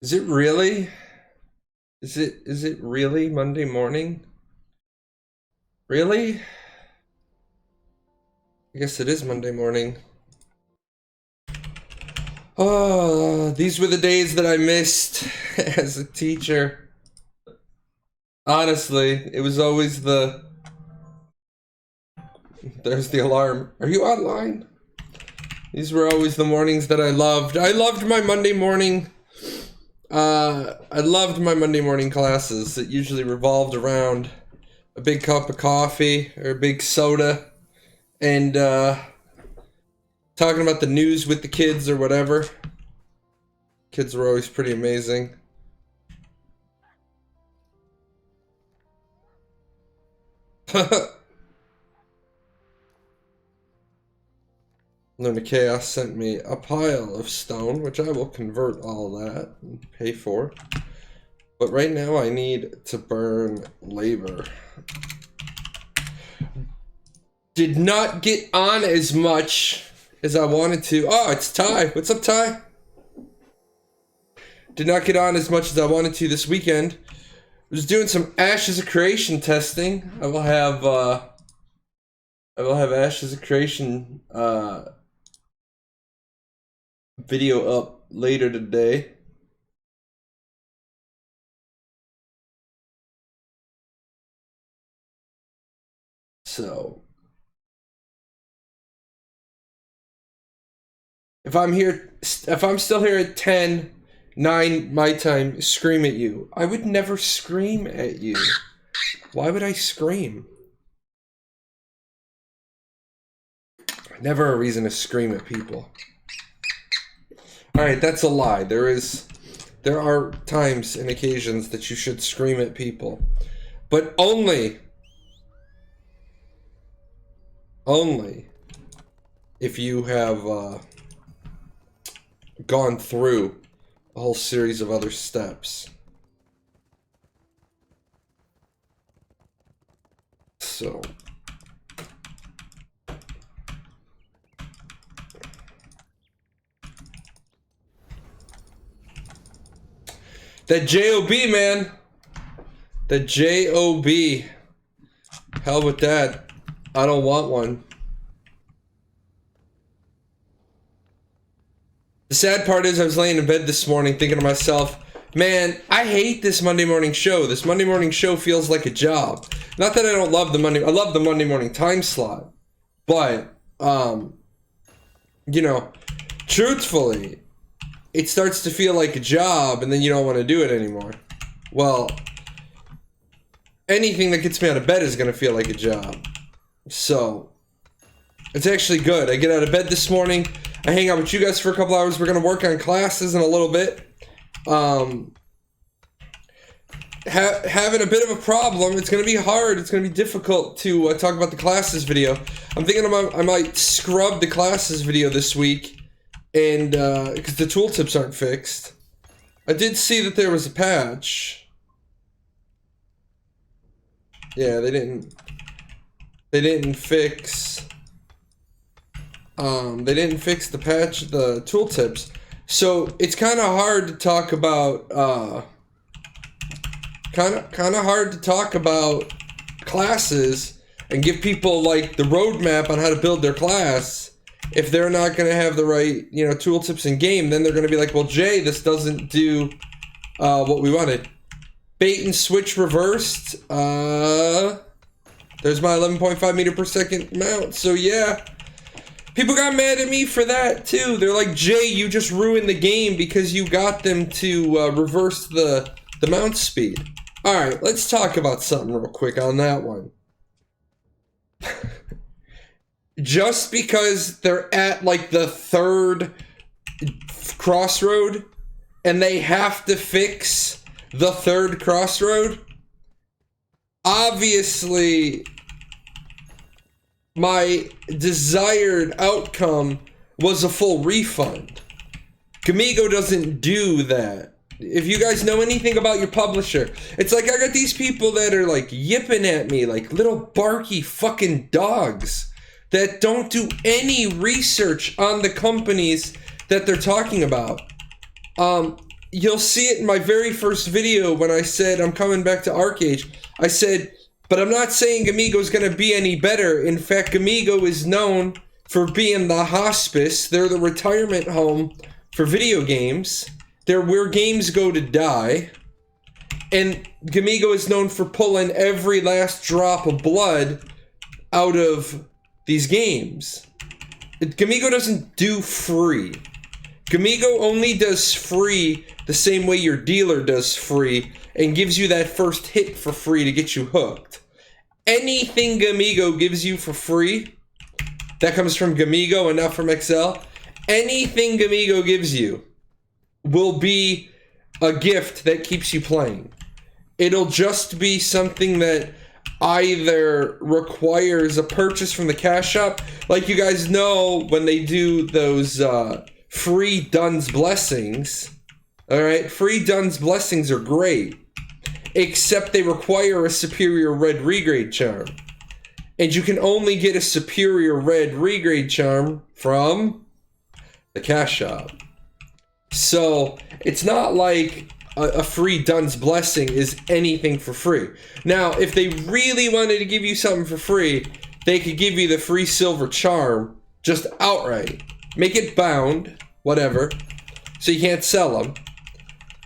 Is it really? Is it really Monday morning? Really? I guess it is Monday morning. Oh, these were the days that I missed as a teacher. Honestly, it was always the... There's the alarm. Are you online? These were always the mornings that I loved. I loved my Monday morning... I loved my Monday morning classes. It usually revolved around a big cup of coffee or a big soda and talking about the news with the kids or whatever. Kids were always pretty amazing. Learn of Chaos sent me a pile of stone, which I will convert all that and pay for. But right now I need to burn labor. Did not get on as much as I wanted to. Oh, it's Ty. What's up, Ty? Did not get on as much as I wanted to this weekend. Was doing some Ashes of Creation testing. I will have Ashes of Creation video up later today. So if I'm still here at 10:09 my time, scream at you. I would never scream at you. Why would I scream? Never a reason to scream at people. Alright, that's a lie. There are times and occasions that you should scream at people. But only if you have gone through a whole series of other steps. So that J-O-B, man. The J-O-B. Hell with that. I don't want one. The sad part is I was laying in bed this morning thinking to myself, man, I hate this Monday morning show. This Monday morning show feels like a job. Not that I don't love the Monday... I love the Monday morning time slot. But, you know, truthfully... it starts to feel like a job, and then you don't want to do it anymore. Well, anything that gets me out of bed is going to feel like a job. So, it's actually good. I get out of bed this morning. I hang out with you guys for a couple hours. We're going to work on classes in a little bit. Having a bit of a problem. It's going to be hard. It's going to be difficult to talk about the classes video. I'm thinking I might scrub the classes video this week. And, because the tooltips aren't fixed. I did see that there was a patch. Yeah, they didn't fix, the patch, the tooltips. So, it's kind of hard to talk about, hard to talk about classes and give people, like, the roadmap on how to build their class. If they're not going to have the right, tooltips in game, then they're going to be like, well, Jay, this doesn't do what we wanted. Bait and switch reversed. There's my 11.5 meter per second mount. So, yeah. People got mad at me for that too. They're like, Jay, you just ruined the game because you got them to reverse the mount speed. Alright, let's talk about something real quick on that one. Just because they're at like the third crossroad and they have to fix the third crossroad, obviously my desired outcome was a full refund. Gamigo doesn't do that. If you guys know anything about your publisher, it's like I got these people that are like yipping at me like little barky fucking dogs that don't do any research on the companies that they're talking about. You'll see it in my very first video when I said I'm coming back to Archeage. I said, but I'm not saying Gamigo's going to be any better. In fact, Gamigo is known for being the hospice. They're the retirement home for video games. They're where games go to die. And Gamigo is known for pulling every last drop of blood out of these games. Gamigo doesn't do free. Gamigo only does free the same way your dealer does free and gives you that first hit for free to get you hooked. Anything Gamigo gives you for free, that comes from Gamigo and not from Excel, anything Gamigo gives you will be a gift that keeps you playing. It'll just be something that either requires a purchase from the cash shop. Like you guys know when they do those free Dunn's Blessings. Alright, free Dunn's Blessings are great. Except they require a superior red regrade charm. And you can only get a superior red regrade charm from the cash shop. So, it's not like a free Dunn's Blessing is anything for free. Now, if they really wanted to give you something for free, they could give you the free silver charm just outright. Make it bound, whatever, so you can't sell them.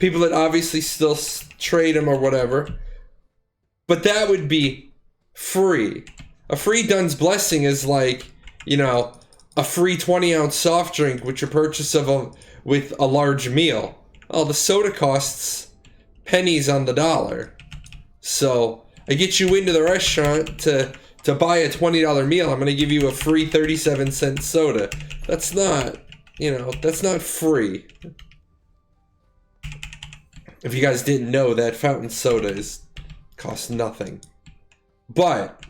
People that obviously still trade them or whatever. But that would be free. A free Dunn's Blessing is like, you know, a free 20-ounce soft drink with your purchase of with a large meal. Oh, the soda costs pennies on the dollar. So, I get you into the restaurant to buy a $20 meal. I'm going to give you a free 37-cent soda. That's not, you know, that's not free. If you guys didn't know, that fountain soda costs nothing. But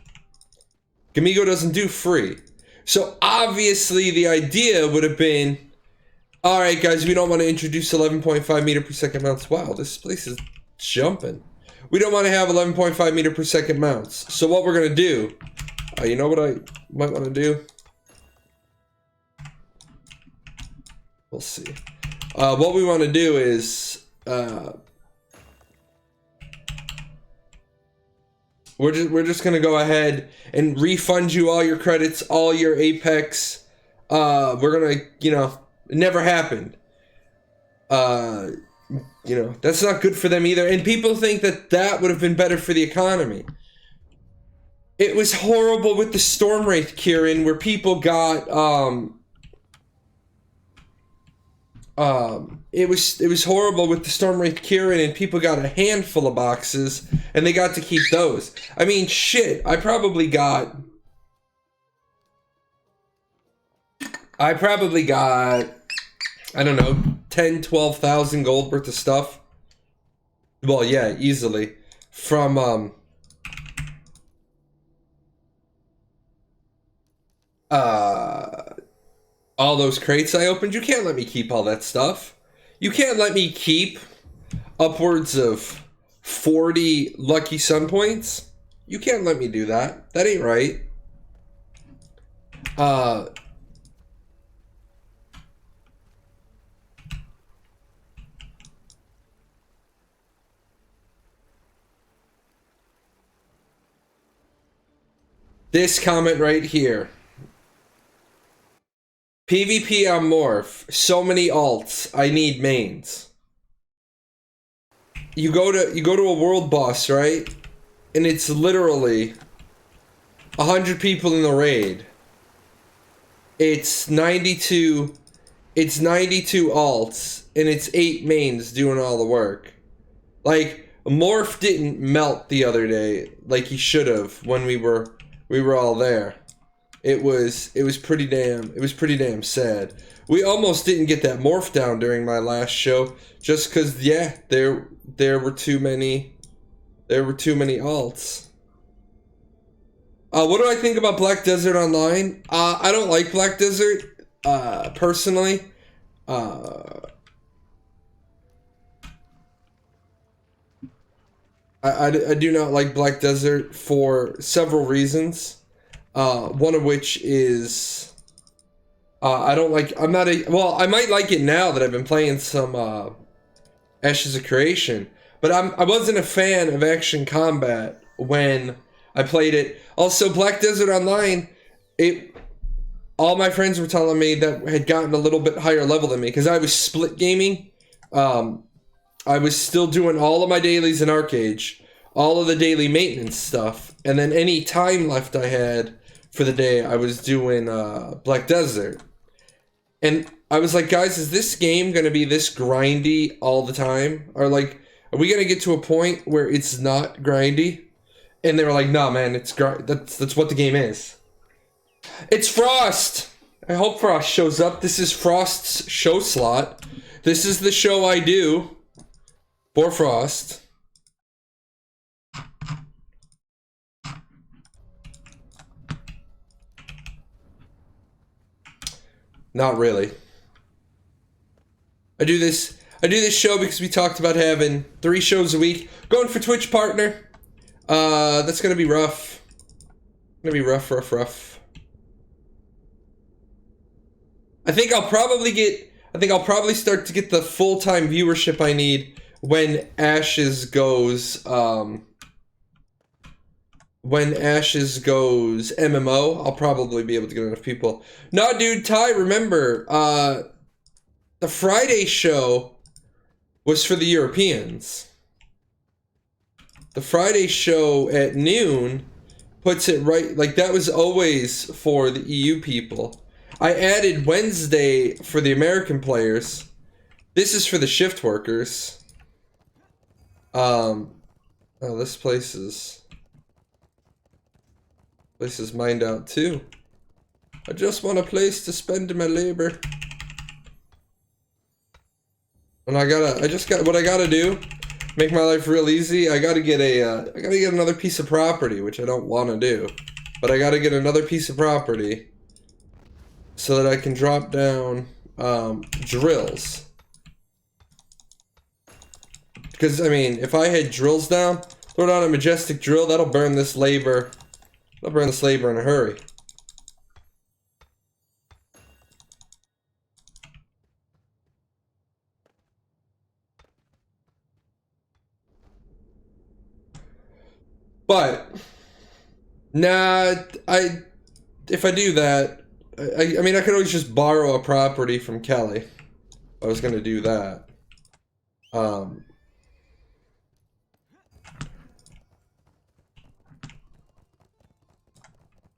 Gamigo doesn't do free. So obviously the idea would have been, alright guys, we don't want to introduce 11.5 meter per second mounts. Wow, this place is jumping. We don't want to have 11.5 meter per second mounts. So what we're going to do, you know what I might want to do? We'll see. What we want to do is, we're just gonna go ahead and refund you all your credits, all your Apex. We're gonna, you know, it never happened. You know, that's not good for them either. And people think that would have been better for the economy. It was horrible with the Stormwraith Kieran, where people got it was horrible with the Stormwraith Kieran, and people got a handful of boxes and they got to keep those. I mean, shit, I probably got I don't know, 10, 12,000 gold worth of stuff. Well, yeah, easily. From all those crates I opened. You can't let me keep all that stuff. You can't let me keep upwards of 40 lucky sun points. You can't let me do that. That ain't right. This comment right here. PvP on Morph. So many alts. I need mains. You go to a world boss, right? And it's literally 100 people in the raid. it's 92 alts and it's 8 mains doing all the work. Like, Morph didn't melt the other day like he should have when we were all there. It was pretty damn sad. We almost didn't get that Morph down during my last show just because, yeah, there were too many alts. What do I think about Black Desert Online? I don't like Black Desert, personally. I do not like Black Desert for several reasons. One of which is, I might like it now that I've been playing some, Ashes of Creation. But I wasn't a fan of action combat when I played it. Also, Black Desert Online, all my friends were telling me that had gotten a little bit higher level than me because I was split gaming. I was still doing all of my dailies in Archeage, all of the daily maintenance stuff, and then any time left I had for the day, I was doing Black Desert. And I was like, guys, is this game going to be this grindy all the time? Or like, are we going to get to a point where it's not grindy? And they were like, nah, man, that's what the game is. It's Frost! I hope Frost shows up. This is Frost's show slot. This is the show I do for Frost. Not really. I do this show because we talked about having 3 shows a week. Going for Twitch partner. That's gonna be rough. Gonna be rough. I think I'll probably start to get the full-time viewership I need when Ashes goes MMO. I'll probably be able to get enough people. No, dude, Ty, remember, the Friday show was for the Europeans. The Friday show at noon puts it right, like that was always for the EU people. I added Wednesday for the American players. This is for the shift workers. Oh, this place is mined out too. I just want a place to spend my labor. And what I gotta do, make my life real easy. I gotta get another piece of property, which I don't want to do, but I gotta get another piece of property so that I can drop down drills. Because I mean, if I had drills down, throw down a majestic drill, that'll burn this labor. That'll burn this labor in a hurry. But, nah, if I do that, I mean, I could always just borrow a property from Kelly. I was gonna do that. I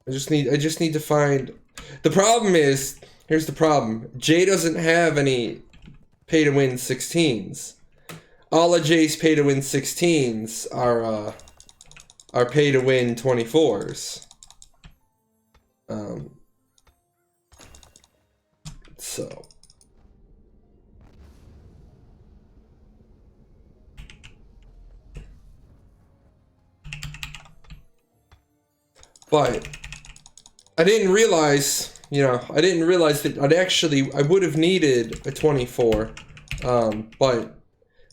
just need to find. The problem is, here's the problem. Jay doesn't have any pay-to-win 16s. All of Jay's pay-to-win 16s are pay-to-win 24s. So. But I didn't realize, that I would have needed a 24. But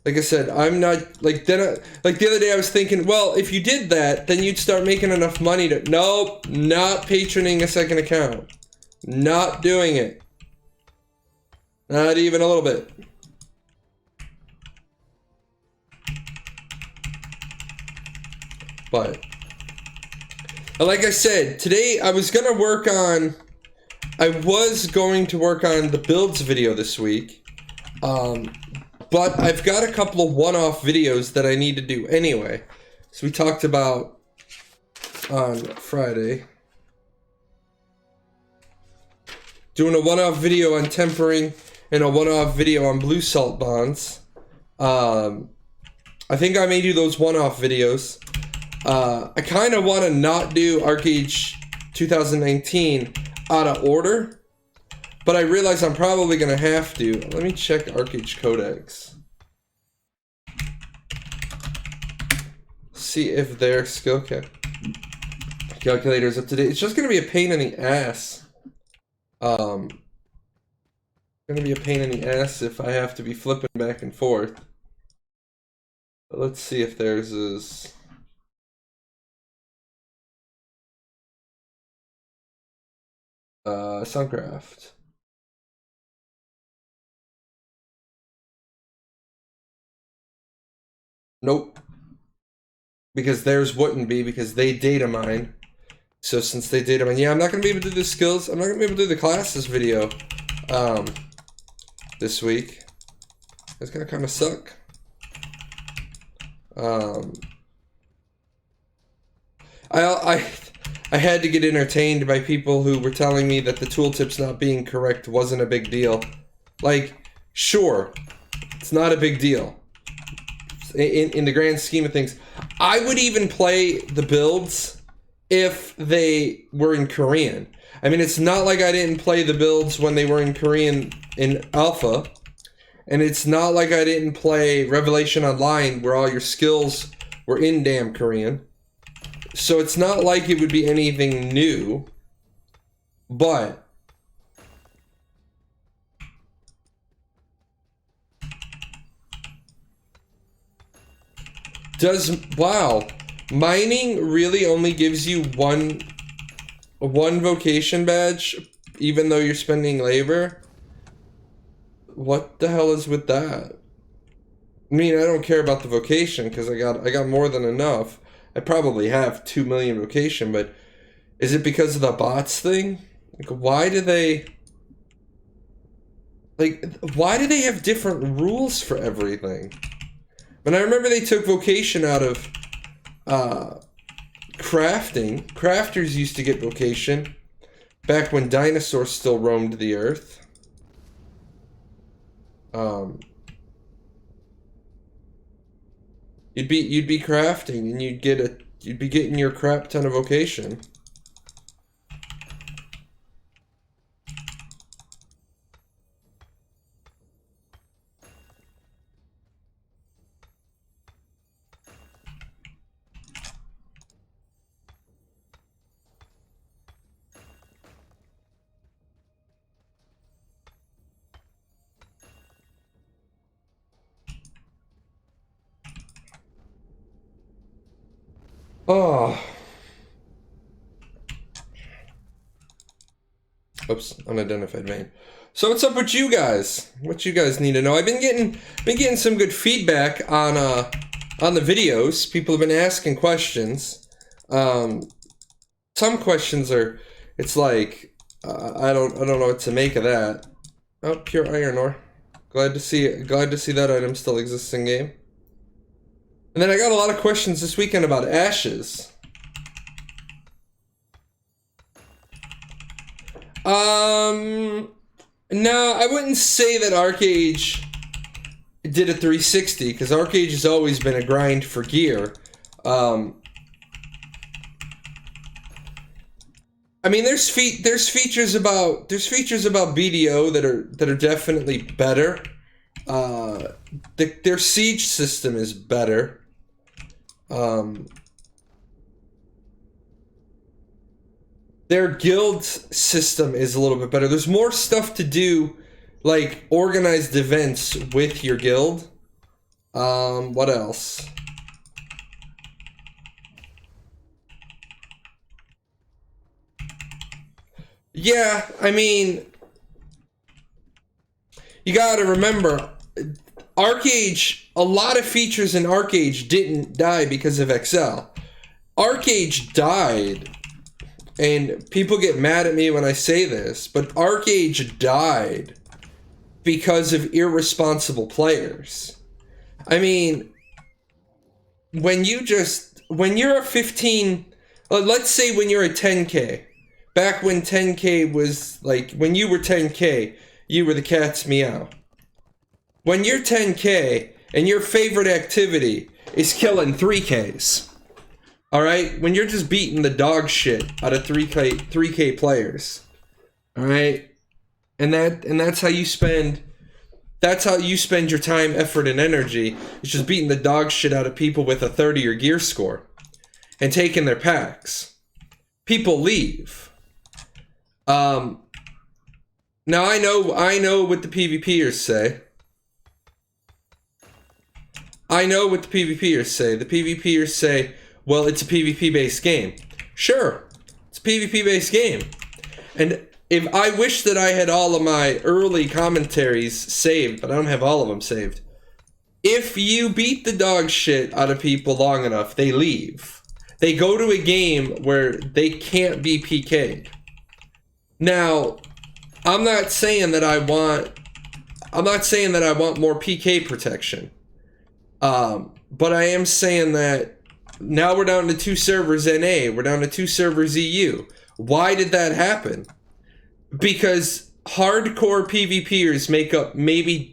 like I said, I'm not, like the other day I was thinking, well, if you did that, then you'd start making enough money to, nope, not patroning a second account. Not doing it. Not even a little bit. But, like I said, today I was going to work on the builds video this week. But I've got a couple of one-off videos that I need to do anyway. So we talked about on Friday. doing a one-off video on tempering and a one-off video on blue salt bonds. I think I may do those one-off videos. I kind of want to not do Archeage 2019 out of order, but I realize I'm probably going to have to. Let me check Archeage Codex. See if their skill calculator is up to date. It's just going to be a pain in the ass. Going to be a pain in the ass if I have to be flipping back and forth. But let's see if theirs is... Suncraft. Nope. Because theirs wouldn't be, because they data mine. So since they data mine, yeah, I'm not going to be able to do the skills. I'm not going to be able to do the classes video this week. It's going to kind of suck. I had to get entertained by people who were telling me that the tooltips not being correct wasn't a big deal. Like, sure, it's not a big deal. In the grand scheme of things, I would even play the builds if they were in Korean. I mean, it's not like I didn't play the builds when they were in Korean in Alpha, and it's not like I didn't play Revelation Online where all your skills were in damn Korean. So it's not like it would be anything new, but wow, mining really only gives you one vocation badge, even though you're spending labor? What the hell is with that? I mean, I don't care about the vocation because I got more than enough. I probably have 2 million vocation, but is it because of the bots thing? Like, why do they have different rules for everything? And I remember they took vocation out of crafting. Crafters used to get vocation back when dinosaurs still roamed the earth. You'd be crafting and you'd be getting your crap ton of vocation. Oh. Oops, unidentified vein. So what's up with you guys? What you guys need to know? I've been getting some good feedback on the videos. People have been asking questions. Some questions are, it's like I don't know what to make of that. Oh, pure iron ore. Glad to see that item still exists in game. And then I got a lot of questions this weekend about ashes. No, I wouldn't say that Archeage did a 360 because Archeage has always been a grind for gear. I mean, there's features about BDO that are definitely better. Their siege system is better. Their guild system is a little bit better. There's more stuff to do, like organized events with your guild. What else? Yeah, I mean, you gotta remember, Archeage, a lot of features in Archeage didn't die because of XL. Archeage died, and people get mad at me when I say this, but Archeage died because of irresponsible players. I mean, when you're a 15, let's say when you're a 10K, Back when 10K was like, when you were 10K, you were the cat's meow. When you're 10K and your favorite activity is killing 3Ks, all right? When you're just beating the dog shit out of 3K players, all right? And that's how you spend your time, effort, and energy. It's just beating the dog shit out of people with a 30 or gear score and taking their packs. People leave. Now I know what the PvPers say. The PvPers say, well, it's a PvP-based game. Sure, it's a PvP-based game. And if I wish that I had all of my early commentaries saved, but I don't have all of them saved. If you beat the dog shit out of people long enough, they leave. They go to a game where they can't be PK'd. Now, I'm not saying that I want more PK protection. But I am saying that now we're down to 2 servers NA, we're down to 2 servers EU. Why did that happen? Because hardcore PvPers make up maybe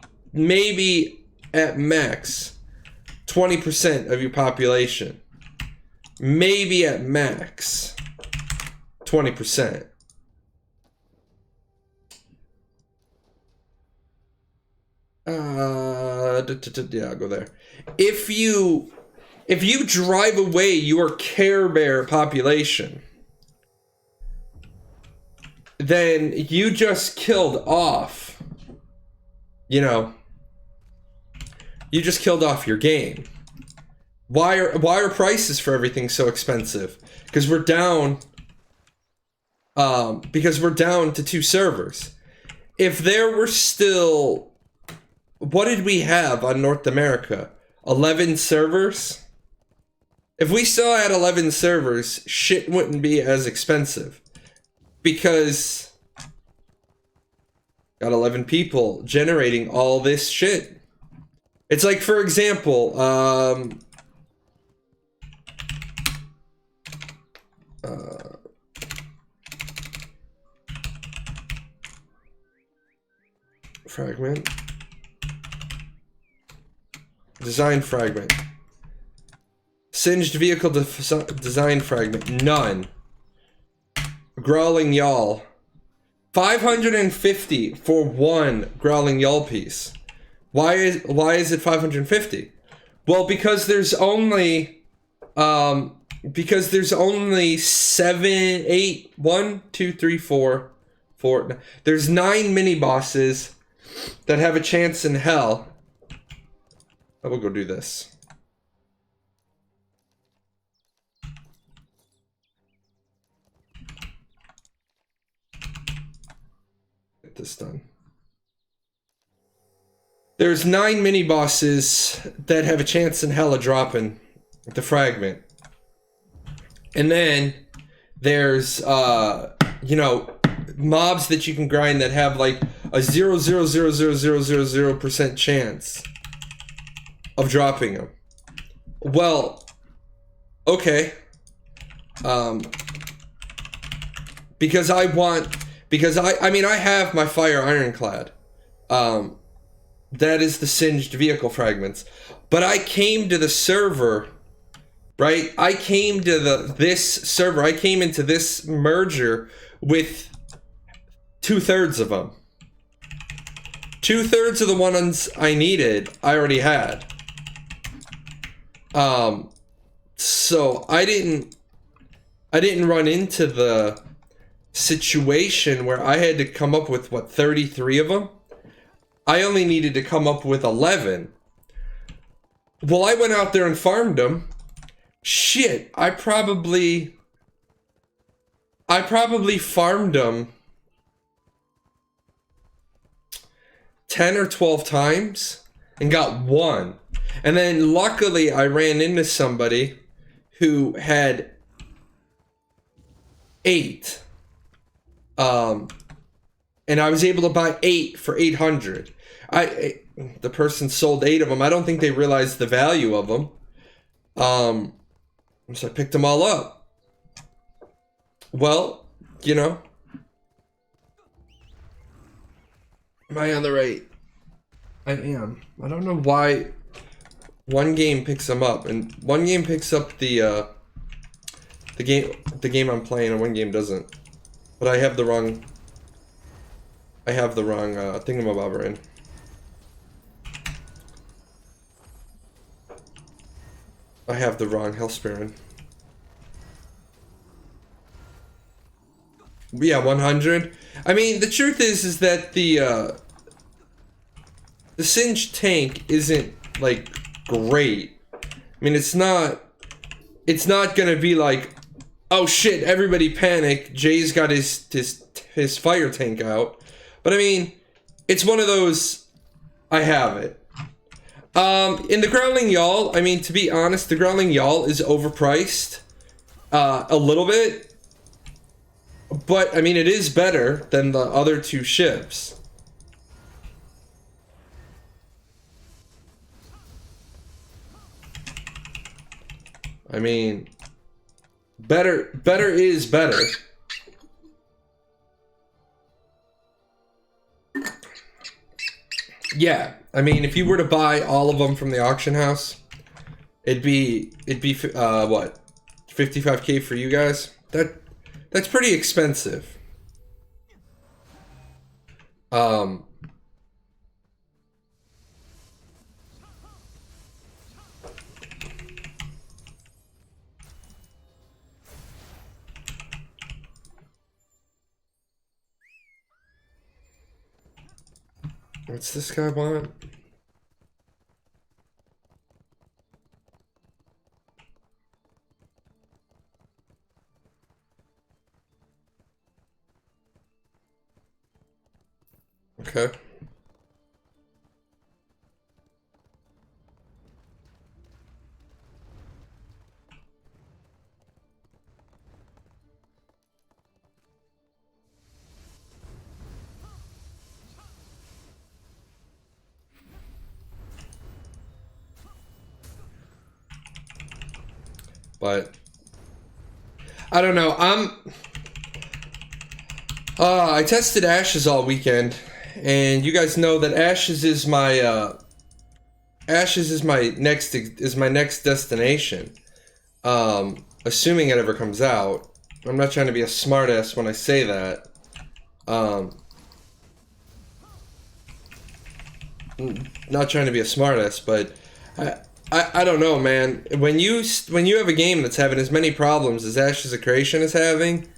at max 20% of your population. Maybe at max 20%. Yeah, I'll go there. If you drive away your Care Bear population, then you just killed off, you just killed off your game. Why are prices for everything so expensive? Because we're down to 2 servers. If there were still, what did we have on North America? 11 servers? If we still had 11 servers, shit wouldn't be as expensive. Because got 11 people generating all this shit. It's like, for example, fragment. Design fragment. Singed vehicle design fragment. None. Growling Yawl. 550 for one Growling Yawl piece. Why is it 550? Well, because there's only 7, 8, 1, 2, 3, 4. There's 9 mini bosses that have a chance in hell. I will go do this. Get this done. There's 9 mini bosses that have a chance in hell of dropping the fragment. And then there's mobs that you can grind that have like a 0.0000000% chance of dropping them. Well, okay. Because I have my fire ironclad. That is the singed vehicle fragments. But I came to the server, right? I came to this server. I came into this merger with 2/3 of them. 2/3 of the ones I needed, I already had. So I didn't run into the situation where I had to come up with 33 of them. I only needed to come up with 11. Well, I went out there and farmed them. Shit, I probably farmed them 10 or 12 times and got 1. And then luckily I ran into somebody who had 8. And I was able to buy 8 for 800. The person sold 8 of them. I don't think they realized the value of them. So I picked them all up. Well, you know? Am I on the right? I am. I don't know why one game picks them up, and one game picks up the game I'm playing, and one game doesn't. But I have the wrong thingamabobber in. I have the wrong Hellspear in. Yeah, 100. I mean, the truth is that the Singed tank isn't like great. I mean, it's not gonna be like, oh shit, everybody panic, Jay's got his fire tank out. But I mean, it's one of those, I have it. In the Growling Yawl, I mean, to be honest, the Growling Yawl is overpriced a little bit. But, I mean, it is better than the other two ships. I mean, better is better. Yeah, I mean, if you were to buy all of them from the auction house, it'd be what, 55K for you guys? That's pretty expensive. What's this guy want? Okay. But I don't know. I tested Ashes all weekend, and you guys know that Ashes is my next destination. Assuming it ever comes out. I'm not trying to be a smartass when I say that. Not trying to be a smartass, but I don't know, man. When you have a game that's having as many problems as Ashes of Creation is having,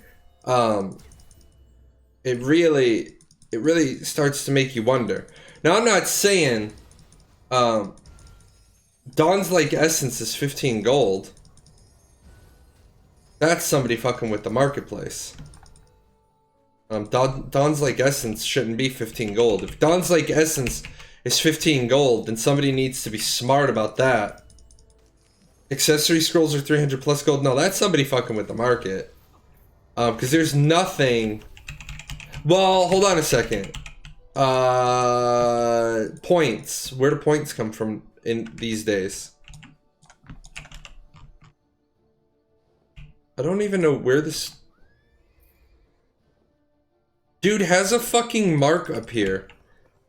it really starts to make you wonder. Now, I'm not saying Dawn's Like Essence is 15 gold. That's somebody fucking with the marketplace. Dawn's Like Essence shouldn't be 15 gold. If Dawn's Like Essence is 15 gold, then somebody needs to be smart about that. Accessory scrolls are 300 plus gold. No, that's somebody fucking with the market. Because there's nothing... Well, hold on a second. Points. Where do points come from in these days? I don't even know where this... Dude has a fucking mark up here.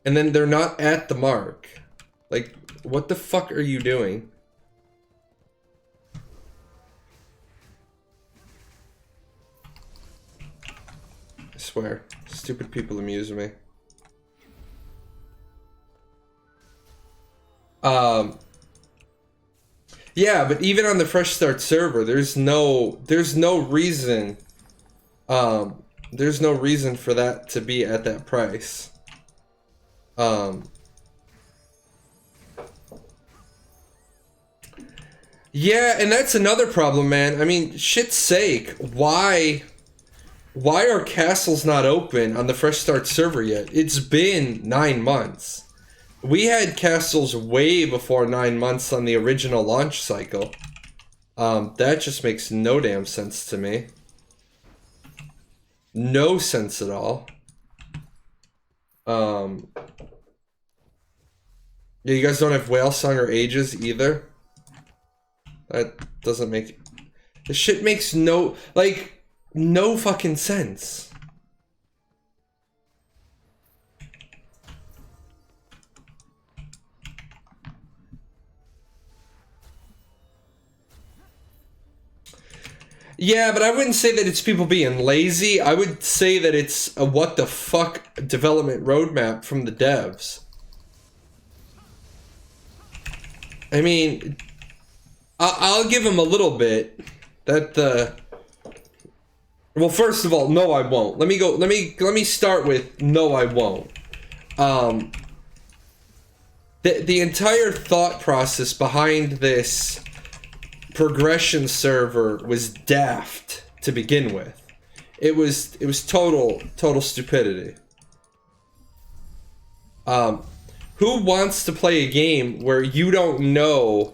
And then they're not at the mark. Like, what the fuck are you doing? I swear. Stupid people amuse me. Yeah, but even on the Fresh Start server, there's no reason for that to be at that price. Yeah, and that's another problem, man. I mean, shit's sake, why are castles not open on the Fresh Start server yet? It's been 9 months. We had castles way before 9 months on the original launch cycle. That just makes no damn sense to me. No sense at all. Yeah, you guys don't have Whale Song or Ages either? That doesn't make... The shit makes no... Like, no fucking sense. Yeah, but I wouldn't say that it's people being lazy. I would say that it's a what the fuck development roadmap from the devs. I mean, I'll give them a little bit. That well, first of all, no, I won't. Let me start with no, I won't. The entire thought process behind this progression server was daft to begin with. It was total stupidity. Who wants to play a game where you don't know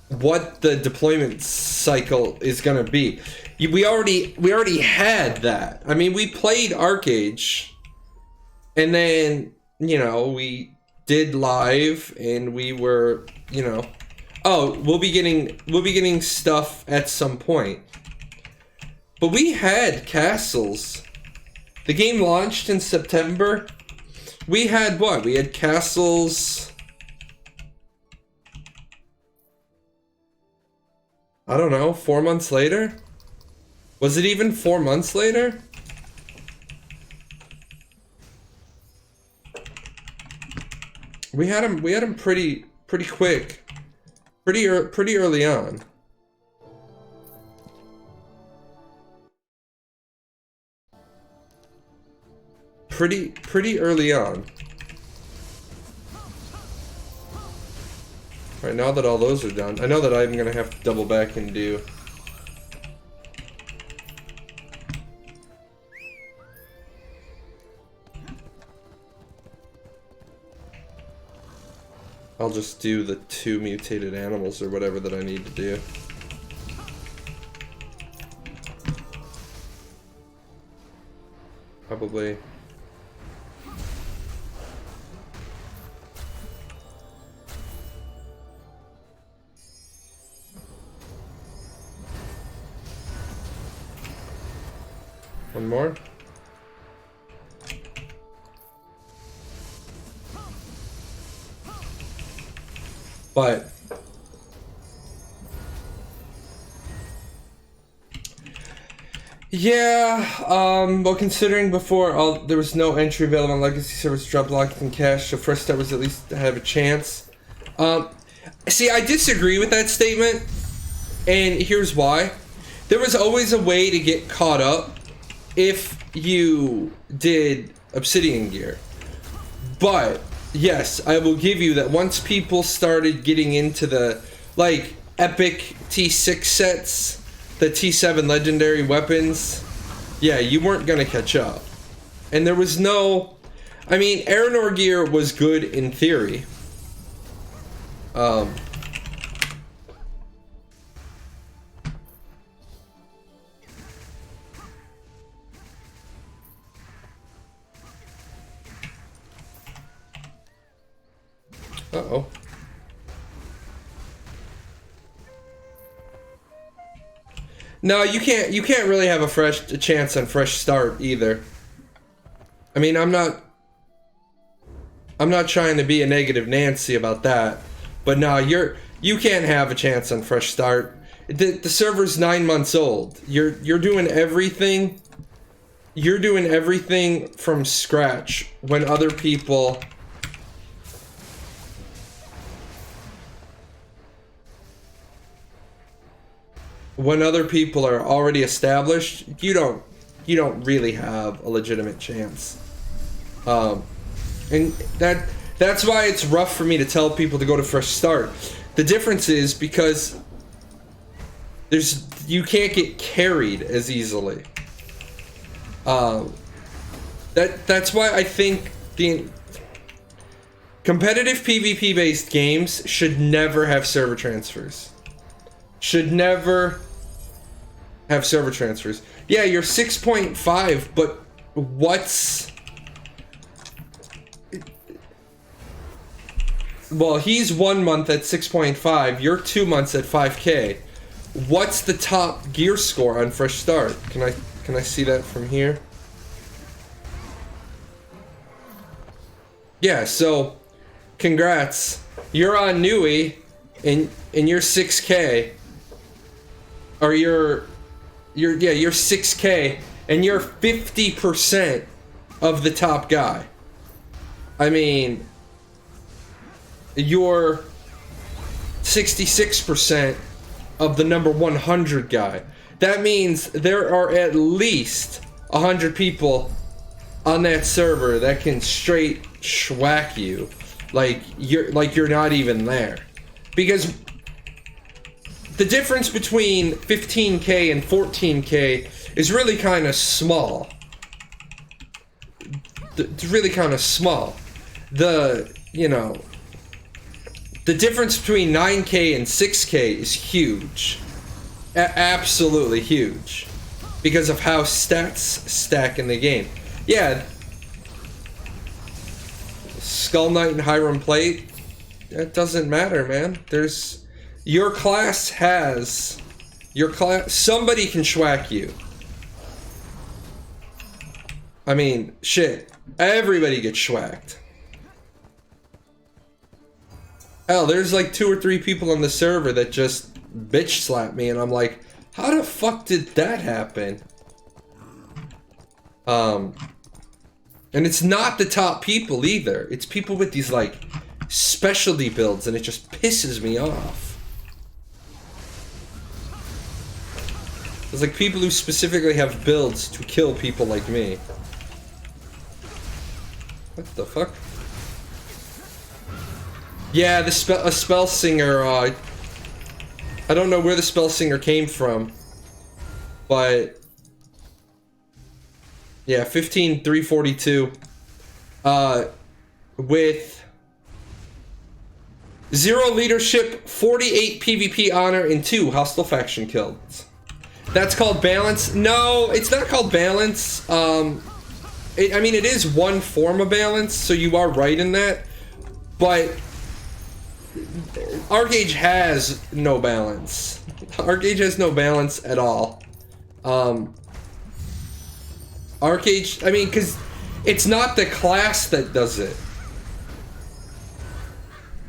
what the deployment cycle is gonna be? We already had that. I mean, we played Archeage, and then, you know, we did live, and we were, you know, oh, we'll be getting stuff at some point. But we had castles. The game launched in September. We had what? We had castles. I don't know, 4 months later? Was it even 4 months later? We had them pretty quick. Pretty early on. Pretty early on. Alright, now that all those are done, I know that I'm gonna have to double back and do... I'll just do the 2 mutated animals or whatever that I need to do. Probably. One more. But yeah, well, considering before there was no entry available on legacy servers, dropped locked in cash, so Fresh Start was at least to have a chance. See, I disagree with that statement, and here's why. There was always a way to get caught up if you did Obsidian gear. But yes, I will give you that once people started getting into the, like, epic T6 sets, the T7 legendary weapons, yeah, you weren't gonna catch up. And there was no... I mean, Aranor gear was good in theory. Uh-oh. No, you can't really have a chance on Fresh Start either. I mean, I'm not trying to be a negative Nancy about that, but no, you can't have a chance on Fresh Start. The server's 9 months old. You're doing everything. You're doing everything from scratch when other people... When other people are already established, you don't really have a legitimate chance. And that's why it's rough for me to tell people to go to Fresh Start. The difference is because you can't get carried as easily. That's why I think the competitive PvP based games should never have server transfers. Should never have server transfers. Yeah, you're 6.5, but what's... Well, he's 1 month at 6.5, you're 2 months at 5K. what's the top gear score on Fresh Start? Can I see that from here? Yeah, so congrats. You're on Nui and you're 6K. Or you're 6K and you're 50% of the top guy. I mean, you're 66% of the number 100 guy. That means there are at least 100 people on that server that can straight schwack you, like you're not even there. Because the difference between 15K and 14K is really kind of small. It's really kind of small. The difference between 9K and 6K is huge. Absolutely huge. Because of how stats stack in the game. Yeah. Skull Knight and Hiram Plate, that doesn't matter, man. Your class has... somebody can schwack you. I mean, shit. Everybody gets schwacked. Hell, there's like 2 or 3 people on the server that just bitch slap me, and I'm like, how the fuck did that happen? And it's not the top people either. It's people with these like specialty builds, and it just pisses me off. It's like people who specifically have builds to kill people like me. What the fuck? Yeah, a spell singer, I don't know where the spell singer came from, but yeah, 15,342, with 0 leadership, 48 PvP honor, and 2 hostile faction kills. That's called balance? No, it's not called balance. I mean, it is one form of balance, so you are right in that, but Archeage has no balance. Archeage has no balance at all. Archeage, I mean, because it's not the class that does it.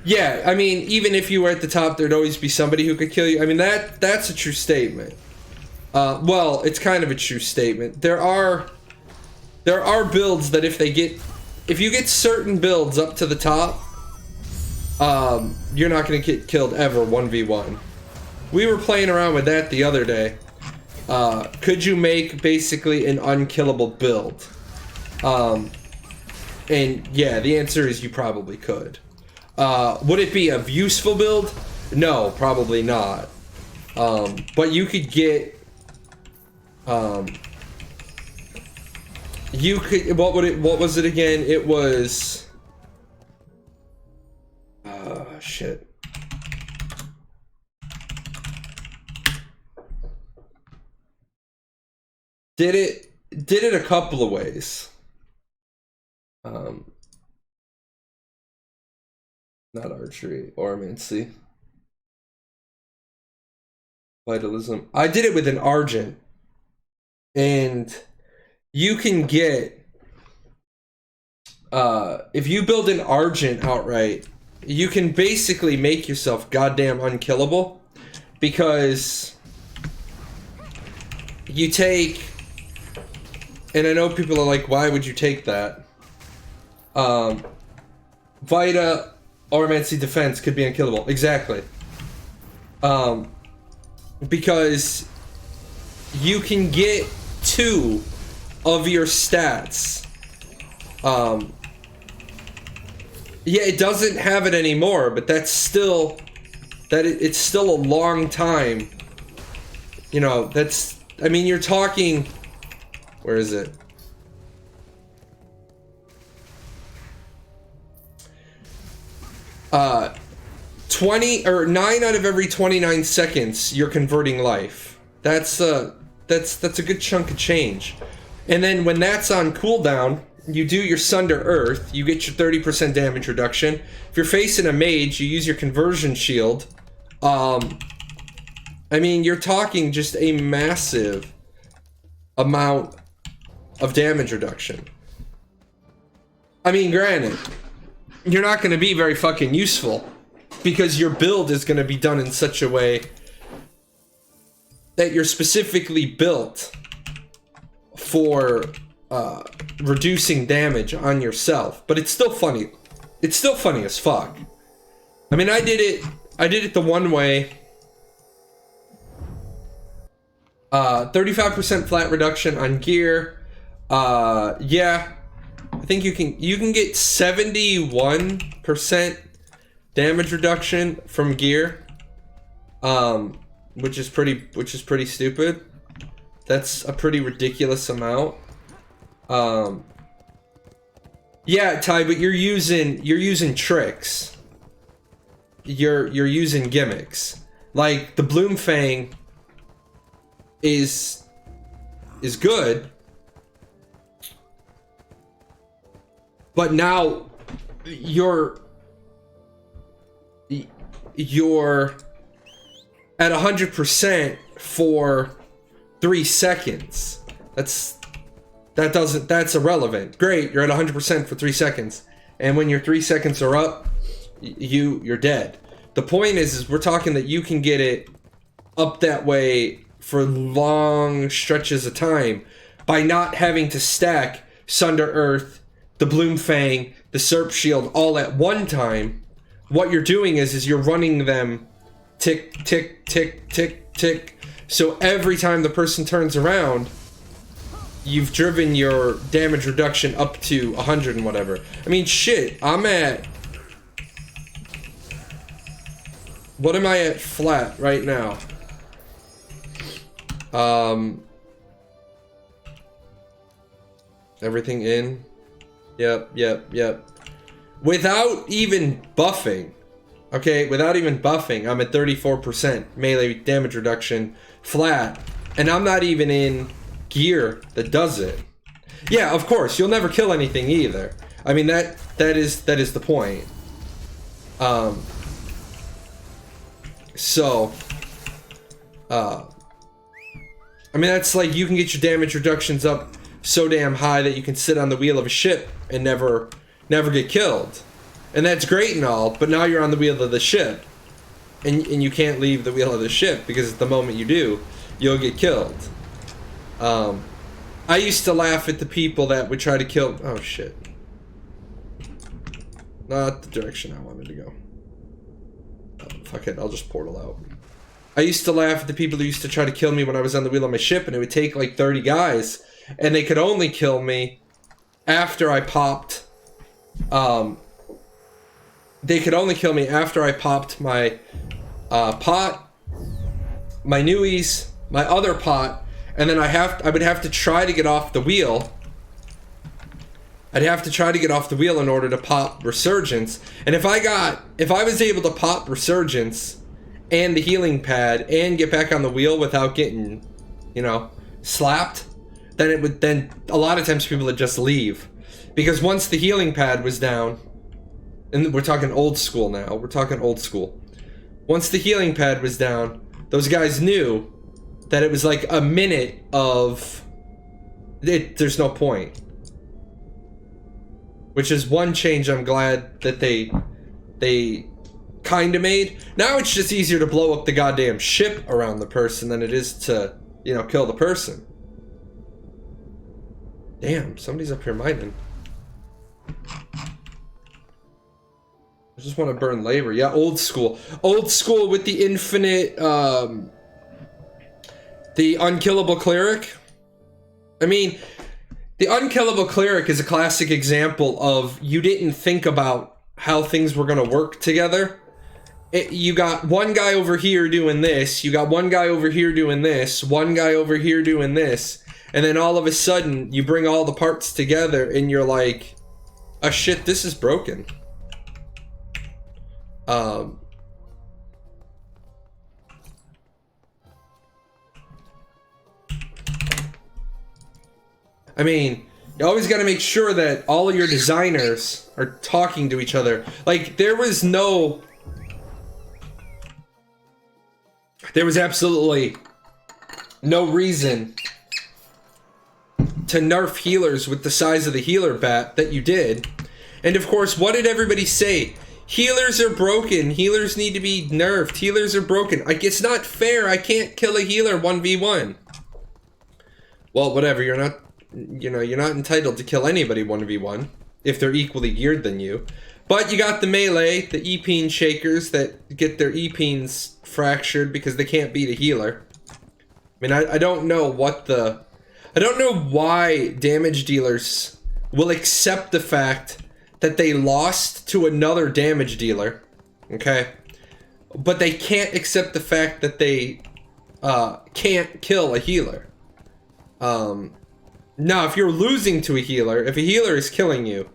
Yeah, I mean, even if you were at the top, there'd always be somebody who could kill you. I mean, that's a true statement. Well, it's kind of a true statement. There are builds that if you get certain builds up to the top, you're not going to get killed ever 1v1. We were playing around with that the other day. Could you make basically an unkillable build? And yeah, the answer is you probably could. Would it be a useful build? No, probably not. But you could get... you could... What was it again? It was... shit. Did it a couple of ways. Not archery, ornamency. Vitalism. I did it with an Argent. And you can get... if you build an Argent outright, you can basically make yourself goddamn unkillable, because you take, and I know people are like, why would you take that? Vita, Ormancy Defense could be unkillable. Exactly. Because you can get 2 of your stats. Yeah, it doesn't have it anymore, but that's still... it's still a long time. You know, that's... I mean, you're talking... Where is it? 20 or 9 out of every 29 seconds you're converting life. That's a good chunk of change. And then when that's on cooldown, you do your Sunder Earth, you get your 30% damage reduction. If you're facing a mage, you use your conversion shield. I mean, you're talking just a massive amount of damage reduction. I mean, granted, you're not going to be very fucking useful because your build is going to be done in such a way that you're specifically built for reducing damage on yourself. But it's still funny. It's still funny as fuck. I mean, I did it the one way. 35% flat reduction on gear. Yeah. I think you can get 71% damage reduction from gear. Which is pretty stupid. That's a pretty ridiculous amount. Yeah, Ty, but you're using tricks. You're using gimmicks. Like the Bloomfang is good. But now you're at 100% for 3 seconds. That's irrelevant. Great, you're at 100% for 3 seconds. And when your 3 seconds are up, you're dead. The point is we're talking that you can get it up that way for long stretches of time by not having to stack Sunder Earth, the Bloomfang, the Serp Shield all at one time. What you're doing is you're running them tick, tick, tick, tick, tick. So every time the person turns around, you've driven your damage reduction up to 100 and whatever. I mean, shit, I'm at... What am I at flat right now? Everything in? Yep. Without even buffing. Okay, without even buffing, I'm at 34% melee damage reduction flat. And I'm not even in gear that does it. Yeah, of course, you'll never kill anything either. I mean, that is the point. I mean, that's like you can get your damage reductions up so damn high that you can sit on the wheel of a ship and never get killed. And that's great and all, but now you're on the wheel of the ship. And you can't leave the wheel of the ship because the moment you do, you'll get killed. I used to laugh at the people that would try to kill... Oh, shit. Not the direction I wanted to go. Oh, fuck it, I'll just portal out. I used to laugh at the people who used to try to kill me when I was on the wheel of my ship, and it would take like 30 guys, and they could only kill me after I popped... They could only kill me after I popped my pot, my newies, my other pot, and then I would have to try to get off the wheel. I'd have to try to get off the wheel in order to pop Resurgence. And if I was able to pop Resurgence and the healing pad and get back on the wheel without getting, slapped, then a lot of times people would just leave. Because once the healing pad was down, and we're talking old school now, once the healing pad was down, those guys knew that it was like a minute of there's no point. Which is one change I'm glad that they kind of made. Now it's just easier to blow up the goddamn ship around the person than it is to, kill the person. Damn, somebody's up here mining. I just want to burn labor. Yeah, old school. Old school with the infinite, the unkillable cleric. I mean, the unkillable cleric is a classic example of you didn't think about how things were going to work together. You got one guy over here doing this, you got one guy over here doing this, one guy over here doing this, and then all of a sudden you bring all the parts together and you're like, oh shit, this is broken. I mean, you always got to make sure that all of your designers are talking to each other. Like, there was no... There was absolutely no reason to nerf healers with the size of the healer bat that you did. And of course, what did everybody say? Healers are broken. Healers need to be nerfed. Healers are broken. Like, it's not fair. I can't kill a healer 1v1. Well, whatever. You're not, you're not entitled to kill anybody 1v1 if they're equally geared than you. But you got the melee, the E-peen shakers that get their E-peens fractured because they can't beat a healer. I mean, I don't know what the... I don't know why damage dealers will accept the fact that they lost to another damage dealer, okay? But they can't accept the fact that they can't kill a healer. Now, if you're losing to a healer, if a healer is killing you,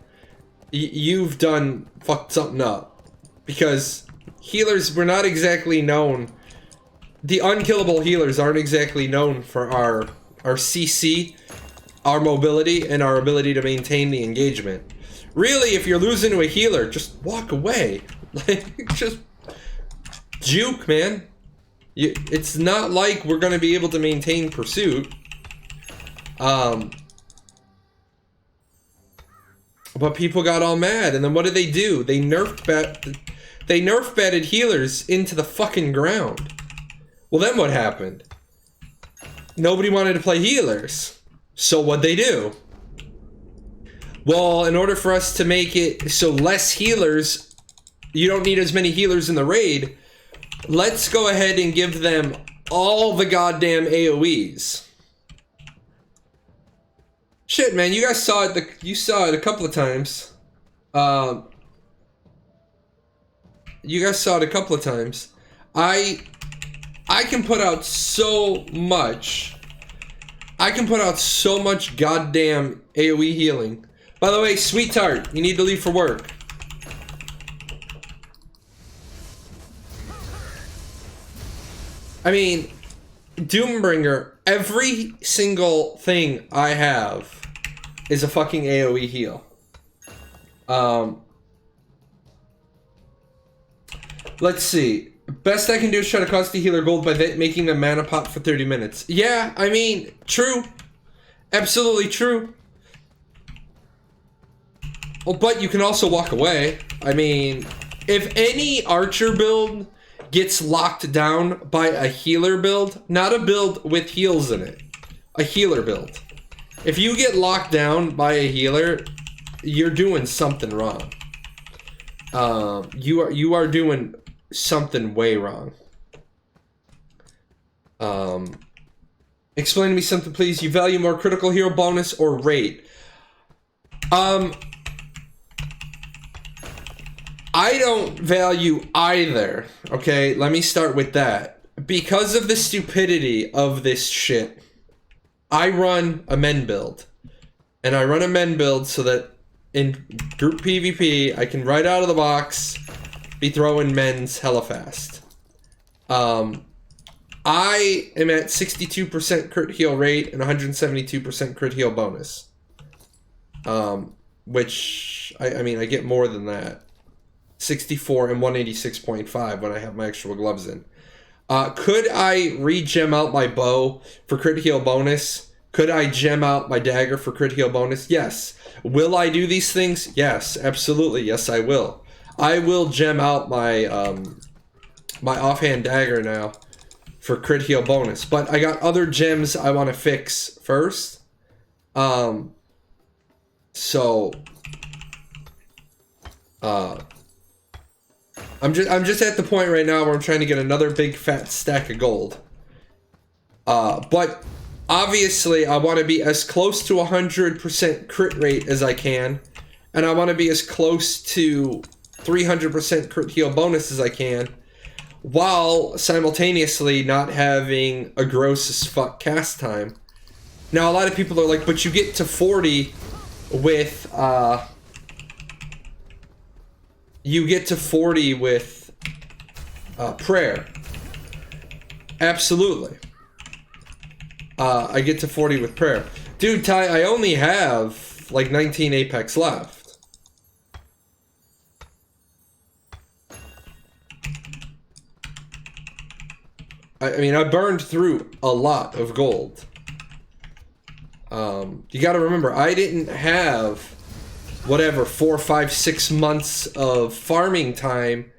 you've fucked something up. Because healers were not exactly known... The unkillable healers aren't exactly known for our CC, our mobility, and our ability to maintain the engagement. Really, if you're losing to a healer, just walk away. Like, just juke, man. It's not like we're going to be able to maintain pursuit. But people got all mad, and then what did they do? They nerf batted healers into the fucking ground. Well, then what happened? Nobody wanted to play healers. So what'd they do? Well, in order for us to make it so less healers, you don't need as many healers in the raid, let's go ahead and give them all the goddamn AoEs. Shit, man, you guys saw it. You saw it a couple of times. You guys saw it a couple of times. I can put out so much. I can put out so much goddamn AoE healing. By the way, Sweet Tart, you need to leave for work. I mean, Doombringer, every single thing I have is a fucking AoE heal. Let's see. Best I can do is try to cost the healer gold by making them mana pot for 30 minutes. Yeah, I mean, true. Absolutely true. Well, but you can also walk away. I mean, if any archer build gets locked down by a healer build, not a build with heals in it, a healer build. If you get locked down by a healer, you're doing something wrong. You are doing something way wrong. Explain to me something, please. You value more critical hero bonus or rate? I don't value either, okay? Let me start with that. Because of the stupidity of this shit, I run a men build. And I run a men build so that in group PvP, I can right out of the box be throwing men's hella fast. I am at 62% crit heal rate and 172% crit heal bonus. Which, I mean, I get more than that. 64 and 186.5 when I have my actual gloves in. Could I re-gem out my bow for crit heal bonus? Could I gem out my dagger for crit heal bonus? Yes. Will I do these things? Yes, absolutely. Yes, I will. I will gem out my my offhand dagger now for crit heal bonus. But I got other gems I want to fix first. I'm just at the point right now where I'm trying to get another big fat stack of gold. But obviously I want to be as close to 100% crit rate as I can, and I want to be as close to 300% crit heal bonus as I can, while simultaneously not having a gross as fuck cast time. Now a lot of people are like, but you get to 40 with prayer. Absolutely. I get to 40 with prayer. Dude, Ty, I only have like 19 Apex left. I mean, I burned through a lot of gold. You got to remember, I didn't have whatever 4, 5, 6 months of farming time.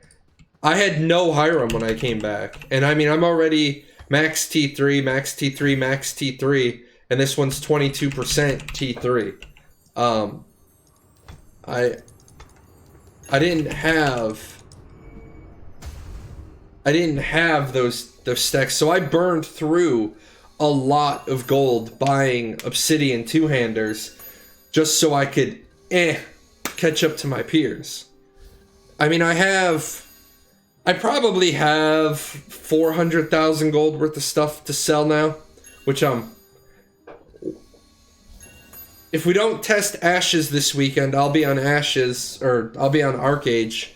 I had no Hiram when I came back, and I mean, I'm already max T3, max T3, max T3, and this one's 22% T3. I didn't have those stacks, so I burned through a lot of gold buying obsidian two-handers just so I could catch up to my peers. I mean, I probably have 400,000 gold worth of stuff to sell now, which if we don't test Ashes this weekend, I'll be on Ashes, or I'll be on Archeage,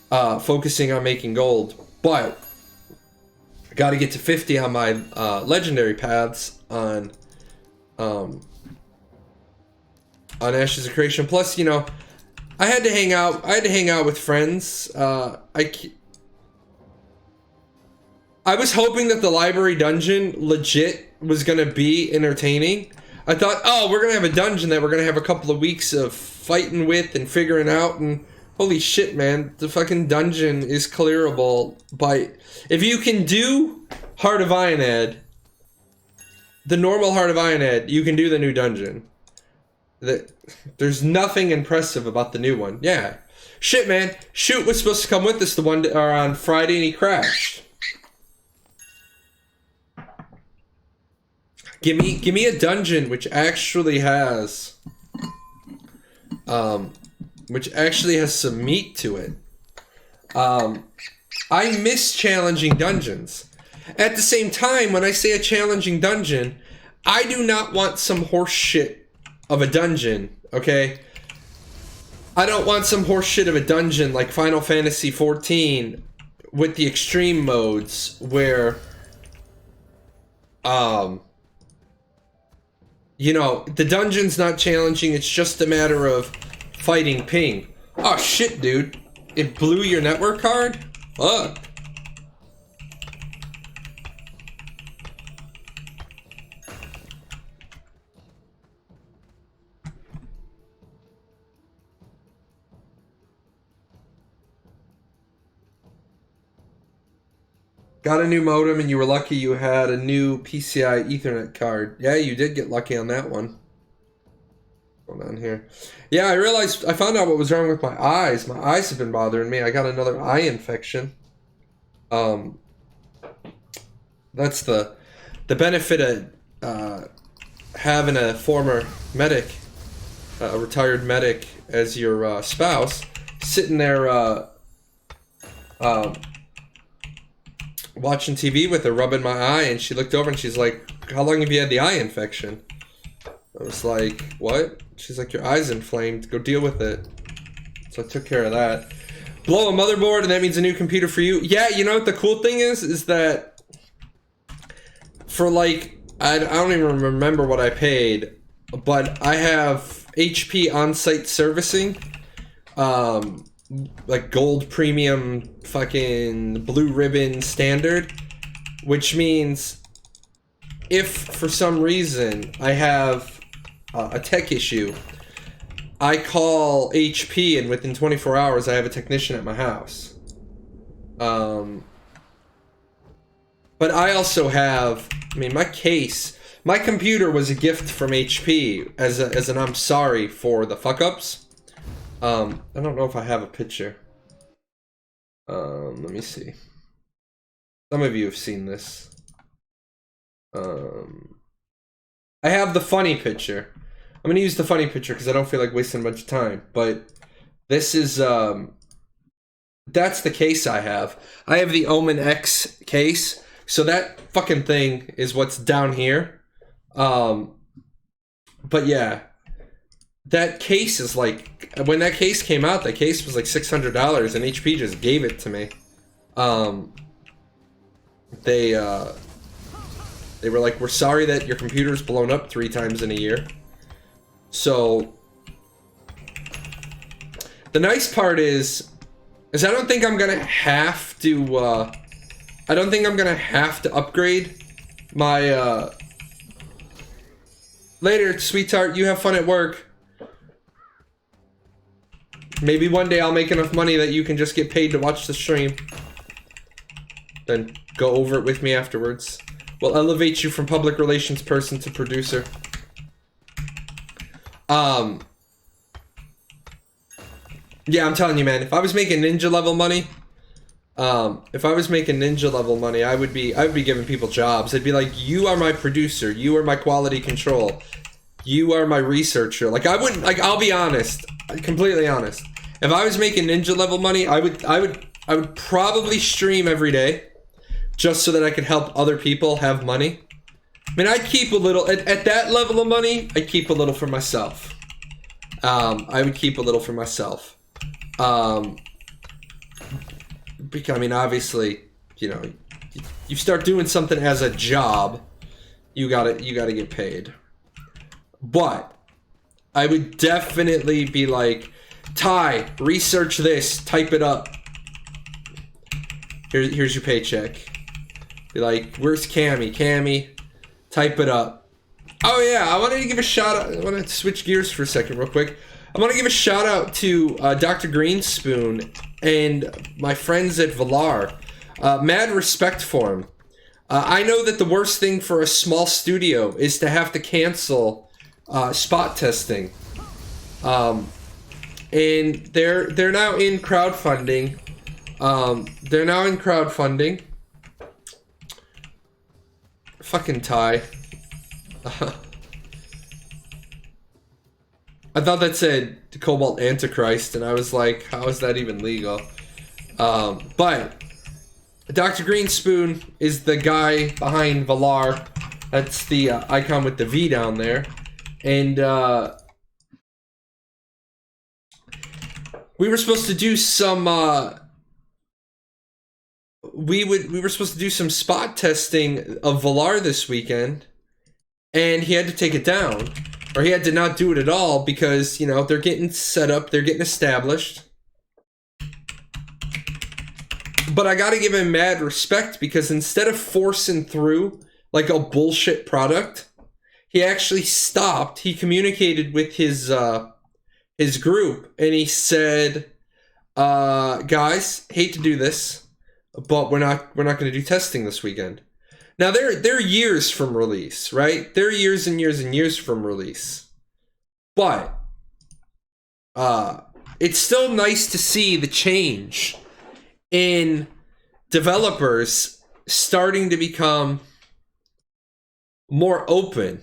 focusing on making gold. But I got to get to 50 on my legendary paths on Ashes of Creation. Plus, you know, I had to hang out with friends. I was hoping that the library dungeon legit was gonna be entertaining. I thought, oh, we're gonna have a dungeon that we're gonna have a couple of weeks of fighting with and figuring out, and holy shit, man, the fucking dungeon is clearable by... If you can do Heart of Ionad, the normal Heart of Ionad, you can do the new dungeon. There's nothing impressive about the new one. Yeah. Shit, man. Shoot was supposed to come with us on Friday, and he crashed. Give me a dungeon which actually has some meat to it. I miss challenging dungeons. At the same time, when I say a challenging dungeon, I do not want some horse shit of a dungeon, okay? I don't want some horse shit of a dungeon like Final Fantasy XIV with the extreme modes where, you know, the dungeon's not challenging, it's just a matter of fighting ping. Oh shit, dude. It blew your network card? Fuck. Got a new modem and you were lucky you had a new PCI Ethernet card. Yeah, you did get lucky on that one. What's going on here? Yeah, I found out what was wrong with my eyes. My eyes have been bothering me. I got another eye infection. That's the benefit of having a former medic, a retired medic as your spouse, sitting there watching TV with her, rubbing my eye, and she looked over and she's like, how long have you had the eye infection? I was like, what? She's like, your eye's inflamed, go deal with it. So I took care of that. Blow a motherboard and that means a new computer for you. Yeah, you know what the cool thing is that for like, I don't even remember what I paid, but I have HP on-site servicing, like gold premium fucking blue ribbon standard, which means if for some reason I have a tech issue, I call HP and within 24 hours I have a technician at my house. But I also have, I mean, my computer was a gift from HP as an I'm sorry for the fuck-ups. I don't know if I have a picture. Let me see. Some of you have seen this. I have the funny picture. I'm gonna use the funny picture because I don't feel like wasting a bunch of time. But this is, that's the case I have. I have the Omen X case. So that fucking thing is what's down here. But yeah. That case is like, when that case came out, that case was like $600 and HP just gave it to me. They were like, we're sorry that your computer's blown up 3 times in a year. So, the nice part is I don't think I'm gonna have to, I don't think I'm gonna have to upgrade my, Later, sweetheart, you have fun at work. Maybe one day I'll make enough money that you can just get paid to watch the stream. Then go over it with me afterwards. We'll elevate you from public relations person to producer. Yeah, I'm telling you, man, if I was making ninja level money, I would be giving people jobs. I'd be like, you are my producer, you are my quality control, you are my researcher. Like, I wouldn't, like, I'll be honest, completely honest. If I was making ninja level money, I would probably stream every day just so that I could help other people have money. I mean, I'd keep a little, at that level of money, I'd keep a little for myself. I would keep a little for myself. Because, I mean, obviously, you know, you start doing something as a job, you gotta get paid. But I would definitely be like, Ty, research this, type it up. Here's your paycheck. Be like, where's Cammy? Cammy, type it up. Oh yeah, I wanted to give a shout out. I want to switch gears for a second real quick. I want to give a shout out to Dr. Greenspoon and my friends at Valar. Mad respect for him. I know that the worst thing for a small studio is to have to cancel spot testing. And they're now in crowdfunding. Fucking Ty. I thought that said Cobalt Antichrist, and I was like, how is that even legal? But Dr. Greenspoon is the guy behind Valar. That's the icon with the V down there. And we were supposed to do some we were supposed to do some spot testing of Valar this weekend, and he had to take it down. Or he had to not do it at all because, you know, they're getting set up, they're getting established. But I gotta give him mad respect because instead of forcing through like a bullshit product, he actually stopped. He communicated with his group and he said, guys, hate to do this, but we're not gonna do testing this weekend. Now, they're years from release, right? They're years and years and years from release. But it's still nice to see the change in developers starting to become more open.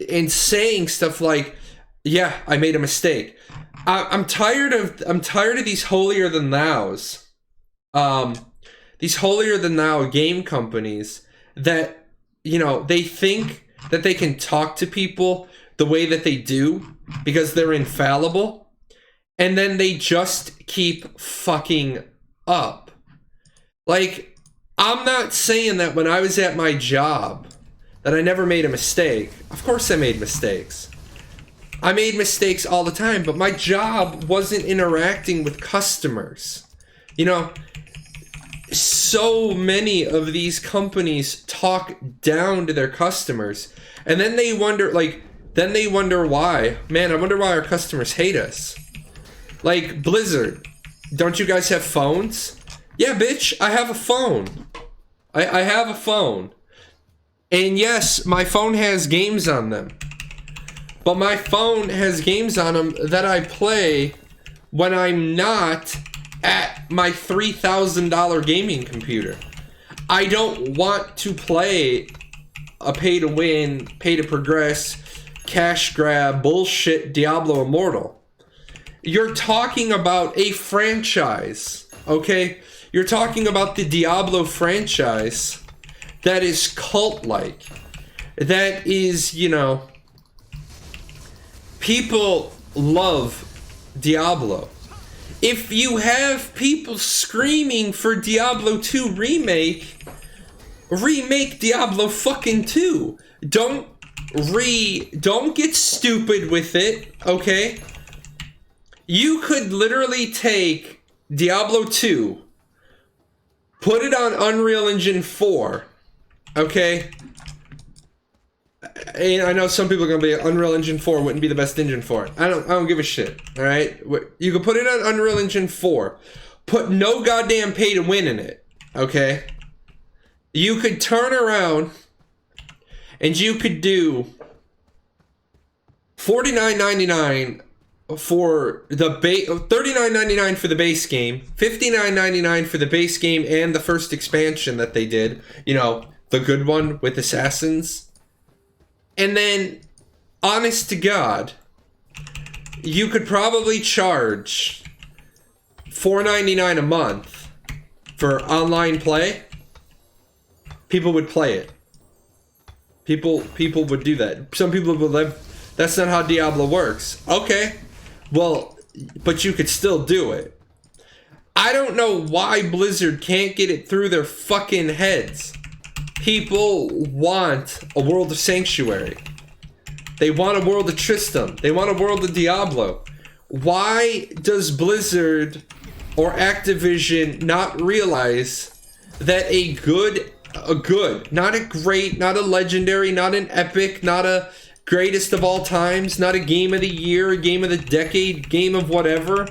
And saying stuff like, yeah, I made a mistake. I'm tired of these holier than thous. These holier than thou game companies that, you know, they think that they can talk to people the way that they do because they're infallible, and then they just keep fucking up. Like, I'm not saying that when I was at my job that I never made a mistake. Of course I made mistakes. I made mistakes all the time, but my job wasn't interacting with customers. You know, so many of these companies talk down to their customers, and then they wonder, why. Man, I wonder why our customers hate us. Like, Blizzard, don't you guys have phones? Yeah, bitch, I have a phone. I have a phone. And yes, my phone has games on them. But my phone has games on them that I play when I'm not at my $3,000 gaming computer. I don't want to play a pay-to-win, pay-to-progress, cash grab, bullshit Diablo Immortal. You're talking about a franchise, okay? You're talking about the Diablo franchise that is cult-like, that is, you know, people love Diablo. If you have people screaming for Diablo 2 remake Diablo fucking 2. Don't Don't get stupid with it, okay? You could literally take Diablo 2, put it on Unreal Engine 4, okay? And I know some people are gonna be Unreal Engine 4 wouldn't be the best engine for it. I don't give a shit. All right, you can put it on Unreal Engine 4. Put no goddamn pay to win in it. Okay. You could turn around and you could do $49.99 for the base, $39.99 for the base game, $59.99 for the base game and the first expansion that they did. You know, the good one with assassins. And then, honest to God, you could probably charge $4.99 a month for online play. People would play it. People would do that. Some people would live. That's not how Diablo works. Okay, well, but you could still do it. I don't know why Blizzard can't get it through their fucking heads. People want a world of Sanctuary. They want a world of Tristram. They want a world of Diablo. Why does Blizzard or Activision not realize that a good, not a great, not a legendary, not an epic, not a greatest of all times, not a game of the year, game of the decade, game of whatever,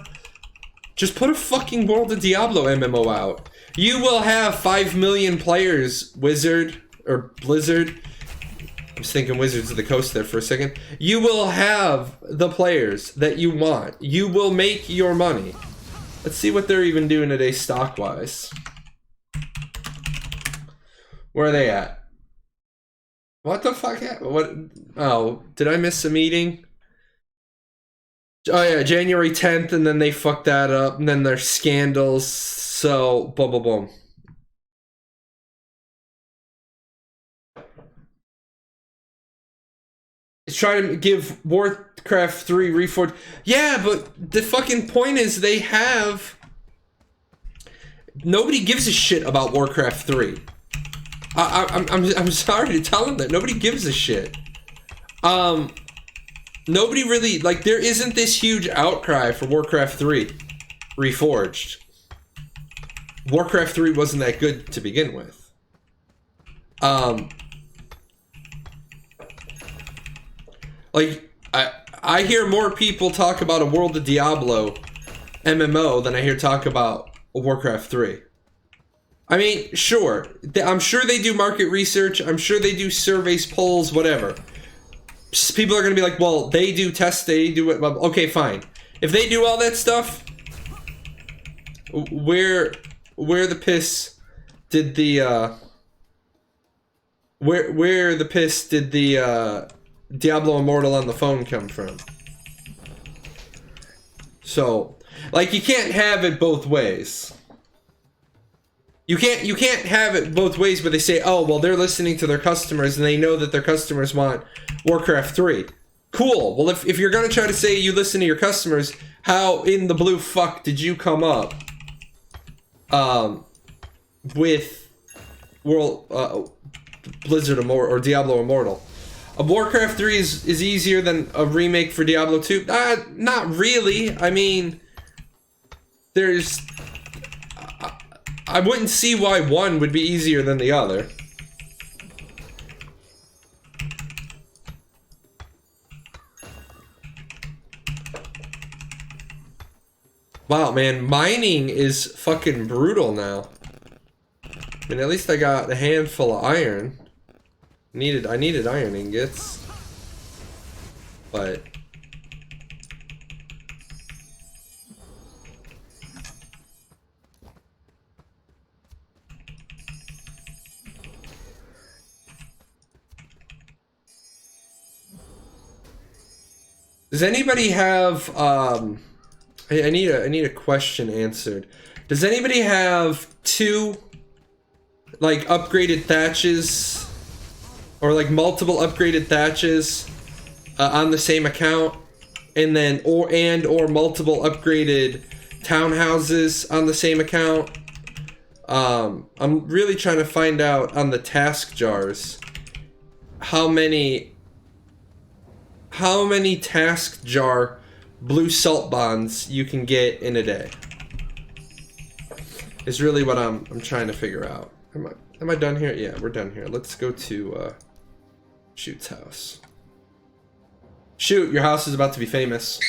just put a fucking World of Diablo MMO out. You will have 5 million players, Wizard, or Blizzard. I was thinking Wizards of the Coast there for a second. You will have the players that you want. You will make your money. Let's see what they're even doing today stock-wise. Where are they at? What the fuck happened? What? Oh, did I miss a meeting? Oh yeah, January 10th, and then they fucked that up, and then there's scandals, so boom, boom, boom. It's trying to give Warcraft 3 Reforged. Yeah, but the fucking point is they have... Nobody gives a shit about Warcraft 3. I'm sorry to tell them that. Nobody gives a shit. Nobody really, like, there isn't this huge outcry for Warcraft 3 Reforged. Warcraft 3 wasn't that good to begin with. Like, I hear more people talk about a World of Diablo MMO than I hear talk about Warcraft 3. I mean, sure. I'm sure they do market research. I'm sure they do surveys, polls, whatever. People are going to be like, well, they do tests, they do it. Okay, fine. If they do all that stuff, where the piss did the, where the piss did the, Diablo Immortal on the phone come from? So, like, you can't have it both ways. You can't have it both ways where they say, oh, well, they're listening to their customers and they know that their customers want Warcraft 3. Cool. Well, if you're going to try to say you listen to your customers, how in the blue fuck did you come up with Blizzard Immortal or Diablo Immortal? Warcraft 3 is easier than a remake for Diablo 2? Not really. I mean, there's... I wouldn't see why one would be easier than the other. Wow, man, mining is fucking brutal now. I mean, at least I got a handful of iron. I needed iron ingots. But... Does anybody have, I need a question answered. Does anybody have 2, like, upgraded thatches, or like multiple upgraded thatches on the same account, and then, or multiple upgraded townhouses on the same account? I'm really trying to find out on the task jars how many how many task jar blue salt bonds you can get in a day. Is really what I'm trying to figure out. Am I done here? Yeah, we're done here. Let's go to Shoot's house. Shoot, your house is about to be famous.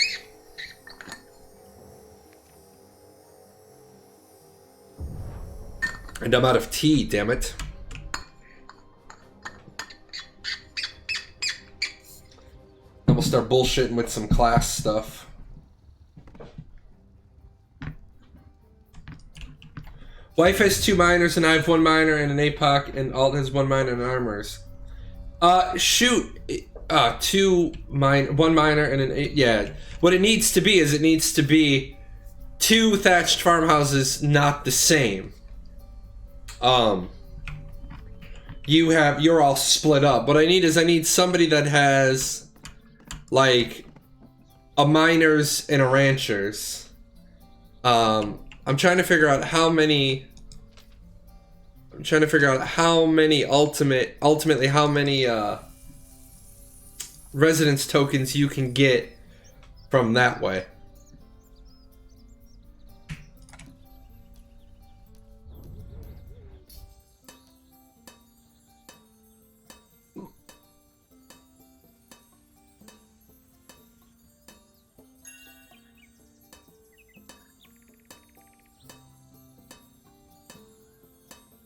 And I'm out of tea, damn it. Then we'll start bullshitting with some class stuff. Wife has 2 minors and I have 1 minor and an APOC, and Alt has 1 minor and armors. Shoot. 1 minor and an 8. Yeah. What it needs to be is it needs to be 2 thatched farmhouses, not the same. You're all split up. What I need is I need somebody that has like a miners and a ranchers. I'm trying to figure out how many. I'm trying to figure out how many ultimately how many residence tokens you can get from that way.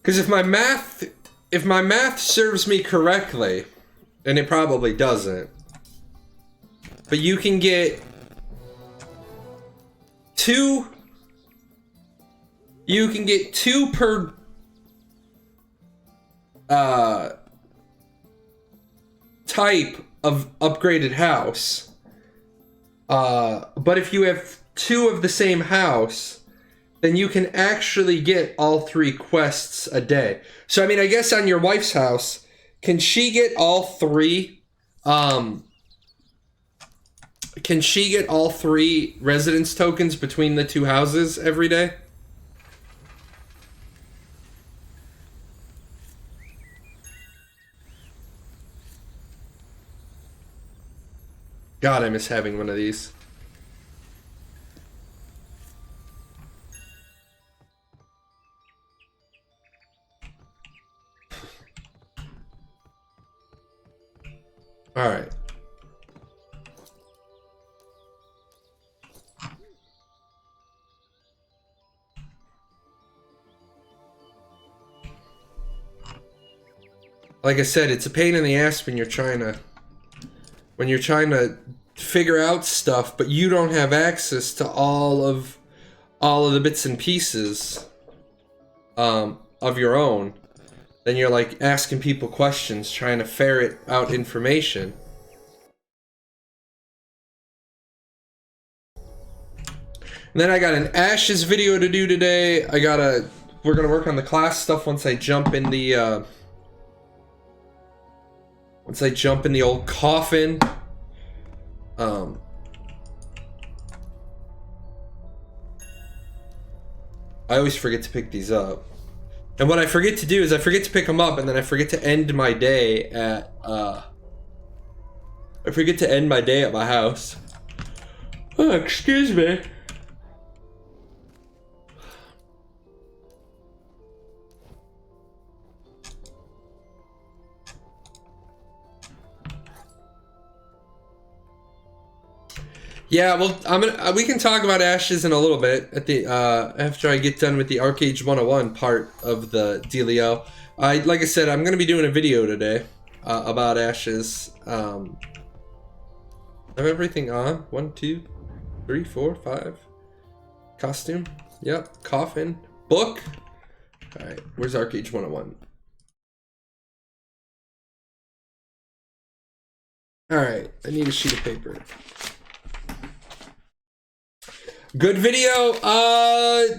Because if my math serves me correctly, and it probably doesn't, but you can get 2. You can get 2 per type of upgraded house. But if you have 2 of the same house, then you can actually get all 3 quests a day. So, I mean, I guess on your wife's house, can she get all 3, can she get all 3 residence tokens between the 2 houses every day? God, I miss having one of these. All right. Like I said, it's a pain in the ass when you're trying to figure out stuff, but you don't have access to all of the bits and pieces of your own. Then you're like asking people questions, trying to ferret out information. And then I got an Ashes video to do today. We're gonna work on the class stuff once I jump in the old coffin. I always forget to pick these up. And what I forget to do is I forget to pick them up, and then I forget to end my day at my house. Oh, excuse me. Yeah, well, we can talk about Ashes in a little bit at the after I get done with the Archeage 101 part of the dealio. Like I said, I'm gonna be doing a video today about Ashes. I have everything on. 1, 2, 3, 4, 5. Costume. Yep. Coffin. Book. All right. Where's Archeage 101? All right. I need a sheet of paper. Good video?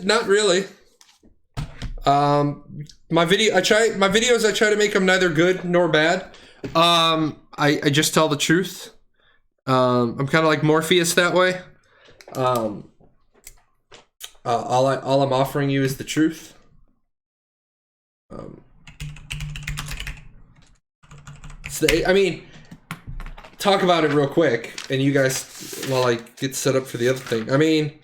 Not really. My videos I try to make them neither good nor bad. I just tell the truth. I'm kind of like Morpheus that way. All I'm offering you is the truth. talk about it real quick, and you guys, while I get set up for the other thing. I mean,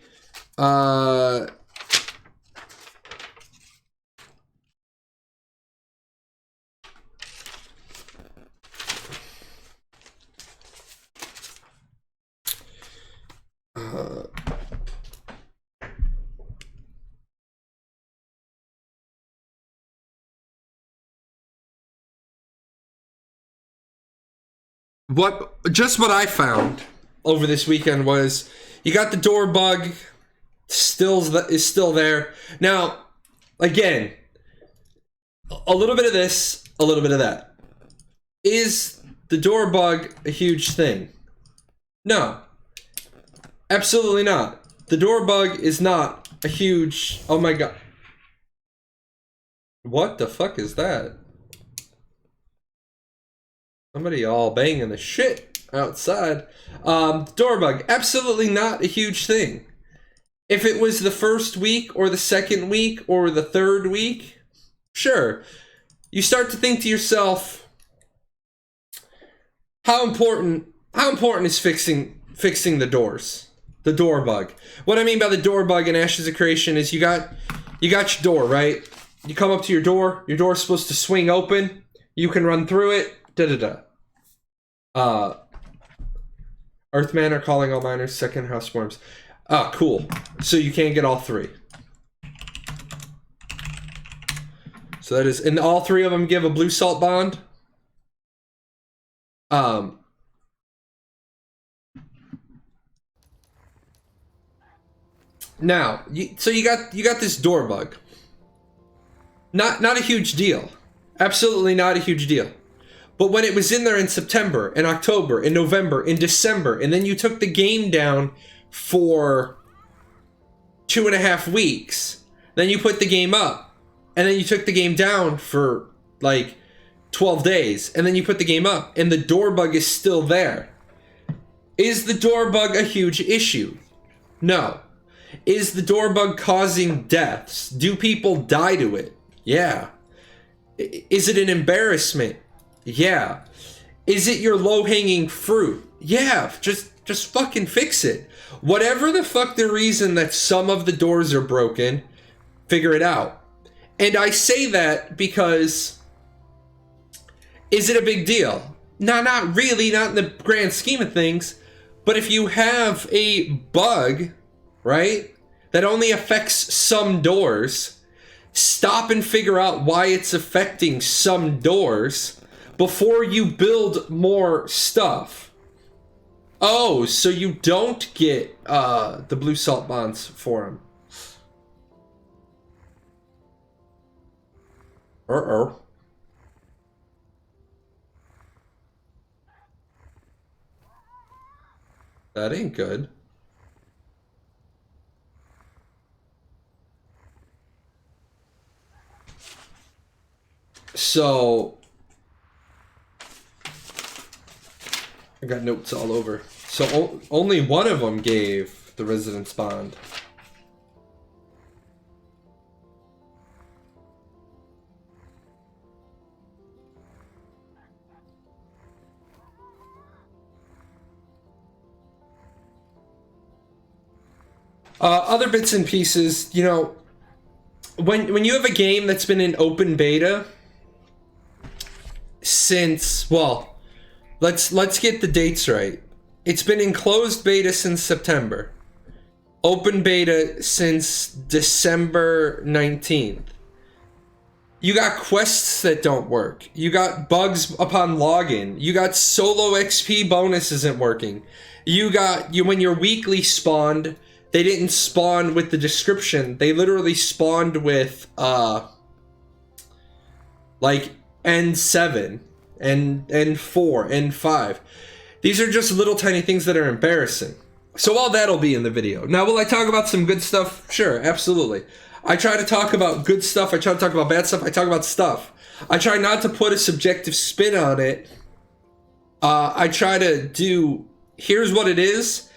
what I found over this weekend was you got the door bug is still there. Now, again, a little bit of this, a little bit of that. Is the door bug a huge thing? No. Absolutely not. The door bug is not a huge... Oh my god. What the fuck is that? Somebody all banging the shit outside. Door bug, absolutely not a huge thing. If it was the first week or the second week or the third week, sure. You start to think to yourself, how important is fixing the doors? The door bug. What I mean by the door bug in Ashes of Creation is you got your door, right? You come up to your door's supposed to swing open, you can run through it, Earthman are calling all miners second house worms. Ah, cool. So you can't get all three. So that is, and all three of them give a blue salt bond. Now, so you got this door bug. Not a huge deal. Absolutely not a huge deal. But when it was in there in September, in October, in November, in December, and then you took the game down for 2.5 weeks, then you put the game up, and then you took the game down for like 12 days, and then you put the game up, and the door bug is still there. Is the door bug a huge issue? No. Is the door bug causing deaths? Do people die to it? Yeah. Is it an embarrassment? Yeah. Is it your low-hanging fruit? Yeah. Just fucking fix it. Whatever the fuck the reason that some of the doors are broken, figure it out. And I say that because, is it a big deal? No, not really, not in the grand scheme of things. But if you have a bug, right, that only affects some doors, stop and figure out why it's affecting some doors before you build more stuff. Oh, so you don't get the blue salt bonds for them. Uh-oh. That ain't good. So, I got notes all over. So only one of them gave the residence bond. Other bits and pieces, you know, when you have a game that's been in open beta since, well, let's get the dates right. It's been in closed beta since September. Open beta since December 19th. You got quests that don't work. You got bugs upon login. You got solo XP bonus isn't working. You got, when your weekly spawned, they didn't spawn with the description. They literally spawned with, like, N7, and N4, N5. These are just little tiny things that are embarrassing. So all that'll be in the video. Now, will I talk about some good stuff? Sure, absolutely. I try to talk about good stuff. I try to talk about bad stuff. I talk about stuff. I try not to put a subjective spin on it. I try to do, here's what it is,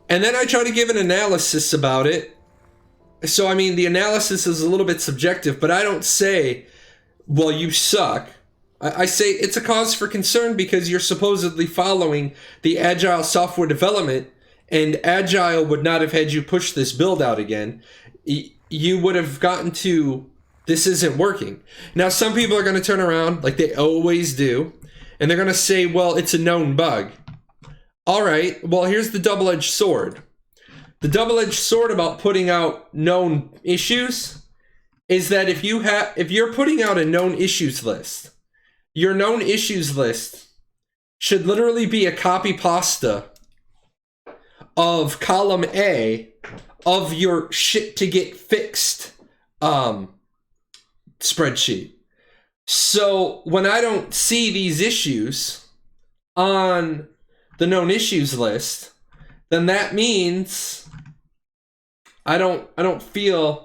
and then I try to give an analysis about it. So, I mean, the analysis is a little bit subjective, but I don't say, well, you suck. I say it's a cause for concern because you're supposedly following the agile software development, and agile would not have had you push this build out again. You would have gotten to, this isn't working. Now, some people are going to turn around like they always do, and they're going to say, well, it's a known bug. All right, well, here's the double-edged sword. The double-edged sword about putting out known issues is that if you're putting out a known issues list, your known issues list should literally be a copy pasta of column A of your shit to get fixed spreadsheet. So when I don't see these issues on the known issues list, then that means I don't feel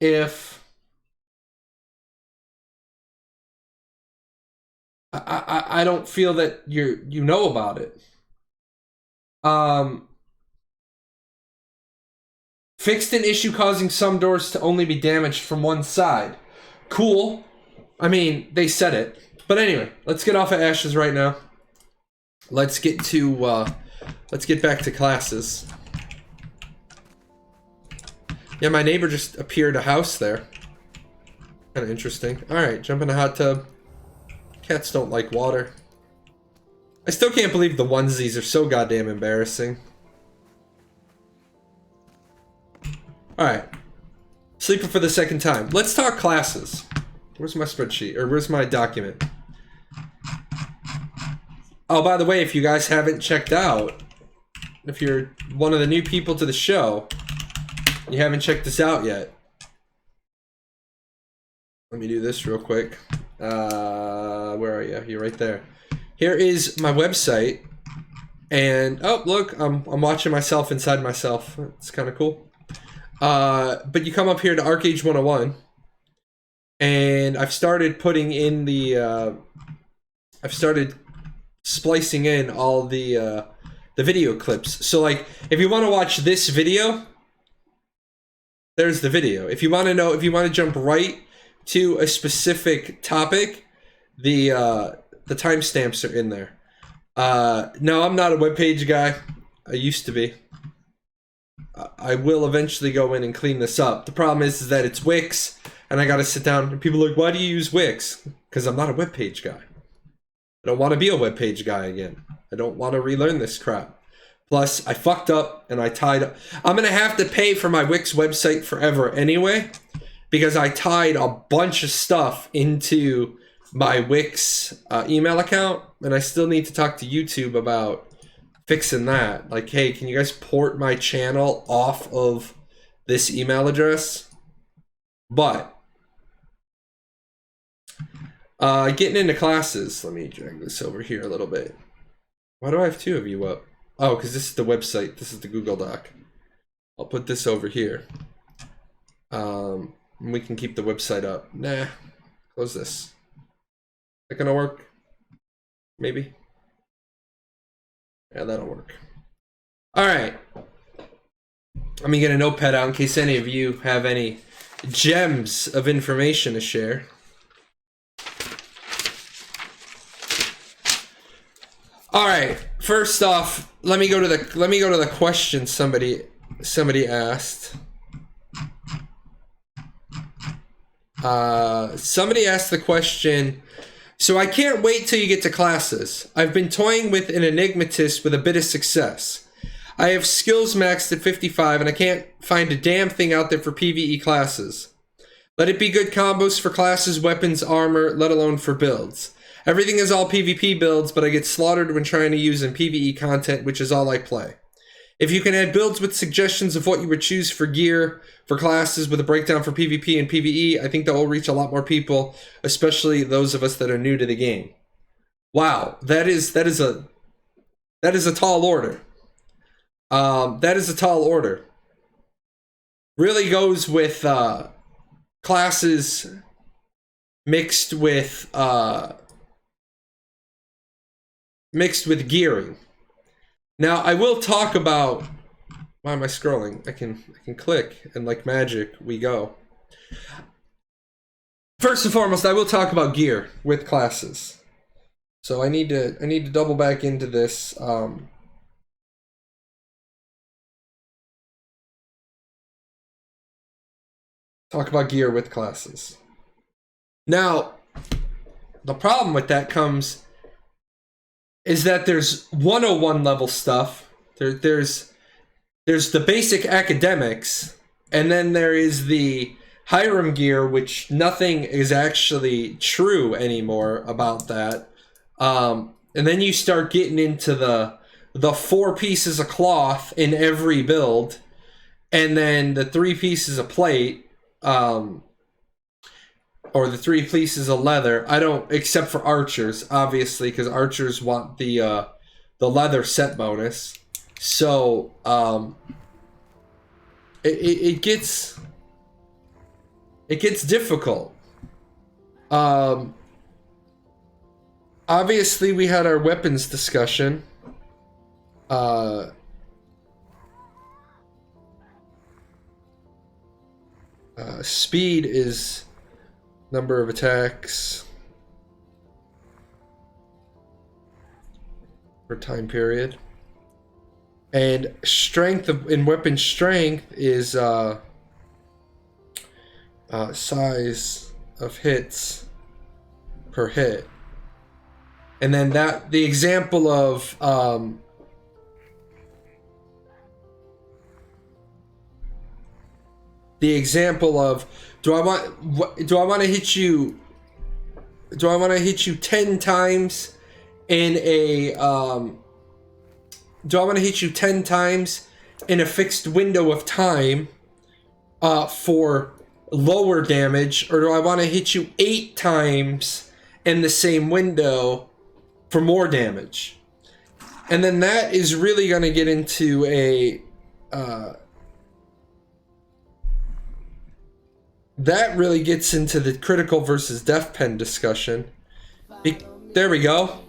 if I don't feel that you know about it. Fixed an issue causing some doors to only be damaged from one side. Cool. I mean, they said it. But anyway, let's get off of Ashes right now. Let's get back to classes. Yeah, my neighbor just appeared a house there. Kind of interesting. Alright, jump in the hot tub. Cats don't like water. I still can't believe the onesies are so goddamn embarrassing. Alright. Sleeping for the second time. Let's talk classes. Where's my spreadsheet? Or where's my document? Oh, by the way, if you guys haven't checked out, if you're one of the new people to the show, you haven't checked this out yet. Let me do this real quick. Where are you? You're right there. Here is my website. And, oh, look, I'm watching myself inside myself. It's kind of cool. But you come up here to Archeage 101. And I've started putting in the, I've started splicing in all the video clips. So, like, if you want to watch this video, there's the video. If you want to know, if you want to jump right to a specific topic, the timestamps are in there. No, I'm not a webpage guy. I used to be. I will eventually go in and clean this up. The problem is that it's Wix, and I gotta sit down, and people are like, why do you use Wix? Because I'm not a webpage guy. I don't want to be a webpage guy again. I don't want to relearn this crap. Plus, I fucked up, and I tied up. I'm gonna have to pay for my Wix website forever anyway, because I tied a bunch of stuff into my Wix email account, and I still need to talk to YouTube about fixing that. Like, hey, can you guys port my channel off of this email address? But getting into classes, let me drag this over here a little bit. Why do I have two of you up? Oh, because this is the website. This is the Google Doc. I'll put this over here. We can keep the website up. Nah, close this. That gonna work? Maybe. Yeah, that'll work. All right. Let me get a notepad out in case any of you have any gems of information to share. All right. First off, let me go to the question somebody asked. Somebody asked the question, so I can't wait till you get to classes. I've been toying with an enigmatist with a bit of success. I have skills maxed at 55 and I can't find a damn thing out there for PvE classes. Let it be good combos for classes, weapons, armor, let alone for builds. Everything is all PvP builds, but I get slaughtered when trying to use in PvE content, which is all I play. If you can add builds with suggestions of what you would choose for gear, for classes, with a breakdown for PvP and PvE, I think that will reach a lot more people, especially those of us that are new to the game. Wow, that is a tall order. That is a tall order. Really goes with classes mixed with gearing. Now, I will talk about Why am I scrolling? I can click, and like magic, we go. First and foremost, I will talk about gear with classes. So I need to double back into this. Talk about gear with classes. Now, the problem with that is that there's 101 level stuff. There's the basic academics, and then there is the Hiram gear, which nothing is actually true anymore about that. And then you start getting into the 4 pieces of cloth in every build, and then the 3 pieces of plate, or the 3 pieces of leather. I don't, except for archers, obviously, because archers want the leather set bonus. So it gets difficult. Obviously, we had our weapons discussion. Speed is number of attacks per time period, and strength in weapon strength is size of hits per hit. And then the example of do I want to hit you 10 times in a do I want to hit you 10 times in a fixed window of time for lower damage, or do I want to hit you 8 times in the same window for more damage? And then that is really going to get into a that really gets into the critical versus def pen discussion. There we go.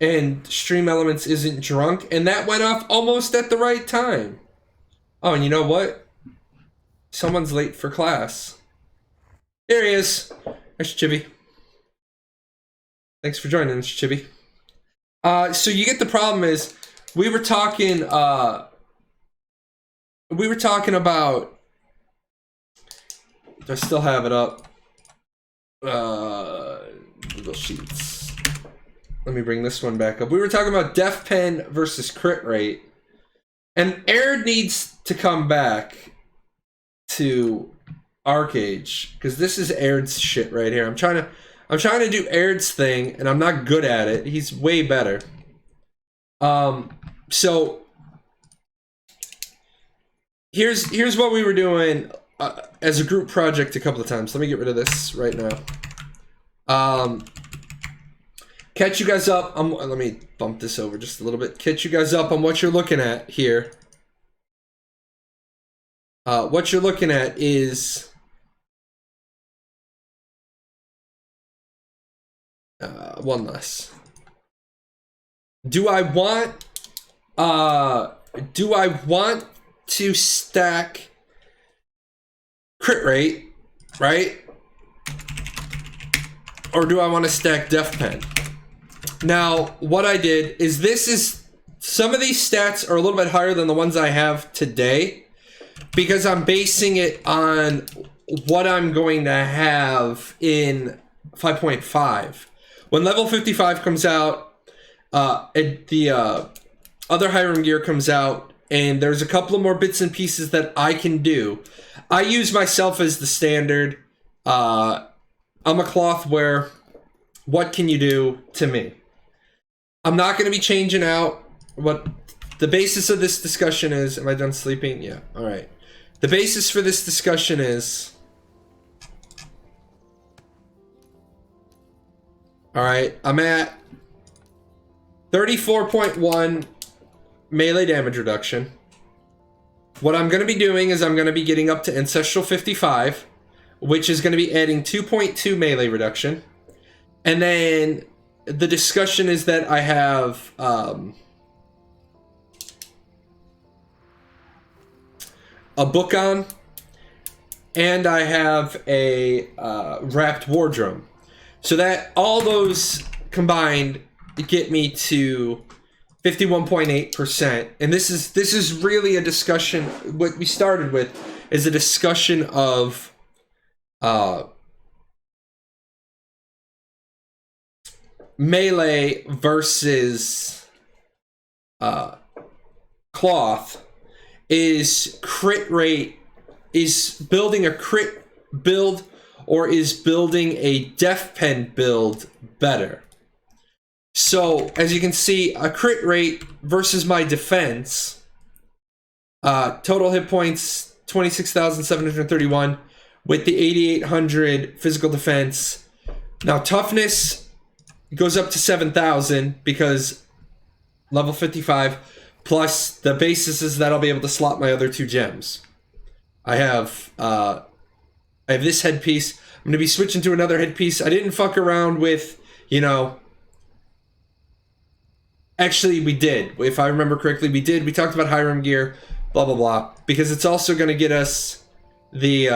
And Stream Elements isn't drunk, and that went off almost at the right time. Oh, and you know what? Someone's late for class. There he is. There's Chibi. Thanks for joining us, Chibi. So you get the problem is we were talking about, do I still have it up? Google Sheets. Let me bring this one back up. We were talking about def pen versus crit rate. And Aird needs to come back to Archeage, because this is Aird's shit right here. I'm trying to do Aird's thing, and I'm not good at it. He's way better. So here's what we were doing as a group project a couple of times. Let me get rid of this right now. Catch you guys up. Let me bump this over just a little bit. Catch you guys up on what you're looking at here. What you're looking at is one less. Do I want to stack crit rate, right? Or do I want to stack def pen? Now, what I did is some of these stats are a little bit higher than the ones I have today, because I'm basing it on what I'm going to have in 5.5. When level 55 comes out, the other Hiram gear comes out, and there's a couple of more bits and pieces that I can do. I use myself as the standard. I'm a cloth wearer. What can you do to me? I'm not going to be changing out what the basis of this discussion is. Am I done sleeping? Yeah. All right. The basis for this discussion is, all right, I'm at 34.1 melee damage reduction. What I'm going to be doing is I'm going to be getting up to Ancestral 55, which is going to be adding 2.2 melee reduction. And then the discussion is that I have a book on, and I have a wrapped wardrobe. So that all those combined get me to 51.8%. And this is really a discussion. What we started with is a discussion of melee versus cloth. Is crit rate, is building a crit build or is building a def pen build better? So as you can see, a crit rate versus my defense, total hit points 26,731 with the 8,800 physical defense. Now toughness goes up to 7,000 because level 55, plus the basis is that I'll be able to slot my other 2 gems. I have this headpiece. I'm going to be switching to another headpiece. I didn't fuck around with, you know... Actually, we did. If I remember correctly, we did. We talked about Hiram gear, blah, blah, blah. Because it's also going to get us the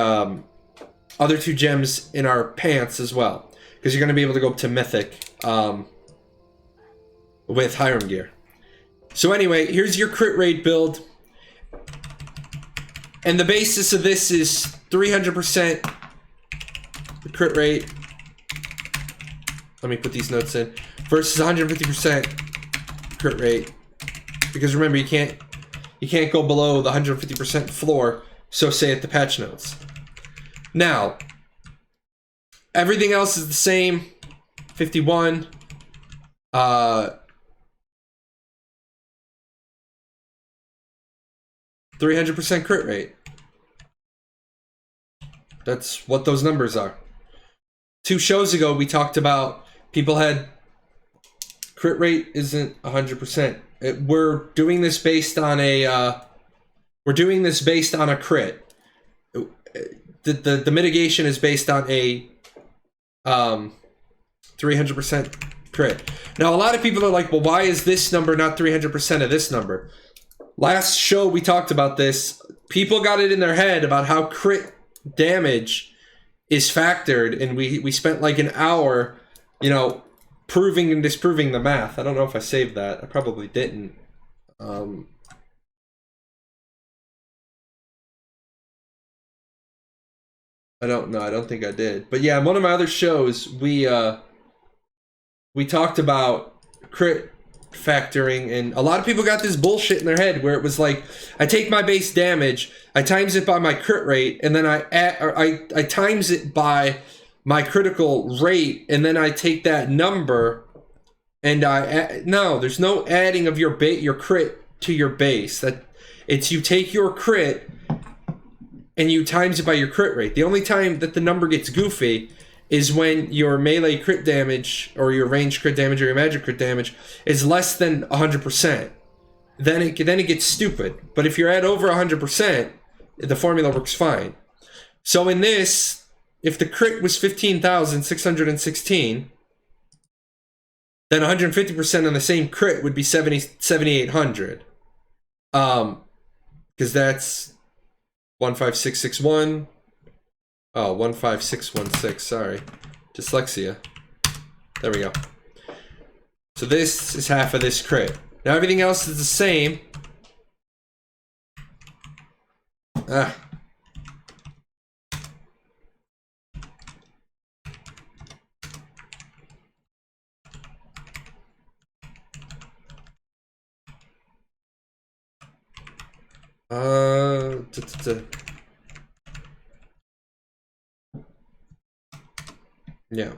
other 2 gems in our pants as well. Because you're going to be able to go up to Mythic with Hiram gear. So anyway, here's your crit rate build. And the basis of this is 300% crit rate. Let me put these notes in. Versus 150% crit rate. Because remember, you can't go below the 150% floor, so say at the patch notes. Now, everything else is the same. 51. 300% crit rate. That's what those numbers are. 2 shows ago, we talked about people had crit rate isn't 100%. We're doing this based on a crit. The mitigation is based on a 300% crit. Now, a lot of people are like, well, why is this number not 300% of this number? Last show we talked about this. People got it in their head about how crit damage is factored, and we spent like an hour, you know, proving and disproving the math. I don't know if I saved that. I probably didn't. I don't know. I don't think I did. But yeah, in one of my other shows, we talked about crit factoring, and a lot of people got this bullshit in their head where it was like, I take my base damage, I times it by my crit rate, and then I times it by my critical rate, and then I take that number and no, there's no adding of your crit to your base. That it's you take your crit and you times it by your crit rate. The only time that the number gets goofy is when your melee crit damage or your range crit damage or your magic crit damage is less than 100%. Then it gets stupid. But if you're at over 100%, the formula works fine. So in this, if the crit was 15,616, then 150% on the same crit would be 7,800. Because that's 15661. Oh, 15616, sorry. Dyslexia. There we go. So this is half of this crit. Now everything else is the same. Ah. Yeah.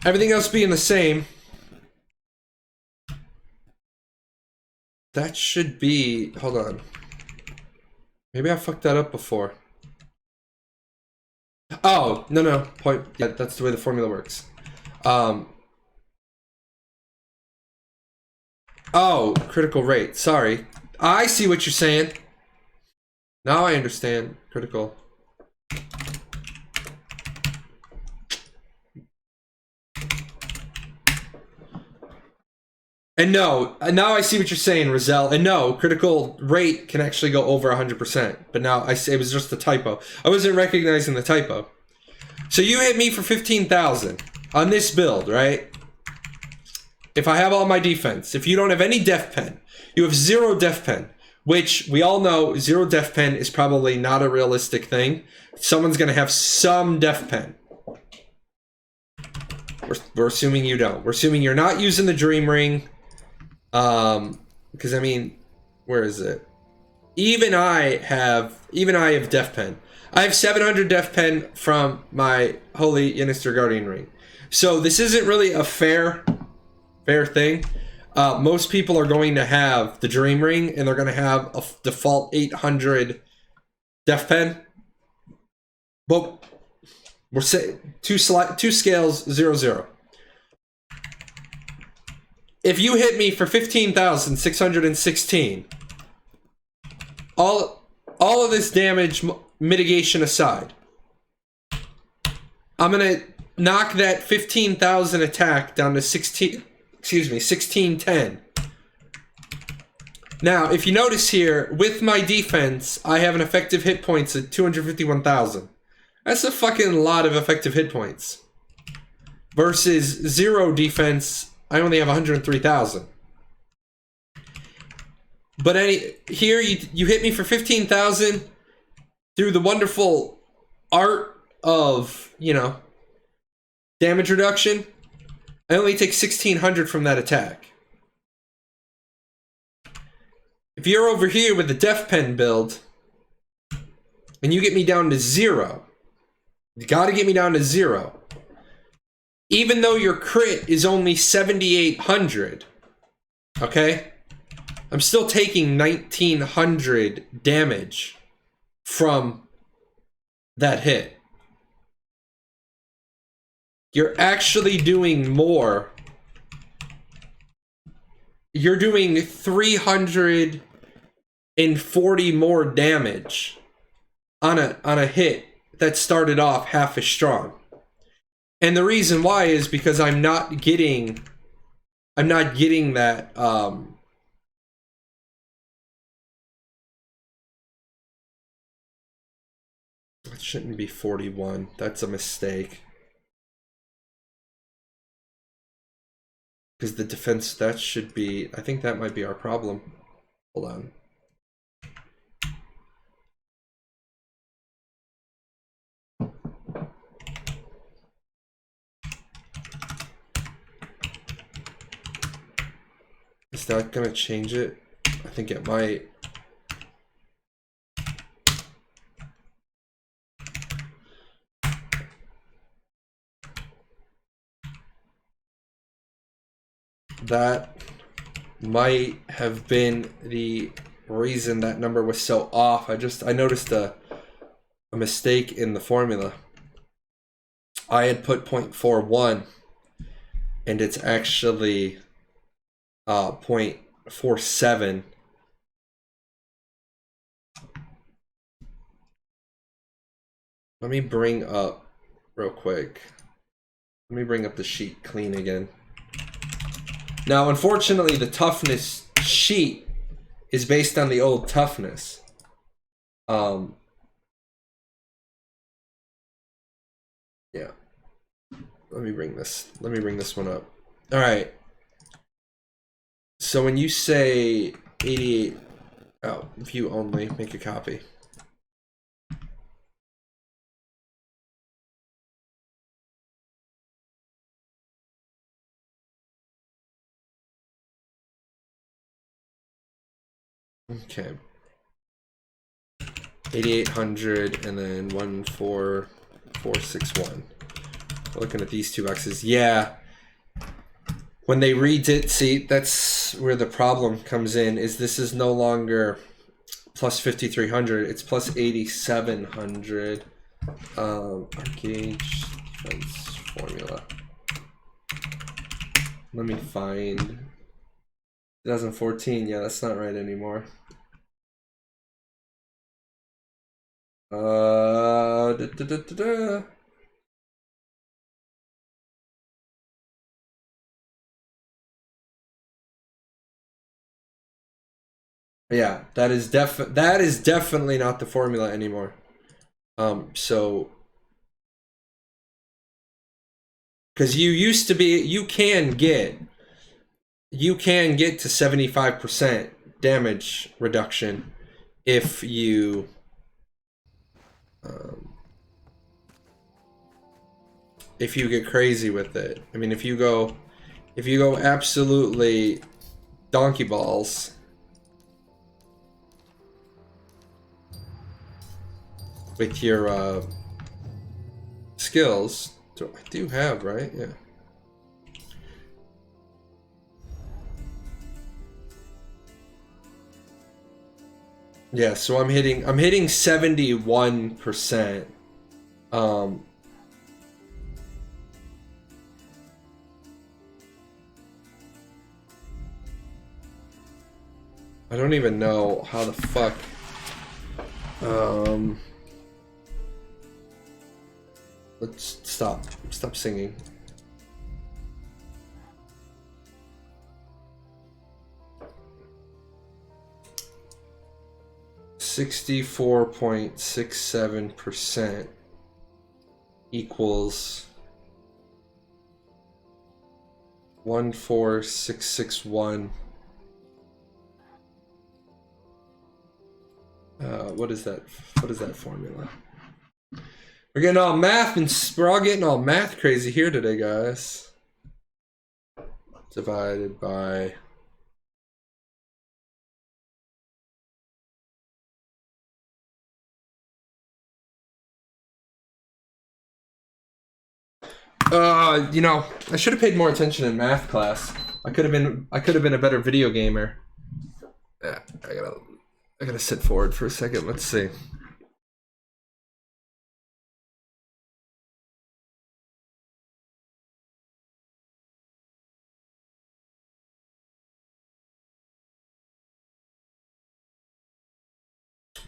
Everything else being the same. That should be... Hold on. Maybe I fucked that up before. Oh, no. Point. Yeah, that's the way the formula works. Oh, critical rate. Sorry. I see what you're saying. Now I understand. Critical. And no, now I see what you're saying, Roselle. And no, critical rate can actually go over 100%. But now I say it was just a typo. I wasn't recognizing the typo. So you hit me for 15,000 on this build, right? If I have all my defense, if you don't have any def pen, you have 0 def pen, which we all know 0 def pen is probably not a realistic thing. Someone's going to have some def pen. We're assuming you don't. We're assuming you're not using the dream ring. Because I mean, where is it? Even I have def pen. I have 700 def pen from my Holy Inister Guardian ring. So this isn't really a fair thing. Most people are going to have the dream ring, and they're going to have a default 800 def pen. But we're saying two scales 0-0. If you hit me for 15,616, all of this damage mitigation aside, I'm gonna knock that 15,000 attack down to 1610. Now, if you notice here, with my defense, I have an effective hit points at 251,000. That's a fucking lot of effective hit points. Versus 0 defense, I only have 103,000. But here you hit me for 15,000 through the wonderful art of, you know, damage reduction. I only take 1,600 from that attack. If you're over here with the def pen build and you get me down to 0, you gotta get me down to 0. Even though your crit is only 7,800, okay? I'm still taking 1,900 damage from that hit. You're actually doing more. You're doing 340 more damage on a hit that started off half as strong. And the reason why is because I'm not getting that it shouldn't be 41. That's a mistake. Because the defense, that should be, I think that might be our problem. Hold on. Is that gonna change it? I think it might. That might have been the reason that number was so off. I noticed a mistake in the formula. I had put 0.41 and it's actually 0.47. Let me bring up real quick. Let me bring up the sheet clean again. Now, unfortunately, the toughness sheet is based on the old toughness. Yeah. Let me bring this one up. All right. So when you say 88, oh, view only, make a copy. Okay. 8,800 and then 14461. Looking at these two boxes, yeah. When they redid, see, that's where the problem comes in. Is this is no longer plus 5,300; it's plus 8,700. Archeage defense formula. Let me find. 2014, yeah, that's not right anymore. Da, da, da, da, da. Yeah, that is definitely not the formula anymore. So because you can get to 75% damage reduction if you get crazy with it. I mean, if you go absolutely donkey balls with your skills. I do have, right? Yeah. Yeah, so I'm hitting 71%. I don't even know how the fuck. Let's stop singing. (64.67%) equals 14661. What is that formula? We're getting all math, and we're all getting all math crazy here today, guys. Divided by you know, I should have paid more attention in math class. I could have been a better video gamer. Yeah, I gotta sit forward for a second. Let's see.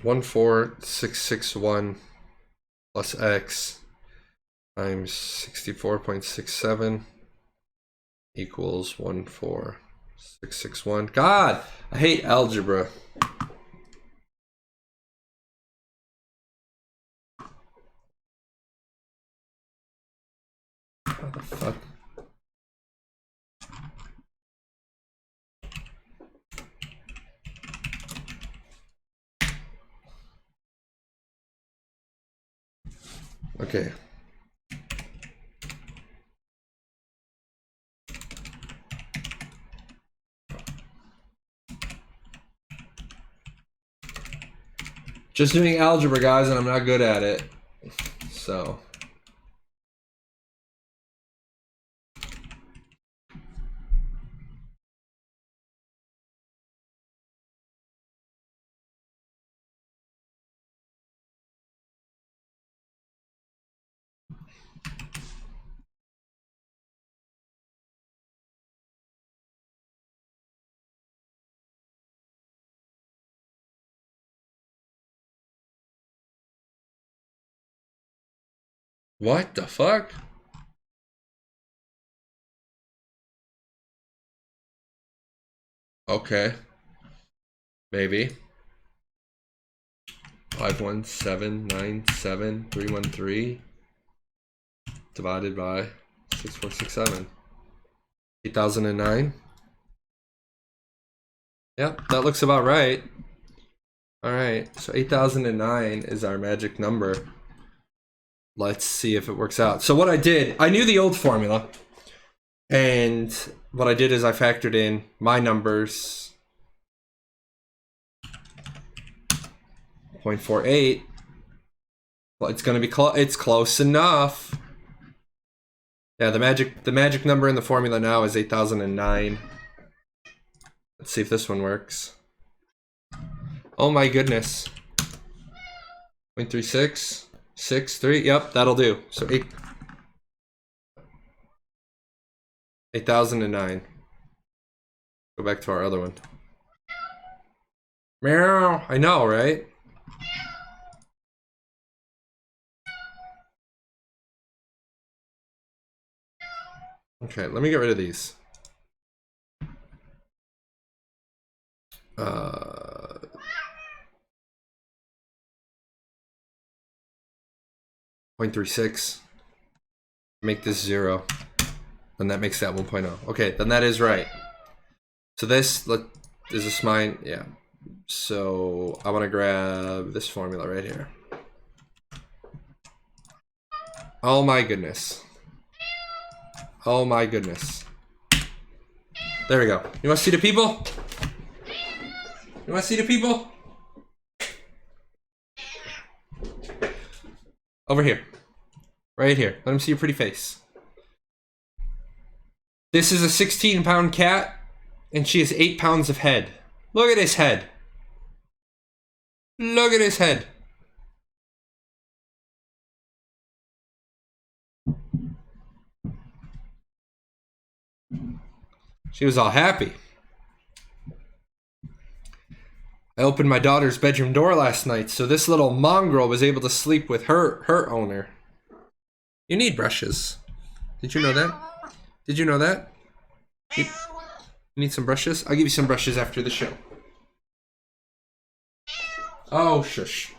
(14661) plus x times 64.67 equals 14661. God, I hate algebra. What the fuck? Okay. Just doing algebra, guys, and I'm not good at it. So. What the fuck? Okay. Maybe. 51797 divided by 6467. 8009. Yep, that looks about right. All right, so 8009 is our magic number. Let's see if it works out. So what I did, I knew the old formula, and what I did is I factored in my numbers. 0.48. Well, it's gonna be it's close enough. Yeah, the magic number in the formula now is 8009. Let's see if this one works. Oh my goodness. 0.3663. Yep, that'll do. So 8009. Go back to our other one. Meow. I know, right? Okay, let me get rid of these. 0.36. Make this 0. Then that makes that 1.0. Okay, then that is right. So this, is this mine? Yeah. So I want to grab this formula right here. Oh my goodness. Oh my goodness. There we go. You want to see the people? You want to see the people? Over here. Right here. Let them see your pretty face. This is a 16-pound cat, and she has 8 pounds of head. Look at his head. Look at his head. She was all happy. I opened my daughter's bedroom door last night, so this little mongrel was able to sleep with her owner. You need brushes. Did you know that? Did you know that? You need some brushes? I'll give you some brushes after the show. Oh, shush.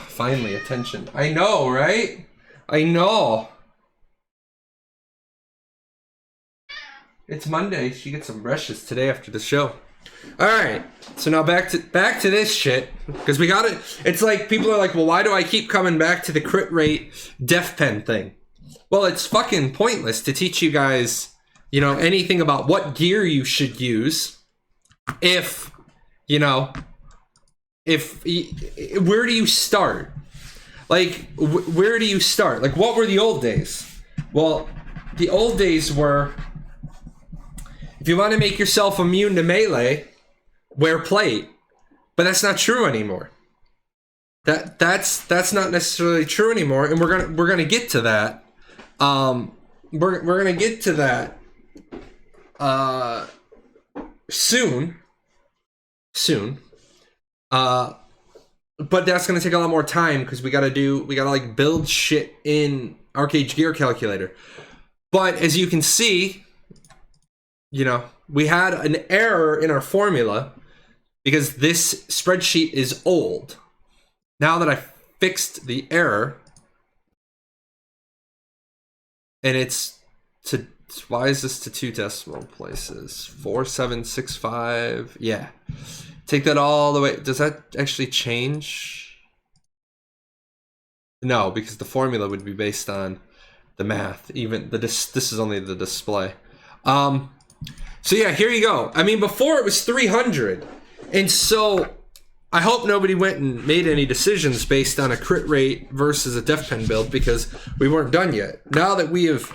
Finally, attention. I know, right? I know. It's Monday. She gets some brushes today after the show. All right. So now back to this shit, because we got it. It's like people are like, well, why do I keep coming back to the crit rate def pen thing? Well, it's fucking pointless to teach you guys, you know, anything about what gear you should use if, you know, where do you start? Like, where do you start? Like, what were the old days? Well, the old days were, if you want to make yourself immune to melee, wear plate. But that's not true anymore. That's not necessarily true anymore, and we're gonna get to that. We're gonna get to that soon. But that's gonna take a lot more time because we gotta like build shit in Archeage Gear Calculator. But as you can see, you know, we had an error in our formula because this spreadsheet is old. Now that I fixed the error, and it's to, why is this to 2 decimal places? 4765, yeah. Take that all the way. Does that actually change? No, because the formula would be based on the math. Even this is only the display. So yeah, here you go. I mean, before it was 300, and so I hope nobody went and made any decisions based on a crit rate versus a def pen build, because we weren't done yet. Now that we have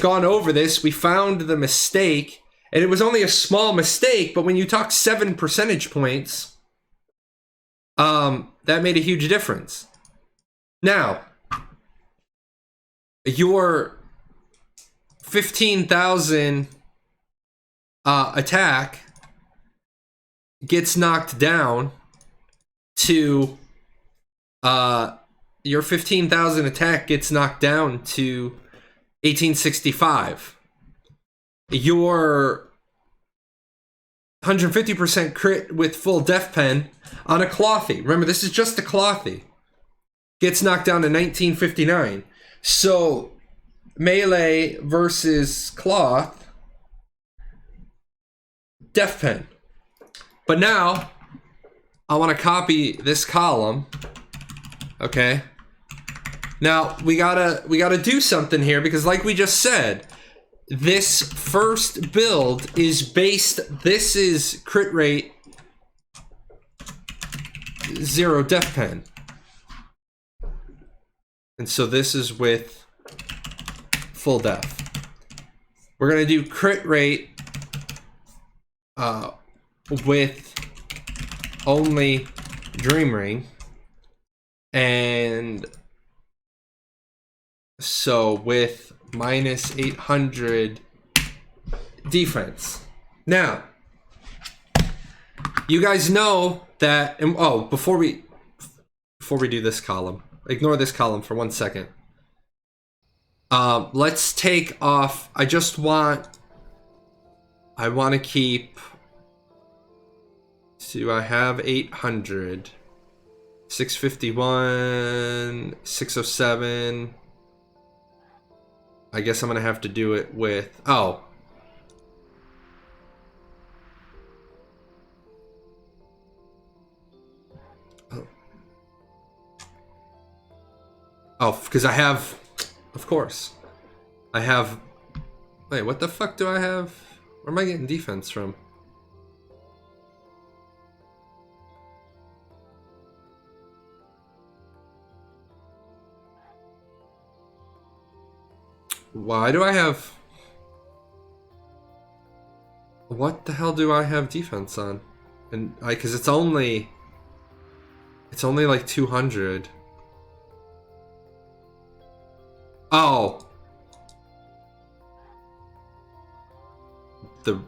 gone over this, we found the mistake. And it was only a small mistake, but when you talk 7 percentage points, that made a huge difference. Now, your 15,000 attack gets knocked down to your 15,000 attack gets knocked down to 1865. Your 150% crit with full def pen on a clothy. Remember, this is just a clothy. Gets knocked down to 1959. So, melee versus cloth, def pen. But now, I want to copy this column. Okay. Now, we gotta do something here, because like we just said, this first build is based, this is crit rate 0 def pen. And so this is with full def. We're going to do crit rate with only Dream Ring. And so with minus 800 defense. Now, you guys know that, and oh, before we do this column, ignore this column for 1 second. Let's take off, I want to keep, I have 800. 651, 607. I guess I'm gonna have to do it with, oh. Oh, because I have, of course. I have, wait, what the fuck do I have? Where am I getting defense from? Why do I have... What the hell do I have defense on? And because it's only like 200. Oh. The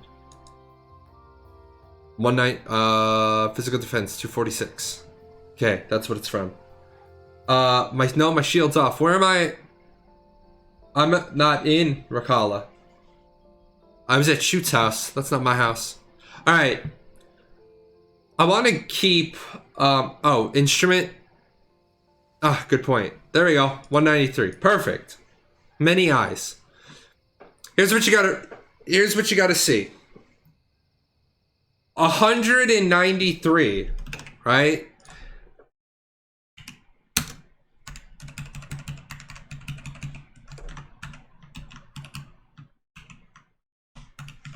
19 physical defense 246. Okay, that's what it's from. My shield's off. Where am I? I'm not in Rakala. I was at Shoot's house. That's not my house. All right. I want to keep oh, instrument. Ah, good point. There we go. 193. Perfect. Many eyes. Here's what you gotta see. 193, right?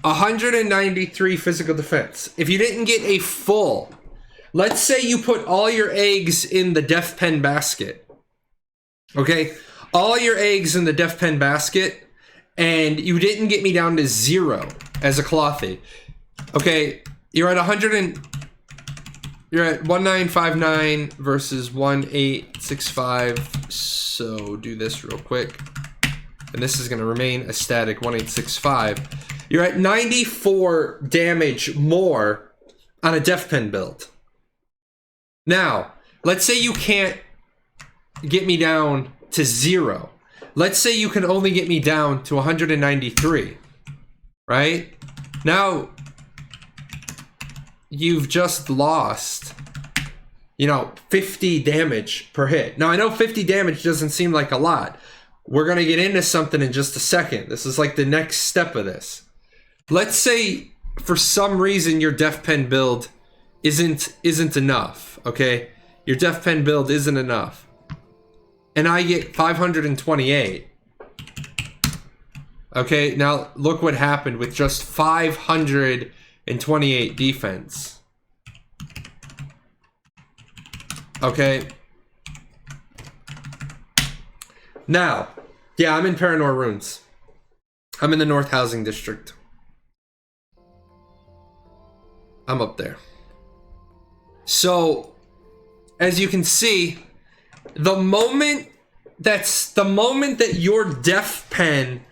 $193 physical defense. If you didn't get a full, let's say you put all your eggs in the death pen basket. Okay? All your eggs in the death pen basket, and you didn't get me down to 0 as a clothy. Okay, you're at 1959 versus 1865. So do this real quick. And this is gonna remain a static 1865. You're at 94 damage more on a death pen build. Now, let's say you can't get me down to 0. Let's say you can only get me down to 193, right? Now, you've just lost, 50 damage per hit. Now, I know 50 damage doesn't seem like a lot. We're going to get into something in just a second. This is like the next step of this. Let's say, for some reason, your death pen build isn't enough, okay? Your death pen build isn't enough. And I get 528. Okay, now look what happened with just 528 defense. Okay. Now, yeah, I'm in Paranor Ruins. I'm in the North Housing District. I'm up there. So, as you can see, the moment that your death pen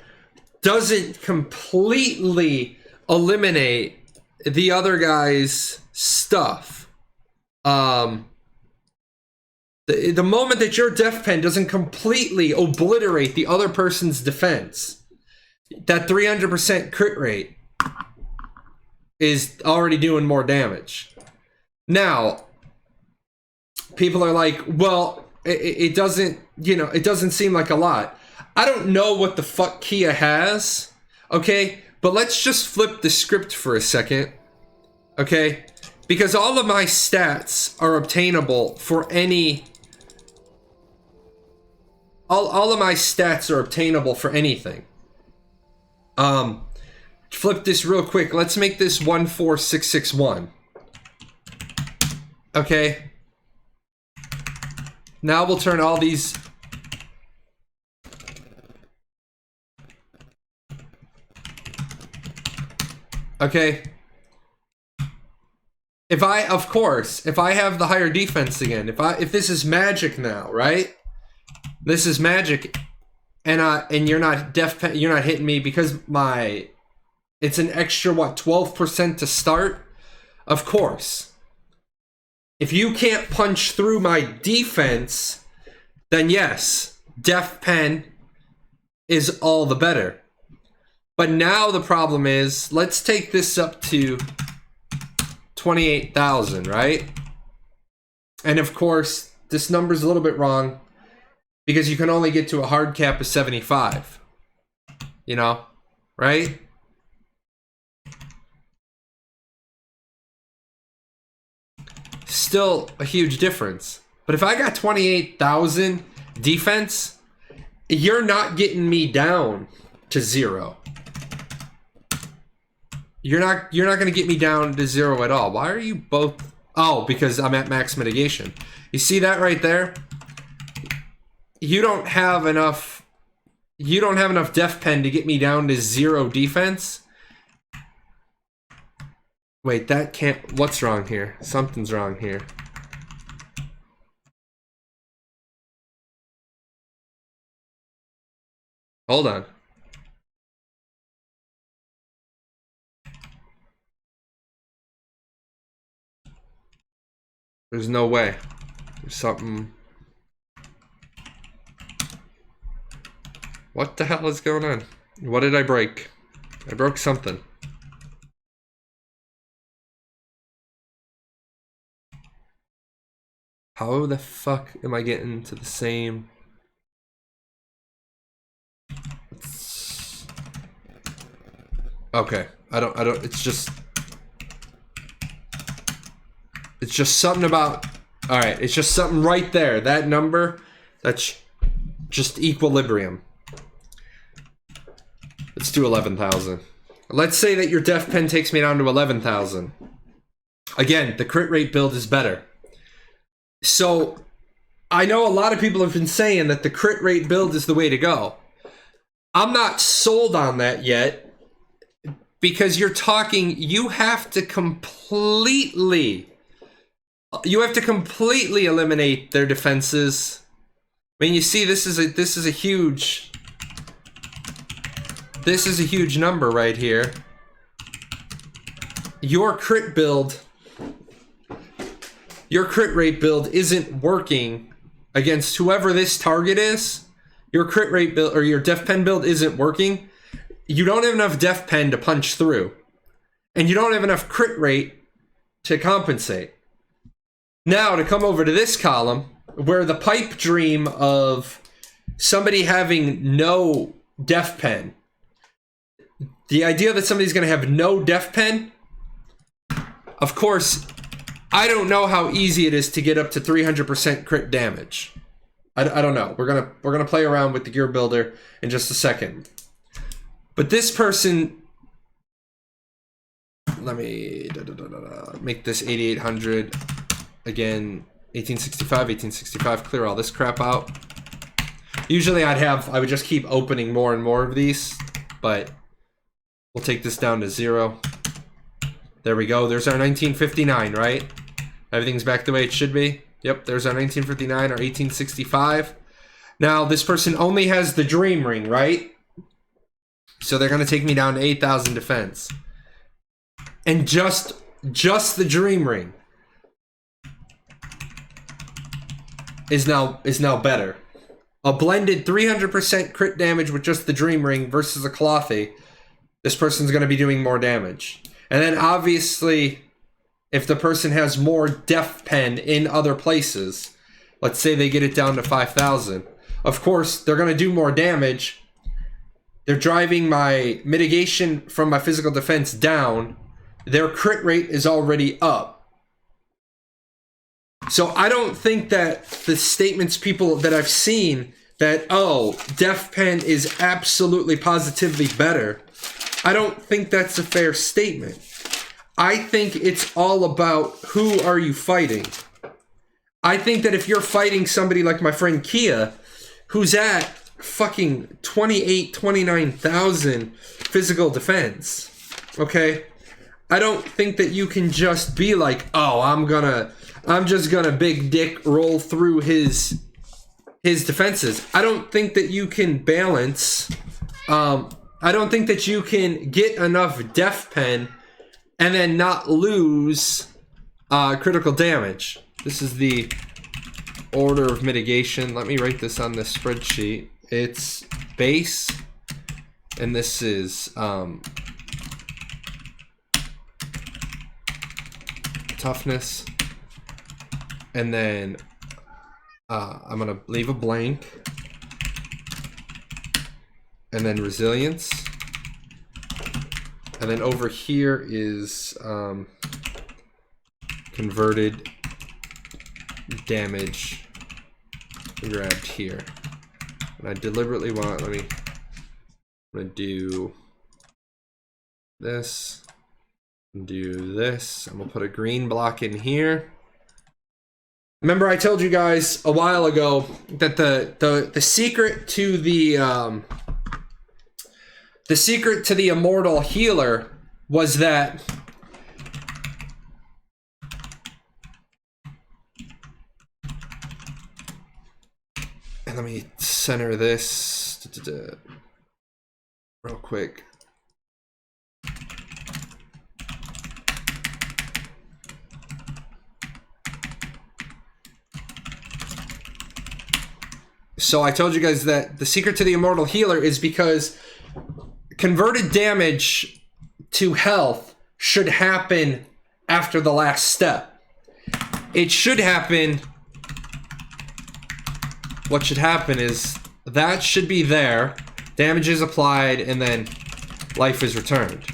doesn't completely eliminate the other guy's stuff, the moment that your death pen doesn't completely obliterate the other person's defense, that 300% crit rate is already doing more damage. Now, people are like, well, it doesn't, it doesn't seem like a lot. I don't know what the fuck Kia has, okay? But let's just flip the script for a second, okay? Because all of my stats are obtainable for any... All of my stats are obtainable for anything. Flip this real quick. Let's make this 14661. Okay. Now we'll turn all these... Okay. If I have the higher defense again, if this is magic now, right? This is magic, and you're not you're not hitting me because it's an extra, what, 12% to start? Of course. If you can't punch through my defense, then yes, death pen is all the better. But now the problem is, let's take this up to 28,000, right? And of course, this number's a little bit wrong because you can only get to a hard cap of 75. You know, right? Still a huge difference. But if I got 28,000 defense, you're not getting me down to 0. You're not going to get me down to 0 at all. Why are you both? Oh, because I'm at max mitigation. You see that right there? You don't have enough def pen to get me down to 0 defense. Wait, that can't... What's wrong here? Something's wrong here. Hold on. There's no way. There's something... What the hell is going on? What did I break? I broke something. How the fuck am I getting to the same... Okay, I don't, it's just something about, alright, it's just something right there, that number, that's just equilibrium. Let's do 11,000. Let's say that your def pen takes me down to 11,000. Again, the crit rate build is better. So, I know a lot of people have been saying that the crit rate build is the way to go. I'm not sold on that yet. Because you're talking, you have to completely eliminate their defenses. I mean, you see, this is a huge number right here. Your crit rate build isn't working against whoever this target is. Your crit rate build or your def pen build isn't working. You don't have enough def pen to punch through. And you don't have enough crit rate to compensate. Now, to come over to this column, where the pipe dream of somebody having no def pen, the idea that somebody's going to have no def pen, of course, I don't know how easy it is to get up to 300% crit damage. I don't know. We're gonna play around with the gear builder in just a second. But this person, let me make this 8800 again, 1865, clear all this crap out. Usually I would just keep opening more and more of these, but we'll take this down to 0. There we go. There's our 1959, right? Everything's back the way it should be. Yep, there's our 1959, our 1865. Now, this person only has the dream ring, right? So they're going to take me down to 8,000 defense. And just the dream ring is now better. A blended 300% crit damage with just the dream ring versus a clothy. This person's going to be doing more damage. And then obviously, if the person has more def pen in other places, let's say they get it down to 5,000. Of course, they're going to do more damage. They're driving my mitigation from my physical defense down. Their crit rate is already up. So I don't think that the statements people that I've seen that, oh, def pen is absolutely positively better, I don't think that's a fair statement. I think it's all about who are you fighting. I think that if you're fighting somebody like my friend Kia, who's at fucking 29,000 physical defense, okay? I don't think that you can just be like, oh, I'm just gonna big dick roll through his defenses. I don't think that you can balance. I don't think that you can get enough def pen and then not lose critical damage. This is the order of mitigation. Let me write this on this spreadsheet. It's base, and this is toughness, and then I'm gonna leave a blank. And then resilience. And then over here is converted damage grabbed here. And I deliberately want, I'm gonna do this, and do this. I'm gonna put a green block in here. Remember I told you guys a while ago that the secret to the secret to the immortal healer was that and let me center this real quick. So I told you guys that the secret to the immortal healer is because converted damage to health should happen after the last step. It should happen. What should happen is that should be there, damage is applied, and then life is returned.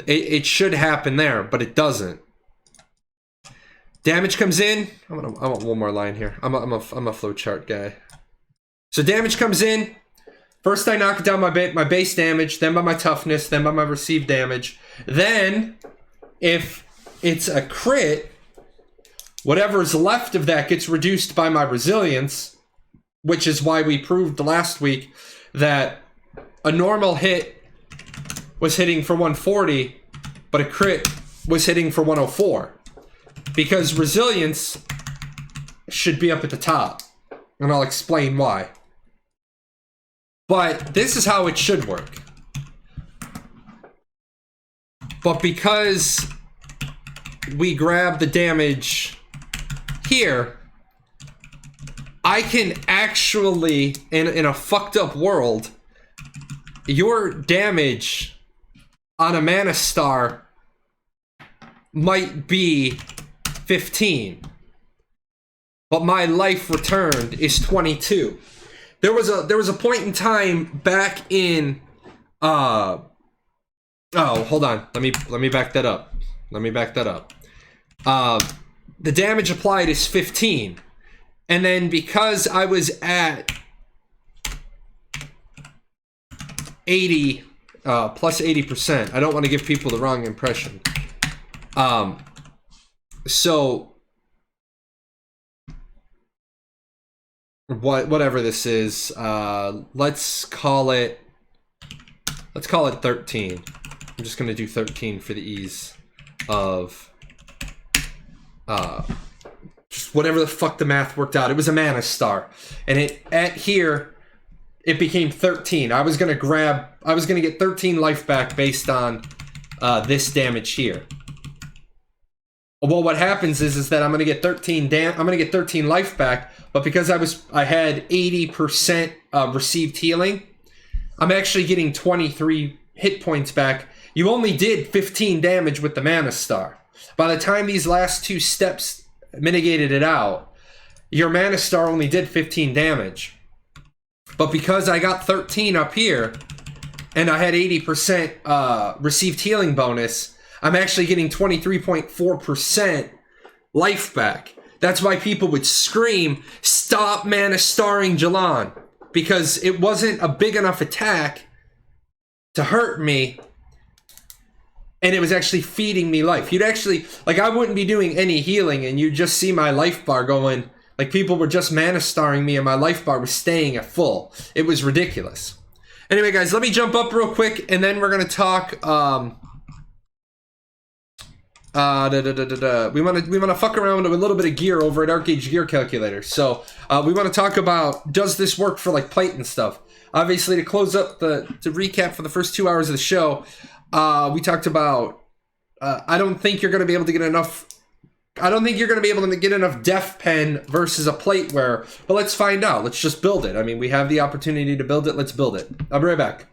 It should happen there, but it doesn't. Damage comes in. I want one more line here. I'm a flowchart guy. So damage comes in. First I knock down my base damage, then by my toughness, then by my received damage. Then, if it's a crit, whatever's left of that gets reduced by my resilience, which is why we proved last week that a normal hit was hitting for 140, but a crit was hitting for 104. Because resilience should be up at the top. And I'll explain why. But this is how it should work. But because we grab the damage here, I can actually, in a fucked up world, your damage on a mana star might be 15, but my life returned is 22. There was a point in time back in oh, hold on, let me back that up. The damage applied is 15, and then because I was at 80 plus 80%, I don't want to give people the wrong impression. So whatever this is, let's call it 13. I'm just gonna do 13 for the ease of just whatever the fuck the math worked out. It was a mana star, and it became 13. I was gonna get 13 life back based on this damage here. Well, what happens is that I'm gonna get 13 life back, but because I had 80% received healing, I'm actually getting 23 hit points back. You only did 15 damage with the mana star. By the time these last two steps mitigated it out, your mana star only did 15 damage. But because I got 13 up here, and I had 80% received healing bonus, I'm actually getting 23.4% life back. That's why people would scream, "Stop mana starring Jahlon," because it wasn't a big enough attack to hurt me, and it was actually feeding me life. You'd actually, like, I wouldn't be doing any healing, and you'd just see my life bar going, like, people were just mana starring me, and my life bar was staying at full. It was ridiculous. Anyway, guys, let me jump up real quick, and then we're gonna talk, we want to fuck around with a little bit of gear over at Archeage Gear Calculator. So we want to talk about, does this work for like plate and stuff? Obviously, to close up to recap for the first 2 hours of the show, we talked about I don't think you're going to be able to get enough. I don't think you're going to be able to get enough def pen versus a plate wear. But let's find out. Let's just build it. I mean, we have the opportunity to build it. Let's build it. I'll be right back.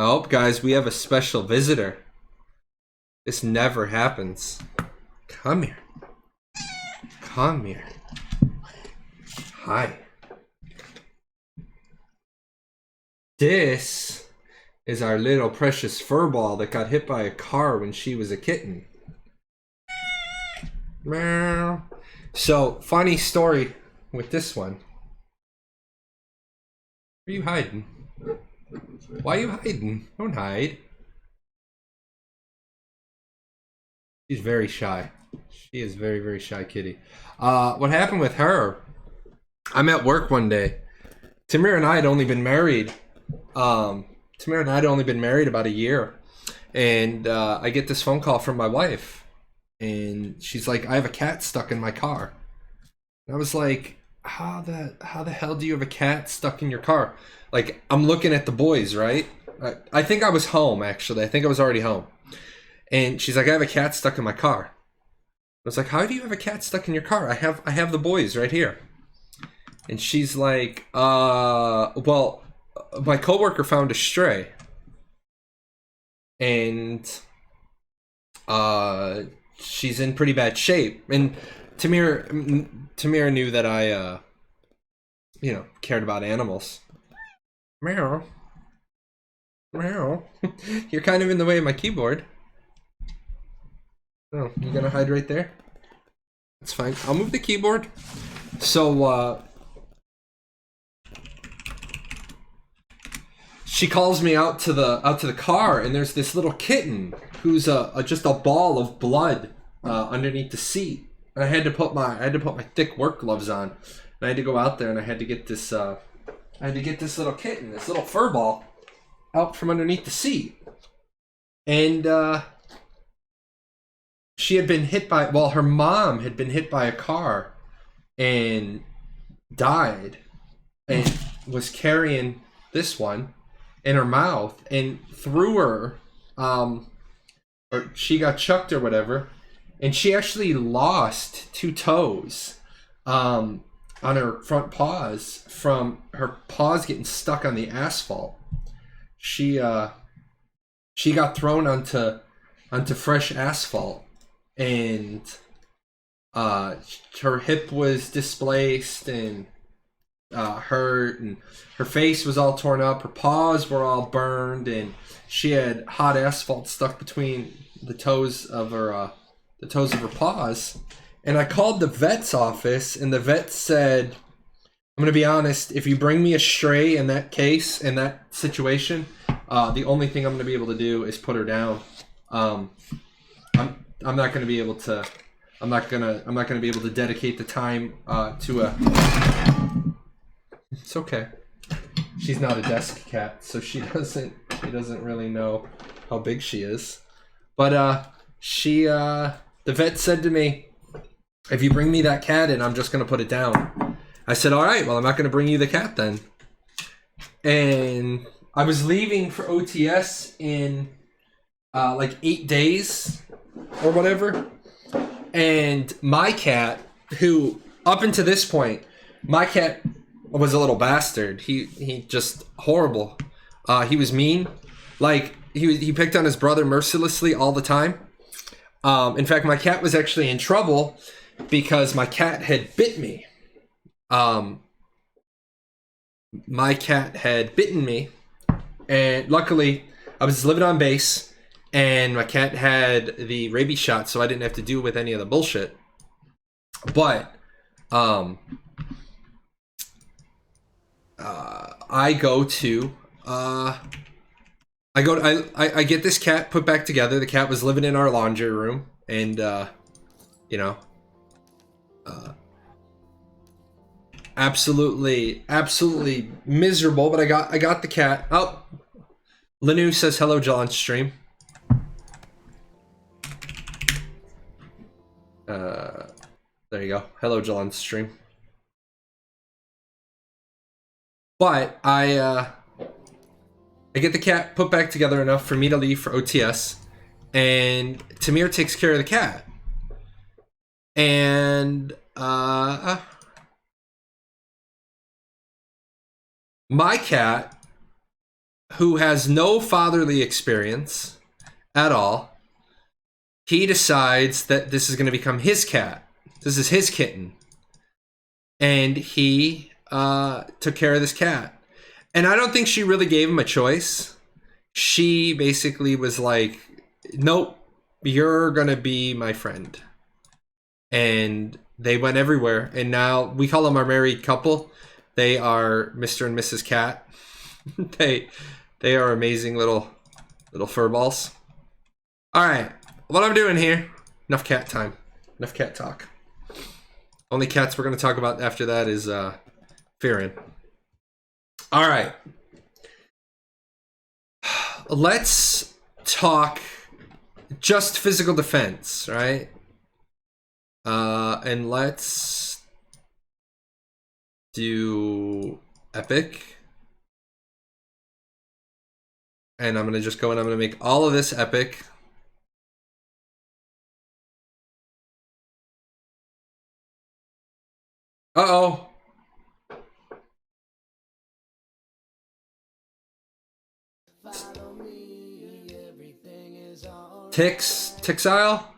Oh, guys, we have a special visitor. This never happens. Come here. Come here. Hi. This is our little precious furball that got hit by a car when she was a kitten. Meow. So, funny story with this one. Where are you hiding? Why are you hiding? Don't hide. She's very shy. She is very, very shy kitty. What happened with her? I'm at work one day. Tamir and I had only been married. Tamir and I had only been married about a year. And I get this phone call from my wife. And she's like, I have a cat stuck in my car. And I was like, how the hell do you have a cat stuck in your car? Like, I'm looking at the boys, right? I think I was home, actually. I think I was already home. And she's like, I have a cat stuck in my car. I was like, how do you have a cat stuck in your car? I have the boys right here. And she's like, well, my coworker found a stray. And she's in pretty bad shape. And Tamir knew that I cared about animals. Meow. Meow. You're kind of in the way of my keyboard. Oh, you gonna hide right there? That's fine. I'll move the keyboard. So, she calls me out to the car, and there's this little kitten who's just a ball of blood underneath the seat. And I had to put my thick work gloves on, and I had to go out there, and I had to get this little kitten, this little fur ball, out from underneath the seat. And she had been hit by, her mom had been hit by a car and died, and was carrying this one in her mouth, and threw her, or she got chucked or whatever, and she actually lost 2 toes on her front paws from her paws getting stuck on the asphalt. She got thrown onto fresh asphalt, and her hip was displaced and hurt, and her face was all torn up, her paws were all burned, and she had hot asphalt stuck between the toes of her paws. And I called the vet's office, and the vet said, I'm going to be honest, if you bring me a stray in that case, in that situation, the only thing I'm going to be able to do is put her down. I'm not going to be able to. I'm not going to be able to dedicate the time to a. It's okay. She's not a desk cat, so she doesn't really know how big she is. But the vet said to me, if you bring me that cat in, I'm just going to put it down. I said, all right, well, I'm not going to bring you the cat then. And I was leaving for OTS in like 8 days or whatever. And my cat, who up until this point, my cat was a little bastard. He just horrible. He was mean. Like, he picked on his brother mercilessly all the time. In fact, my cat was actually in trouble because my cat had bit me. My cat had bitten me, and luckily I was living on base, and my cat had the rabies shot, so I didn't have to deal with any of the bullshit. But I get this cat put back together. The cat was living in our laundry room, and absolutely miserable. But I got the cat. Oh, Lanu says hello, Jahlon stream. There you go. Hello, Jahlon stream. But I get the cat put back together enough for me to leave for OTS, and Tamir takes care of the cat. And my cat, who has no fatherly experience at all, he decides that this is going to become his cat. This is his kitten. And he took care of this cat. And I don't think she really gave him a choice. She basically was like, nope, you're going to be my friend. And they went everywhere. And now we call them our married couple. They are Mr. and Mrs. Cat. They are amazing little furballs. All right, what I'm doing here, enough cat time, enough cat talk. Only cats we're going to talk about after that is Fearin. All right. Let's talk just physical defense, right? And let's do epic. And I'm going to just go and I'm going to make all of this epic. Uh-oh. Textile?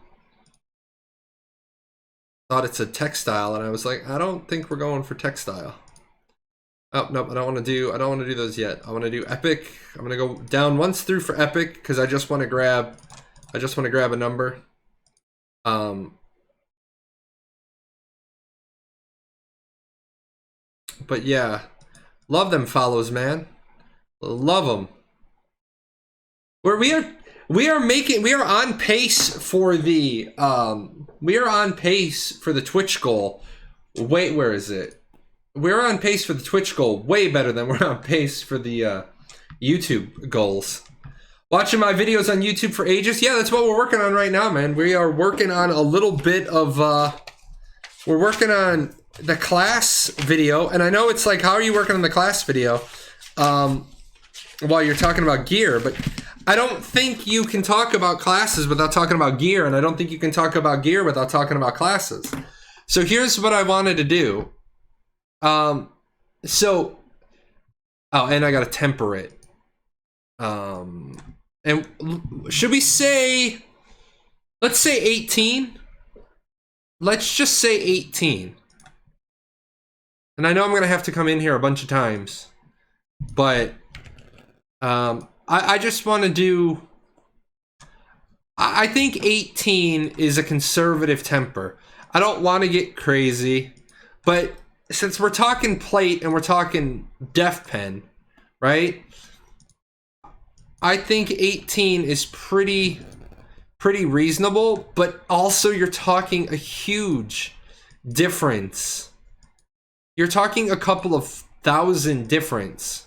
Thought it's a textile, and I was like, I don't think we're going for textile. Oh, nope, I don't want to do those yet. I want to do epic. I'm going to go down once through for epic because I just want to grab a number. But yeah, love them follows, man. Love them. We are on pace for the Twitch goal. Wait, where is it? We're on pace for the Twitch goal way better than we're on pace for the YouTube goals. Watching my videos on YouTube for ages? Yeah, that's what we're working on right now, man. We are working on a little bit of we're working on the class video, and I know it's like, how are you working on the class video while you're talking about gear? But I don't think you can talk about classes without talking about gear, and I don't think you can talk about gear without talking about classes. So here's what I wanted to do. And I gotta temper it. And should we say, let's say 18? Let's just say 18. And I know I'm gonna have to come in here a bunch of times, but I just want to do, I think 18 is a conservative temper. I don't want to get crazy, but since we're talking plate and we're talking def pen, right? I think 18 is pretty reasonable, but also you're talking a huge difference. You're talking a couple of thousand difference.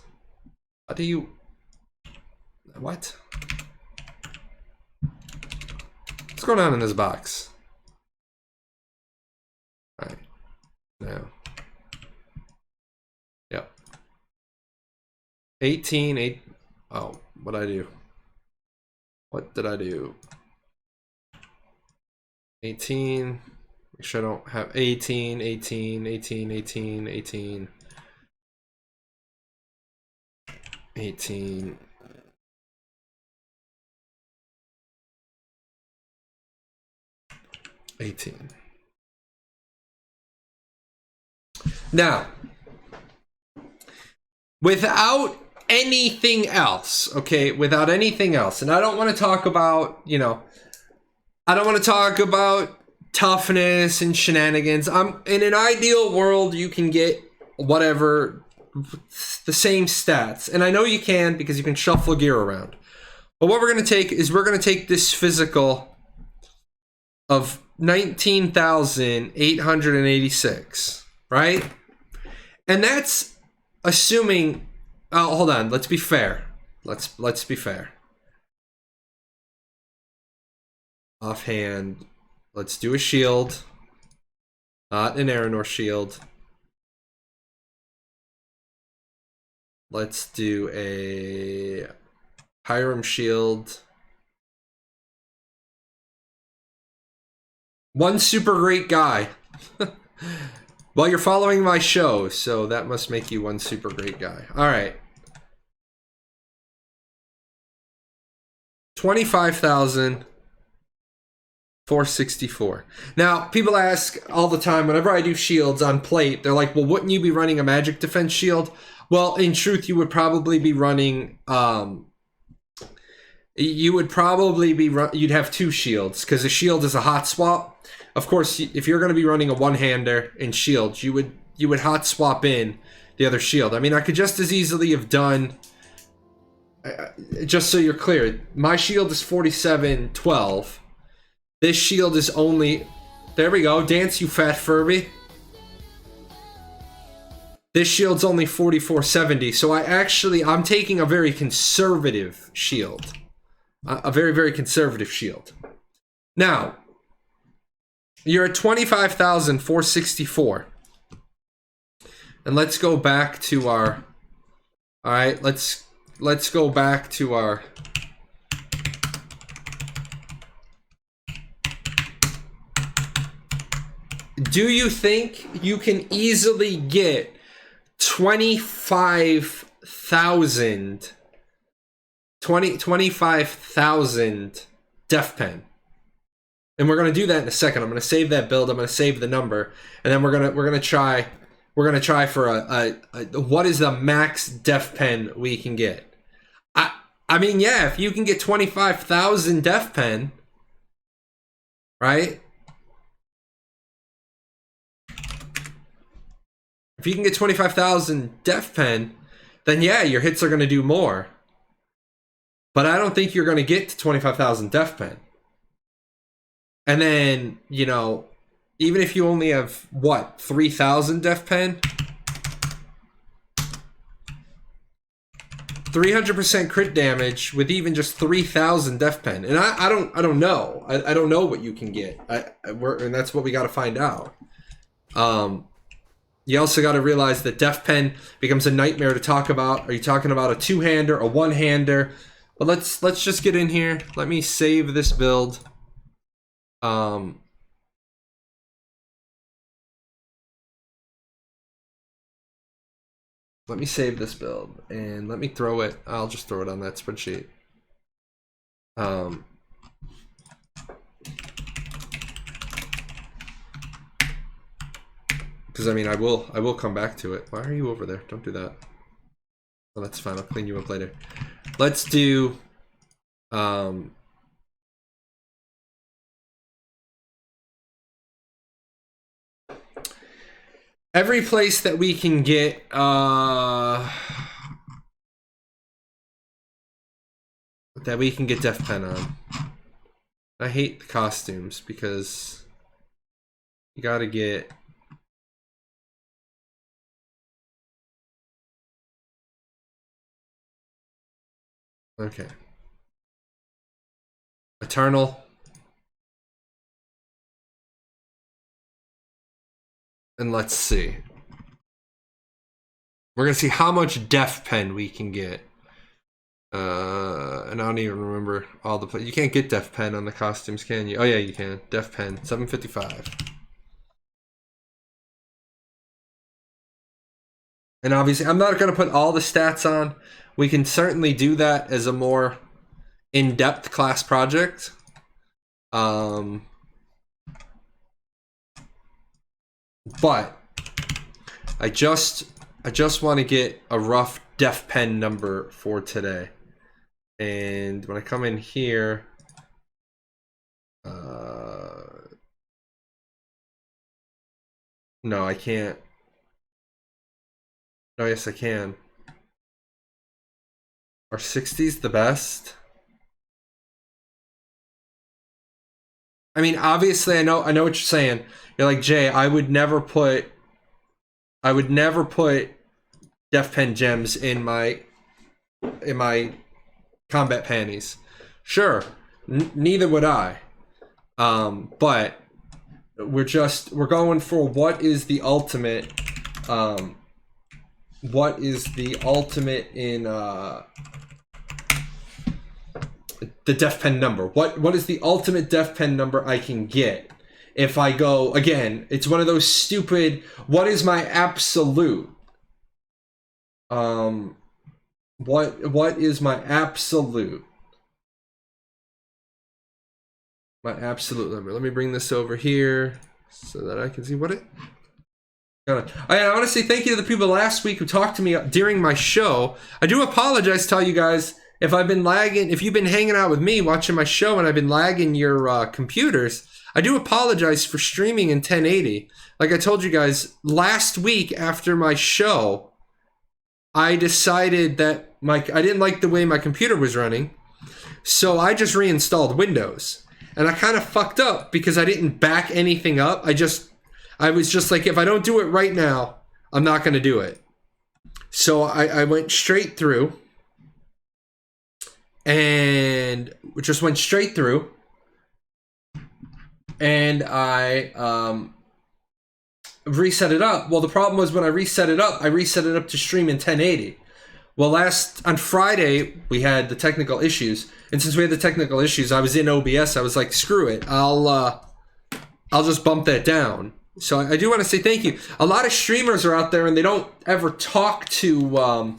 How do you... What? What's going on in this box? All right. Now. Yep. 18. Oh, what did I do? What did I do? 18. Make sure I don't have 18. 18. Now, without anything else, okay, without anything else, and I don't want to talk about, I don't want to talk about toughness and shenanigans. In an ideal world, you can get whatever, the same stats, and I know you can because you can shuffle gear around. But what we're going to take is we're going to take this physical of 19,886, right? And that's assuming, oh, hold on, let's be fair. Let's be fair. Offhand, let's do a shield. Not an Aranor shield. Let's do a Hiram shield. One super great guy. Well, you're following my show, so that must make you one super great guy. All right. 25,464. Now, people ask all the time, whenever I do shields on plate, they're like, well, wouldn't you be running a magic defense shield? Well, in truth, you would probably be running, you'd have two shields, because a shield is a hot swap. Of course, if you're going to be running a one-hander in shields, you would hot swap in the other shield. I mean, I could just as easily have done, just so you're clear, my shield is 4712. This shield is only, there we go, dance you fat Furby. This shield's only 4470, so I'm taking a very conservative shield. A very, very conservative shield. Now, you're at 25,464. And let's go back to our, alright, let's go back to our, do you think you can easily get 25,000 Def Pen? And we're gonna do that in a second. I'm gonna save that build. I'm gonna save the number, and then we're gonna try for a what is the max Def Pen we can get? I mean, yeah, if you can get 25,000 Def Pen, right? If you can get 25,000 Def Pen, then yeah, your hits are going to do more. But I don't think you're going to get to 25,000 Def Pen. And then, you know, even if you only have, what, 3,000 Def Pen? 300% crit damage with even just 3,000 Def Pen. And I don't know. I don't know what you can get. And that's what we got to find out. You also got to realize that Def Pen becomes a nightmare to talk about. Are you talking about a two-hander, a one-hander? But let's just get in here. Let me save this build. Let me save this build and let me throw it. I'll just throw it on that spreadsheet. Because I mean, I will come back to it. Why are you over there? Don't do that. Well, that's fine. I'll clean you up later. Let's do. Every place that we can get. That we can get Def Pen on. I hate the costumes because you gotta get. Okay. Eternal. And let's see. We're gonna see how much Def Pen we can get. And I don't even remember all the. You can't get Def Pen on the costumes, can you? Oh yeah, you can. Def Pen 755. And obviously, I'm not gonna put all the stats on. We can certainly do that as a more in-depth class project. But I just want to get a rough Def Pen number for today. And when I come in here, no, I can't. Oh, yes, I can. Are 60s the best? I mean, obviously, I know what you're saying. You're like, Jay, I would never put Def Pen gems in my combat panties. Sure, neither would I. But we're going for what is the ultimate. What is the ultimate in the Def Pen number? What is the ultimate Def Pen number I can get if I go again? It's one of those stupid. What is my absolute? What is my absolute? My absolute number. Let me bring this over here so that I can see what it... I want to say thank you to the people last week who talked to me during my show. I do apologize to all you guys if I've been lagging. If you've been hanging out with me watching my show and I've been lagging your computers, I do apologize for streaming in 1080. Like I told you guys, last week after my show, I decided that I didn't like the way my computer was running, so I just reinstalled Windows. And I kind of fucked up because I didn't back anything up. I was just like, if I don't do it right now, I'm not going to do it. So I went straight through and just went straight through. And I reset it up. Well, the problem was when I reset it up to stream in 1080. Well, on Friday, we had the technical issues. And since we had the technical issues, I was in OBS. I was like, screw it. I'll just bump that down. So I do want to say thank you. A lot of streamers are out there and they don't ever talk to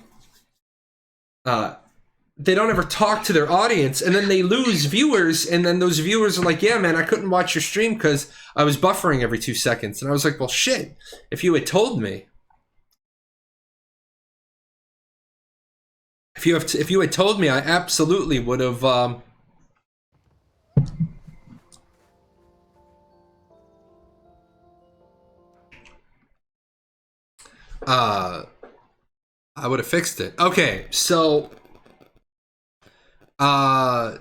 their audience, and then they lose viewers, and then those viewers are like, yeah, man, I couldn't watch your stream because I was buffering every 2 seconds. And I was like, well, shit, if you had told me. If you had told me, I absolutely would have I would have fixed it. Okay, so oh,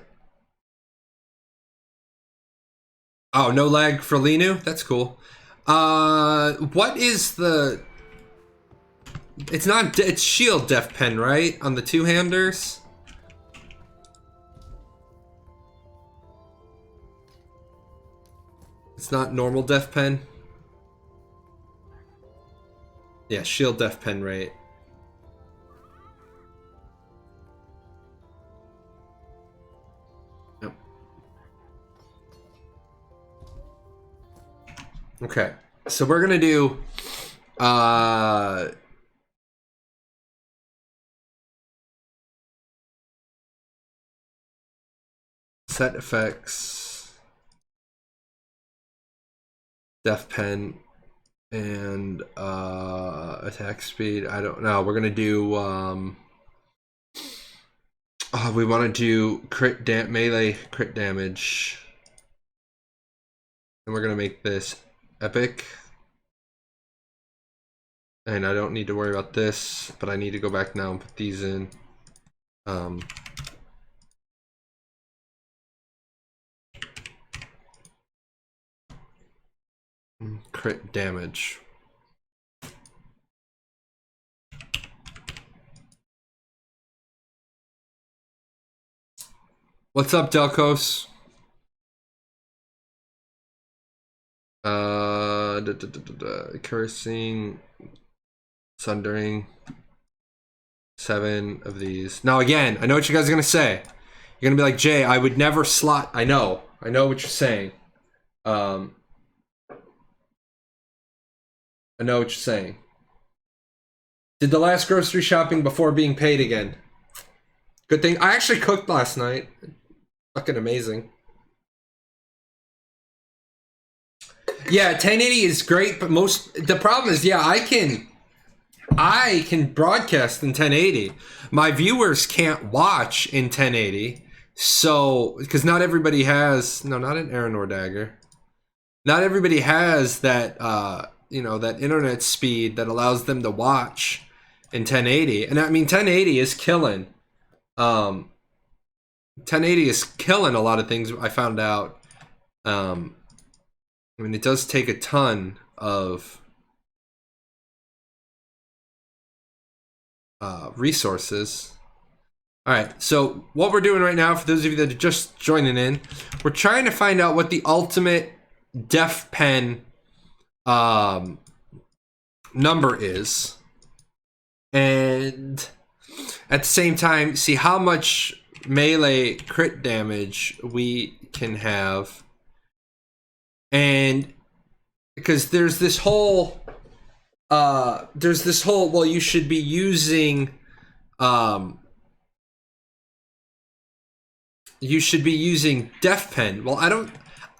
no lag for Linu? That's cool. What is the... It's shield def pen, right? On the two-handers? It's not normal def pen? Yeah, shield def pen rate. Yep. Okay, so we're gonna do set effects, def pen, and attack speed. I don't know. We're gonna do we want to do melee crit damage, and we're gonna make this epic. And I don't need to worry about this, but I need to go back now and put these in. Crit damage. What's up, Delcos? Cursing, sundering, 7 of these. Now again, I know what you guys are gonna say. You're gonna be like, Jay, I would never slot. I know what you're saying. I know what you're saying. Did the last grocery shopping before being paid again. Good thing. I actually cooked last night. Fucking amazing. Yeah, 1080 is great, but the problem is, yeah, I can broadcast in 1080. My viewers can't watch in 1080. So, because not everybody has, no, not an Aaron or Dagger. Not everybody has that, that internet speed that allows them to watch in 1080. And I mean, 1080 is killing. 1080 is killing a lot of things, I found out. I mean, it does take a ton of resources. All right, so what we're doing right now, for those of you that are just joining in, we're trying to find out what the ultimate def pen number is, and at the same time see how much melee crit damage we can have. And because there's this whole well, you should be using def pen. Well, I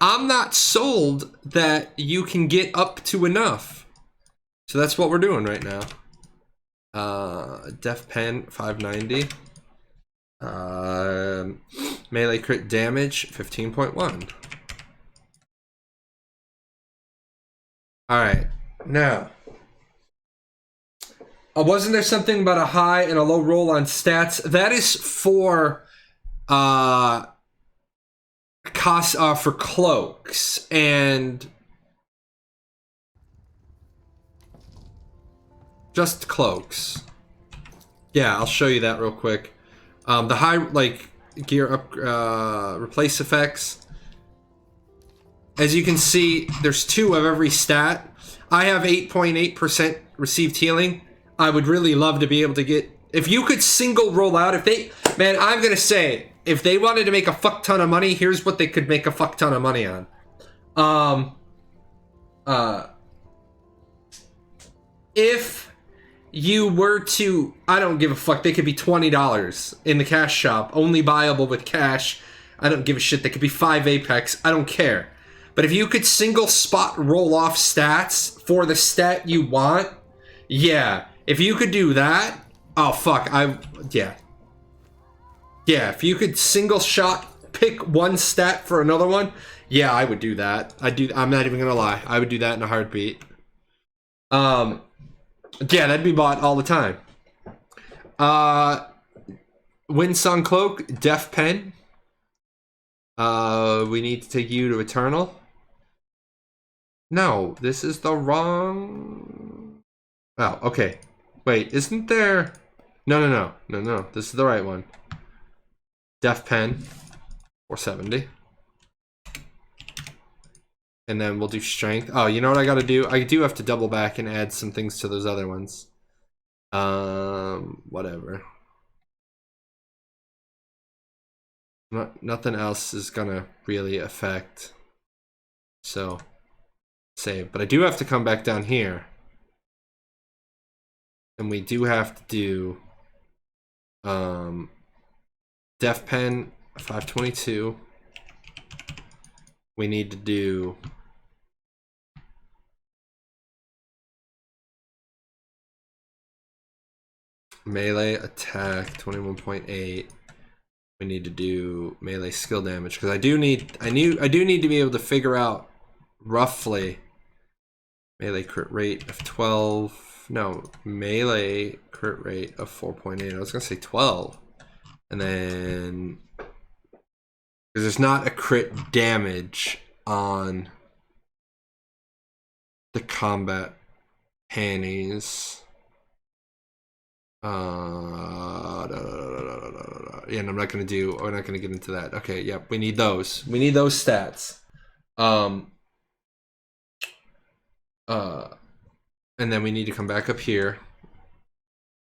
I'm not sold that you can get up to enough. So that's what we're doing right now. Def Pen 590. Melee crit damage 15.1. Alright, now. Wasn't there something about a high and a low roll on stats? That is for for cloaks and just cloaks. Yeah, I'll show you that real quick. The high, like, gear up, replace effects. As you can see, there's 2 of every stat. I have 8.8% received healing. I would really love to be able to get, if you could single roll out, if they, man, I'm gonna say, if they wanted to make a fuck ton of money, here's what they could make a fuck ton of money on. If you were to, I don't give a fuck, they could be $20 in the cash shop, only buyable with cash. I don't give a shit, they could be 5 Apex, I don't care. But if you could single spot roll off stats for the stat you want, yeah. If you could do that, oh fuck, yeah. Yeah, if you could single shot pick one stat for another one, yeah, I would do that. I'm not even gonna lie. I would do that in a heartbeat. Yeah, that'd be bought all the time. Windsong Cloak, Def Pen. We need to take you to Eternal. No, this is the wrong... Oh, okay. Wait, isn't there... No. This is the right one. Def Pen, 470. And then we'll do Strength. Oh, you know what I gotta do? I do have to double back and add some things to those other ones. Whatever. Nothing else is gonna really affect. So... save, but I do have to come back down here, and we do have to do Def Pen 522. We need to do melee attack 21.8. We need to do melee skill damage because I do need to be able to figure out roughly melee crit rate of 12. No, melee crit rate of 4.8. I was gonna say 12. And then because there's not a crit damage on the combat panties. Yeah, and we're not gonna get into that. Okay, yeah, we need those. We need those stats. And then we need to come back up here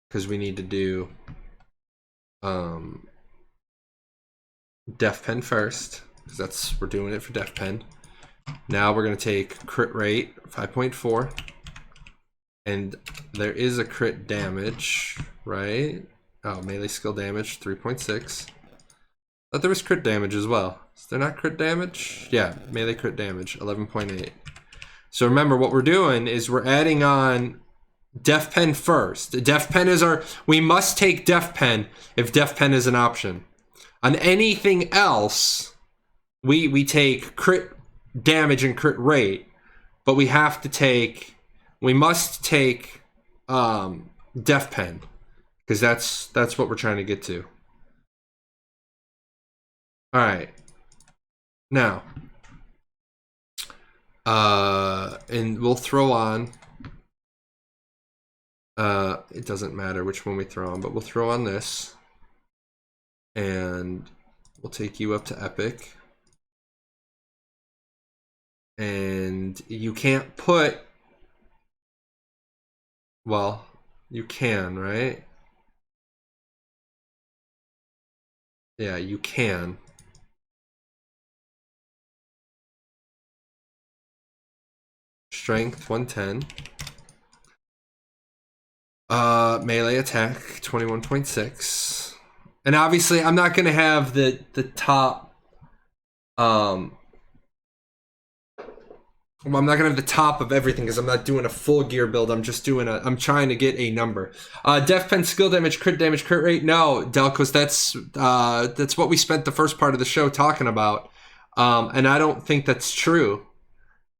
because we need to do Def Pen first because we're doing it for Def Pen. Now we're gonna take crit rate 5.4, and there is a crit damage, right? Oh, melee skill damage 3.6. Thought there was crit damage as well. Is there not crit damage? Yeah, melee crit damage 11.8. So remember, what we're doing is we're adding on Def Pen first. Def Pen is we must take Def Pen if Def Pen is an option. On anything else, we take crit damage and crit rate, but we must take Def Pen because that's what we're trying to get to. All right, now. And we'll throw on, it doesn't matter which one we throw on, but we'll throw on this, and we'll take you up to Epic, and you can't put, well, you can, right? Yeah, you can. Strength 110. Melee attack 21.6. And obviously I'm not gonna have the top Well, I'm not gonna have the top of everything because I'm not doing a full gear build. I'm just doing I'm trying to get a number. Def pen, skill damage, crit rate. No, Delcos, that's what we spent the first part of the show talking about. And I don't think that's true.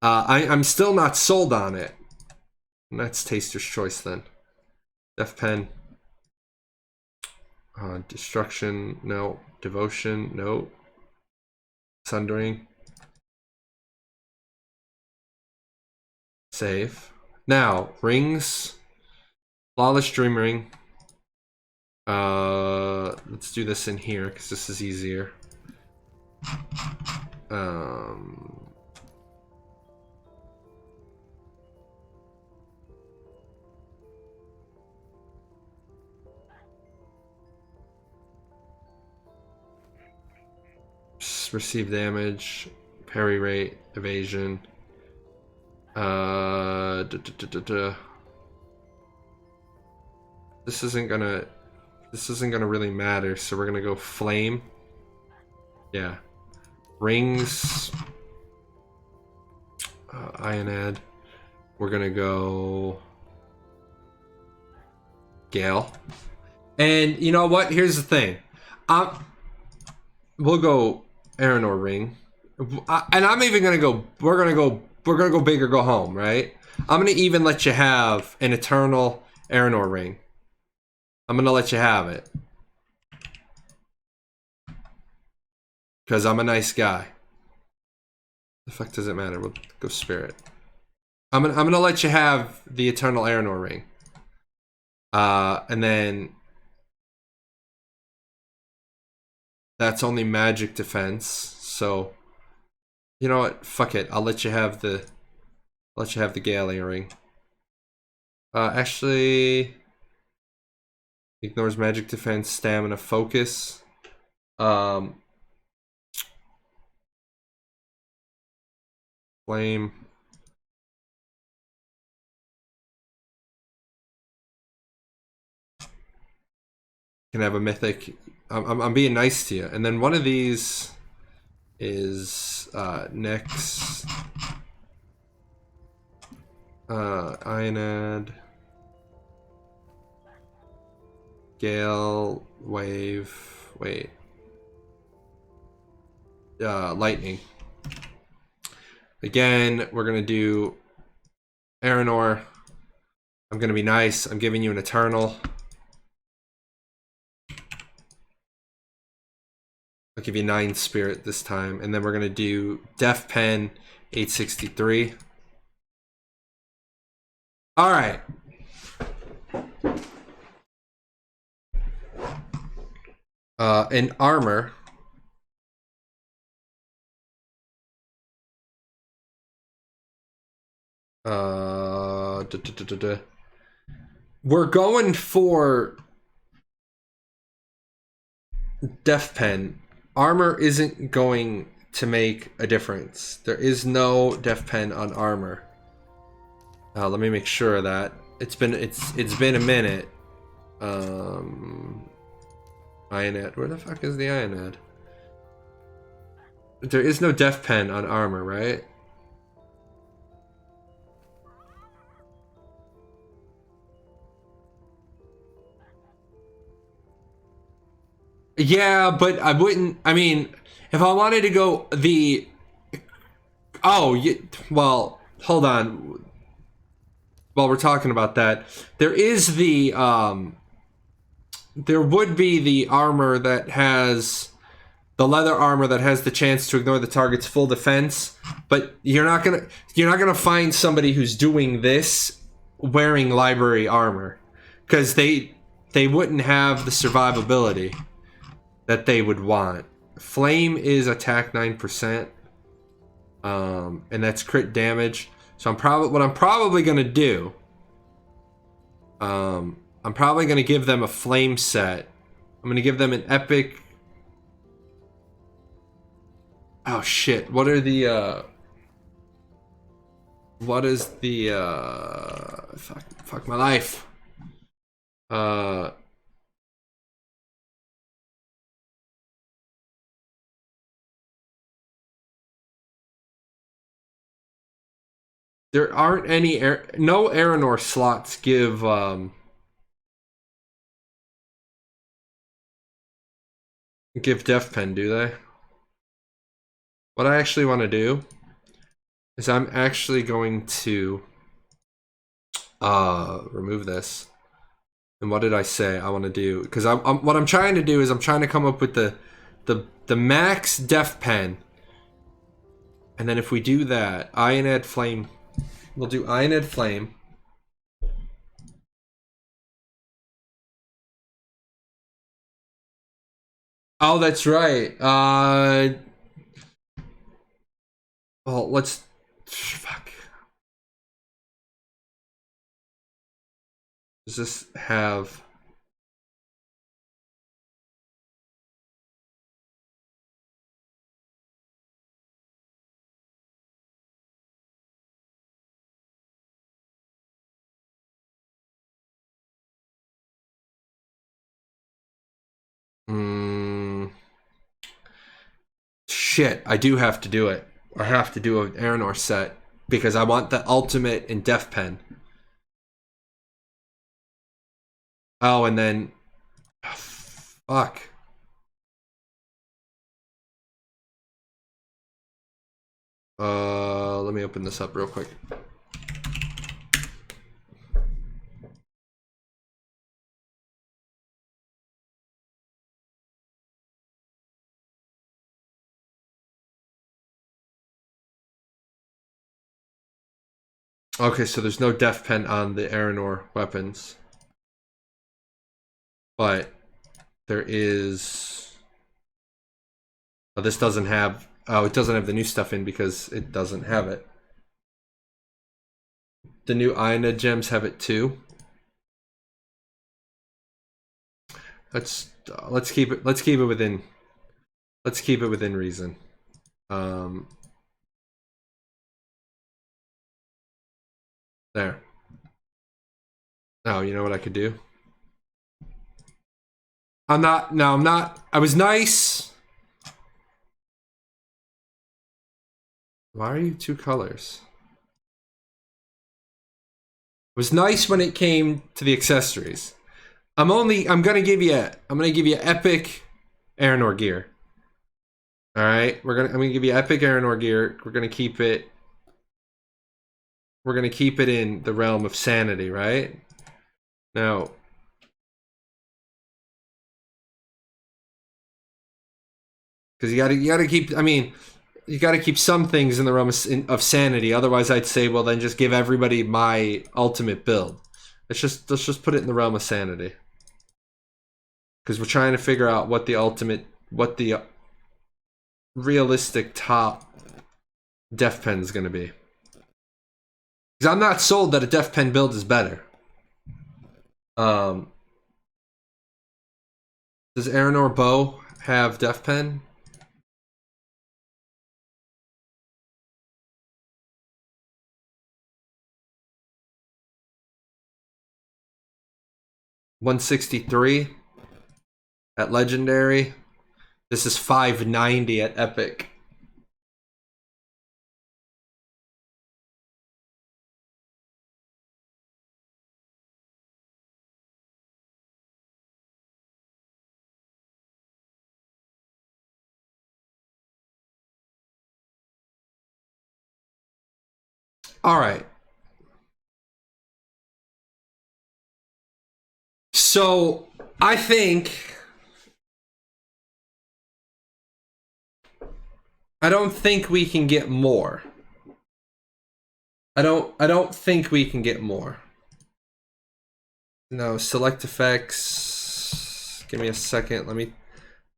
I'm still not sold on it. And that's Taster's choice then. Def pen. Destruction, no. Devotion, no. Sundering. Save. Now, rings. Flawless Dream Ring. Let's do this in here because this is easier. Receive damage, parry rate, evasion. This isn't gonna really matter, so we're gonna go flame. Yeah. Rings. Ionad. We're gonna go Gale. And you know what? Here's the thing. We'll go Aranor Ring. And I'm even gonna go. We're gonna go big or go home, right? I'm gonna even let you have an Eternal Aranor Ring. I'm gonna let you have it because I'm a nice guy. The fuck does it matter? We'll go Spirit. I'm gonna let you have the Eternal Aranor Ring. And then that's only magic defense. So you know what? Fuck it. I'll let you have the Gale Ring. Actually, ignores magic defense, stamina, focus. Flame. Can have a mythic. I'm being nice to you. And then one of these is Nyx. Ionad. Gale. Wave. Wait. Lightning. Again, we're gonna do Aranor. I'm gonna be nice. I'm giving you an Eternal. I'll give you 9 Spirit this time. And then we're gonna do Def Pen 863. Alright. In armor. We're going for Def Pen. Armor isn't going to make a difference. There is no Def Pen on armor. Let me make sure of that. It's been a minute. Ionad. Where the fuck is the Ionad? There is no Def Pen on armor, right? Yeah, but I wouldn't. I mean, if I wanted to go the. Oh, well, hold on. While we're talking about that, there is the. There would be the armor that has. The leather armor that has the chance to ignore the target's full defense, but you're not gonna find somebody who's doing this wearing library armor, because they wouldn't have the survivability that they would want. Flame is attack 9%, and that's crit damage. So what I'm probably gonna do, I'm probably gonna give them a flame set. I'm gonna give them an epic. Oh shit! What are the? What is the? Fuck my life. There aren't any no Aranor slots give give def pen, do they? What I actually want to do is I'm actually going to remove this. And what did I say I want to do? Because what I'm trying to do is I'm trying to come up with the max def pen. And then if we do that, Ionad Flame, we'll do Ionad Flame. Oh, that's right. Well, let's... Fuck. Does this have... Shit, I do have to do it. I have to do an Aranor set because I want the ultimate in Def Pen. Oh, and then... Oh, fuck. Let me open this up real quick. Okay, so there's no def pen on the Aranor weapons. But there is... Oh, this doesn't have... Oh, it doesn't have the new stuff in because it doesn't have it. The new Ionad gems have it too. Let's keep it within reason. There. Oh, you know what I could do? I'm not. I was nice. Why are you two colors? It was nice when it came to the accessories. I'm gonna give you epic Aranor gear. Alright, I'm gonna give you epic Aranor gear. We're gonna keep it in the realm of sanity, right? Now, because you gotta keep. I mean, you gotta keep some things in the realm of sanity. Otherwise, I'd say, well, then just give everybody my ultimate build. Let's just put it in the realm of sanity, because we're trying to figure out what the realistic top def pen is gonna be. Because I'm not sold that a def pen build is better. Does Aranor Bow have def pen? $163 at legendary. This is $590 at epic. All right. So I don't think we can get more. I don't think we can get more. No, select effects. Give me a second. Let me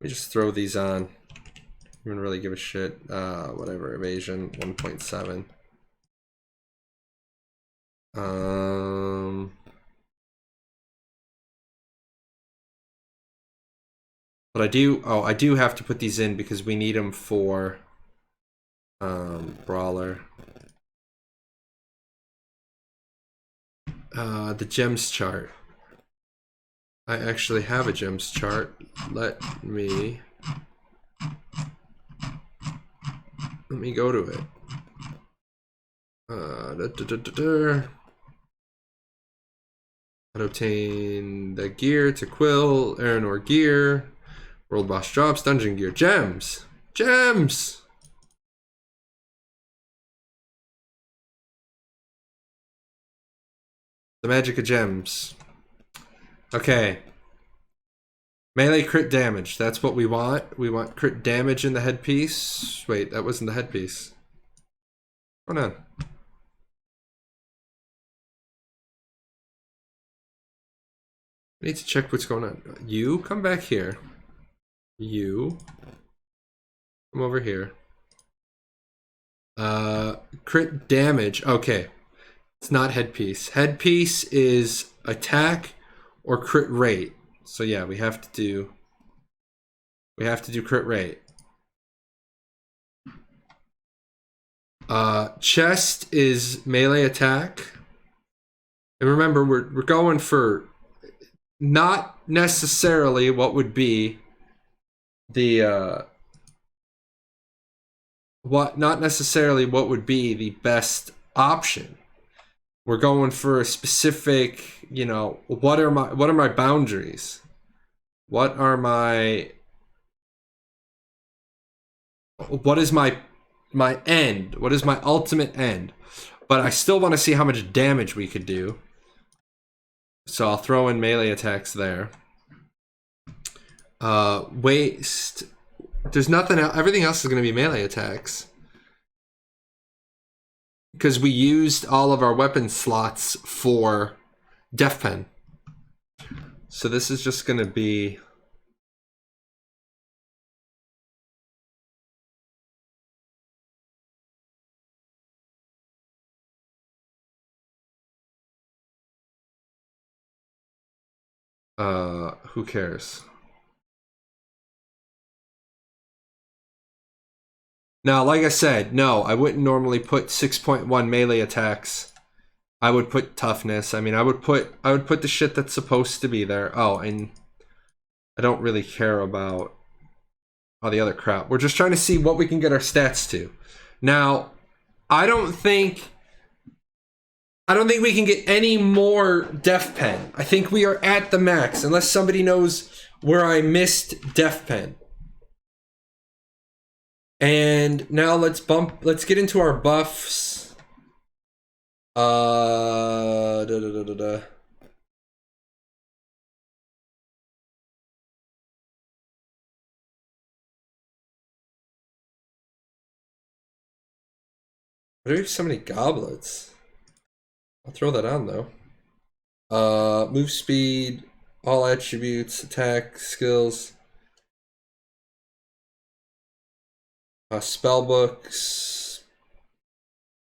just throw these on. I'm gonna really give a shit. Whatever, evasion 1.7. But I do have to put these in because we need them for Brawler. The gems chart. I actually have a gems chart. Let me go to it. How to obtain the gear to Quill, Aranor gear, World Boss drops, dungeon gear, gems! Gems! The magic of gems. Okay. Melee crit damage. That's what we want. We want crit damage in the headpiece. Wait, that wasn't the headpiece. What's going on? I need to check what's going on. You, come back here. You. Come over here. Crit damage. Okay. It's not headpiece. Headpiece is attack or crit rate. So yeah, we have to do crit rate. Chest is melee attack. And remember, we're going for not necessarily what would be the not necessarily what would be the best option. We're going for a specific, you know, what are my boundaries? What is my end? What is my ultimate end? But I still want to see how much damage we could do. So I'll throw in melee attacks there. Waste. There's nothing else. Everything else is going to be melee attacks. Because we used all of our weapon slots for Death Pen. So this is just going to be... who cares? Now, like I said, no, I wouldn't normally put 6.1 melee attacks. I would put toughness. I mean, I would put the shit that's supposed to be there. Oh, and I don't really care about all the other crap. We're just trying to see what we can get our stats to. Now, I don't think we can get any more Death Pen. I think we are at the max, unless somebody knows where I missed Death Pen. And now let's get into our buffs. What are so many goblets? I'll throw that on though. Move speed, all attributes, attack, skills. Spell books.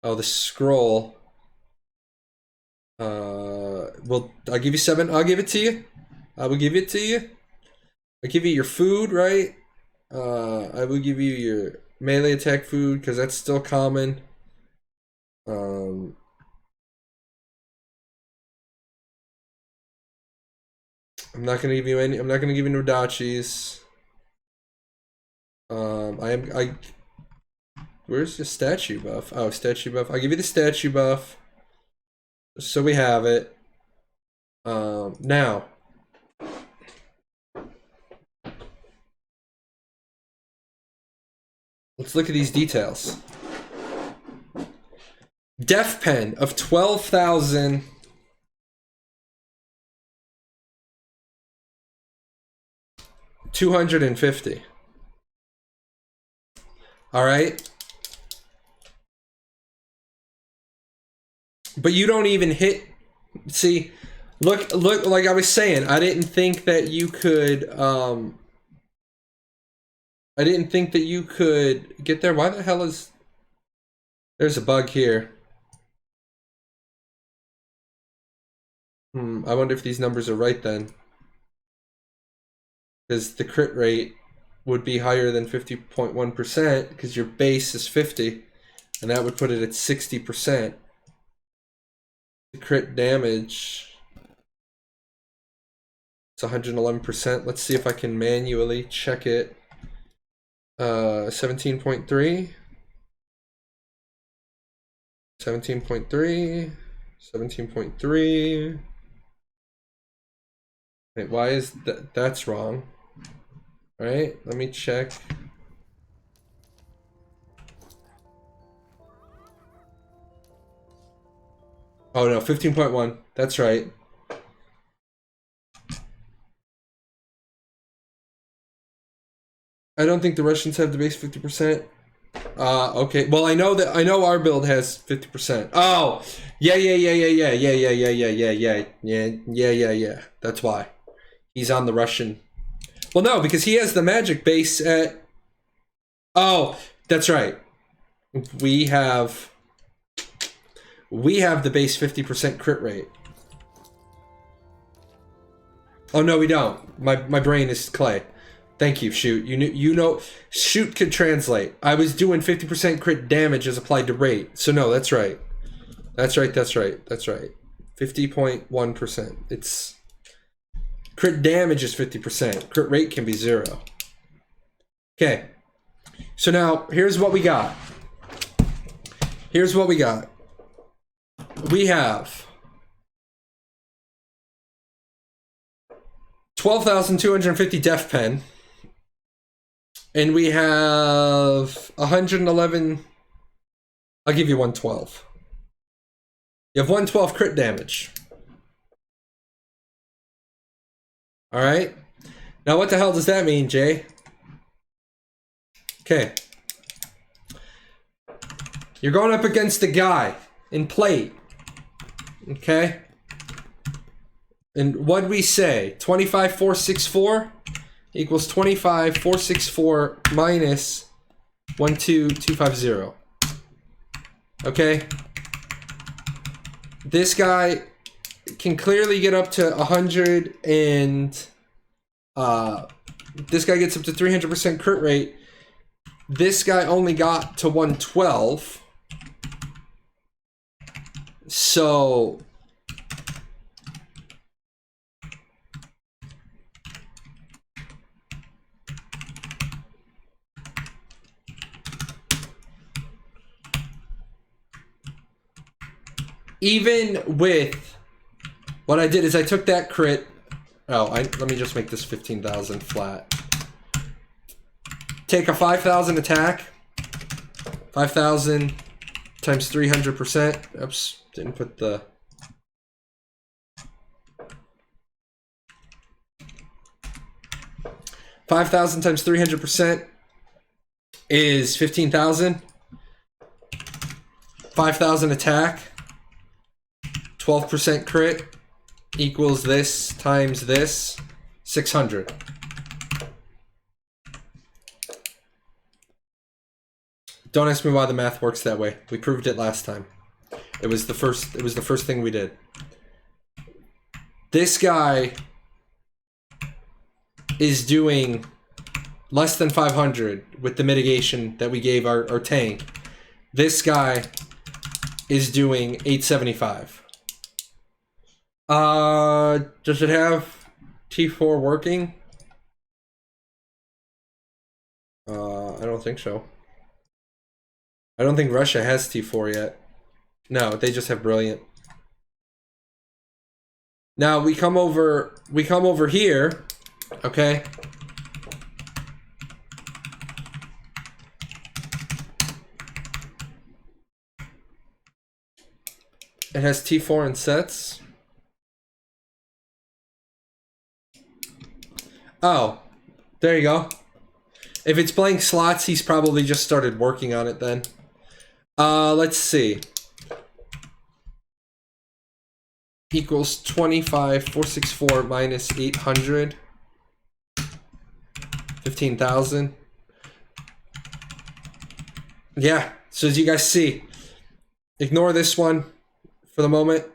Oh, the scroll. Well, I'll give you 7. I'll give it to you. I will give it to you. I'll give you your food, right? I will give you your melee attack food because that's still common. I'm not gonna give you any. I'm not gonna give you no dachis. Where's the statue buff? Oh, statue buff. I'll give you the statue buff. So we have it. Now. Let's look at these details. Death Pen of 12,000. $250. All right. But you don't even hit. See, look, like I was saying, I didn't think that you could get there. Why the hell is there's a bug here? I wonder if these numbers are right then. Because the crit rate would be higher than 50.1% because your base is 50 and that would put it at 60%. The crit damage, it's 111%. Let's see if I can manually check it. 17.3. It's 17.3. 17.3. Wait, why is that's wrong? All right, let me check. Oh no, 15.1. That's right. I don't think the Russians have the base 50%. Okay. Well, I know our build has 50%. Oh, yeah. That's why. He's on the Russian. Well, no, because he has the magic base at... Oh, that's right. We have the base 50% crit rate. Oh, no, we don't. My brain is clay. Thank you, Shoot. You know, Shoot could translate. I was doing 50% crit damage as applied to rate. So no, that's right. That's right. 50.1%. It's... Crit damage is 50%. Crit rate can be 0. Okay. So now, here's what we got. We have 12,250 def pen. And we have 111. I'll give you 112. You have 112 crit damage. All right. Now, what the hell does that mean, Jay? Okay. You're going up against a guy in plate. Okay. And what'd we say? 25,464 equals 25,464 minus 12,250. Okay. This guy can clearly get up to 100 and this guy gets up to 300% crit rate. This guy only got to 112. So even with what I did is I took that crit. Oh, let me just make this 15,000 flat. Take a 5,000 attack. 5,000 times 300%. Oops, didn't put the... $5,000 times 300% is 15,000. 5,000 attack. 12% crit equals this times this, 600. Don't ask me why the math works that way. We proved it last time. It was the first thing we did. This guy is doing less than 500 with the mitigation that we gave our tank. This guy is doing 875. Does it have T4 working? I don't think so. I don't think Russia has T4 yet. No, they just have Brilliant. Now we come over here, okay? It has T4 in sets. Oh, there you go. If it's playing slots, he's probably just started working on it then. Let's see. Equals 25,464 minus 800. 15,000. Yeah, so as you guys see, ignore this one for the moment.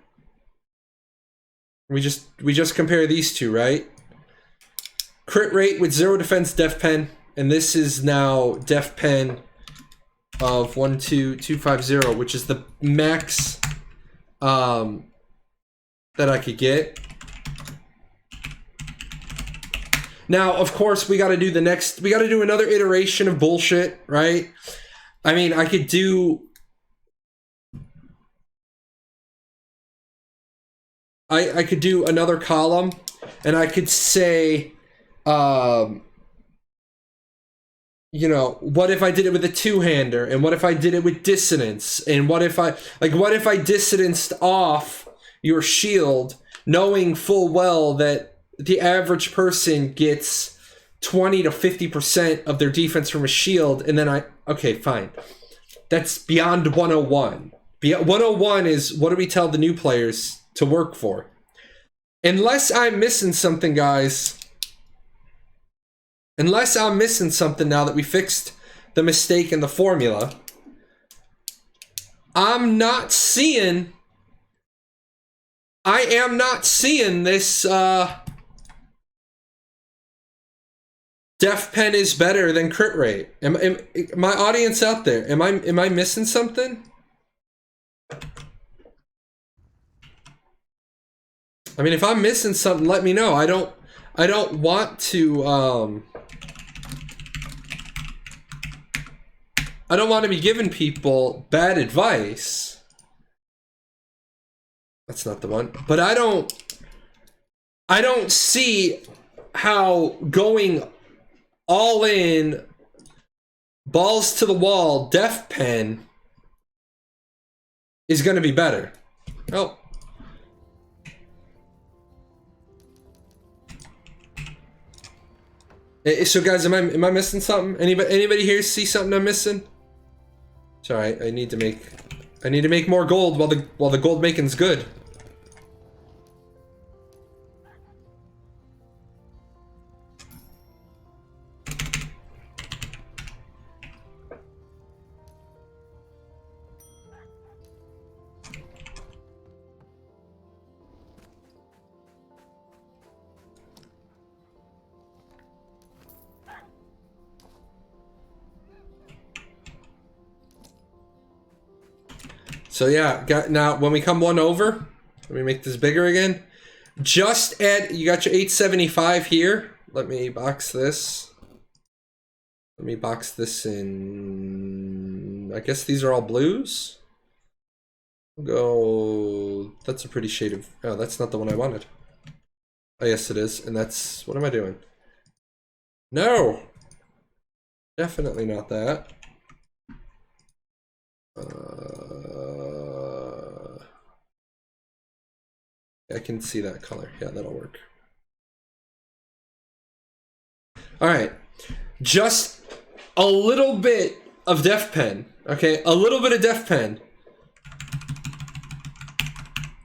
We just compare these two, right? Crit rate with 0 defense def pen, and this is now def pen of 12250, which is the max that I could get. Now, of course, we got to do another iteration of bullshit, right? I mean, I could do I could do another column, and I could say, you know, what if I did it with a two-hander, and what if I did it with dissonance, and what if I dissidenced off your shield, knowing full well that the average person gets 20 to 50% of their defense from a shield, and then okay, fine. That's beyond 101. 101 is, what do we tell the new players to work for? Unless I'm missing something, guys. Unless I'm missing something now that we fixed the mistake in the formula. I am not seeing this def pen is better than crit rate. Am my audience out there? Am I missing something? I mean, if I'm missing something, let me know. I don't want to I don't want to be giving people bad advice. That's not the one. But I don't see how going all in, balls to the wall, def pen is going to be better. Oh. So guys, am I missing something? Anybody here see something I'm missing? Sorry, I need to make more gold while the gold making's good. So yeah, now when we come one over, let me make this bigger again. Just add, you got your 875 here. Let me box this. Let me box this in, I guess these are all blues. We'll go, that's a pretty shade of, oh, that's not the one I wanted. Oh yes it is, and that's, what am I doing? No! Definitely not that. I can see that color. Yeah, that'll work. All right, just a little bit of def pen. Okay, a little bit of def pen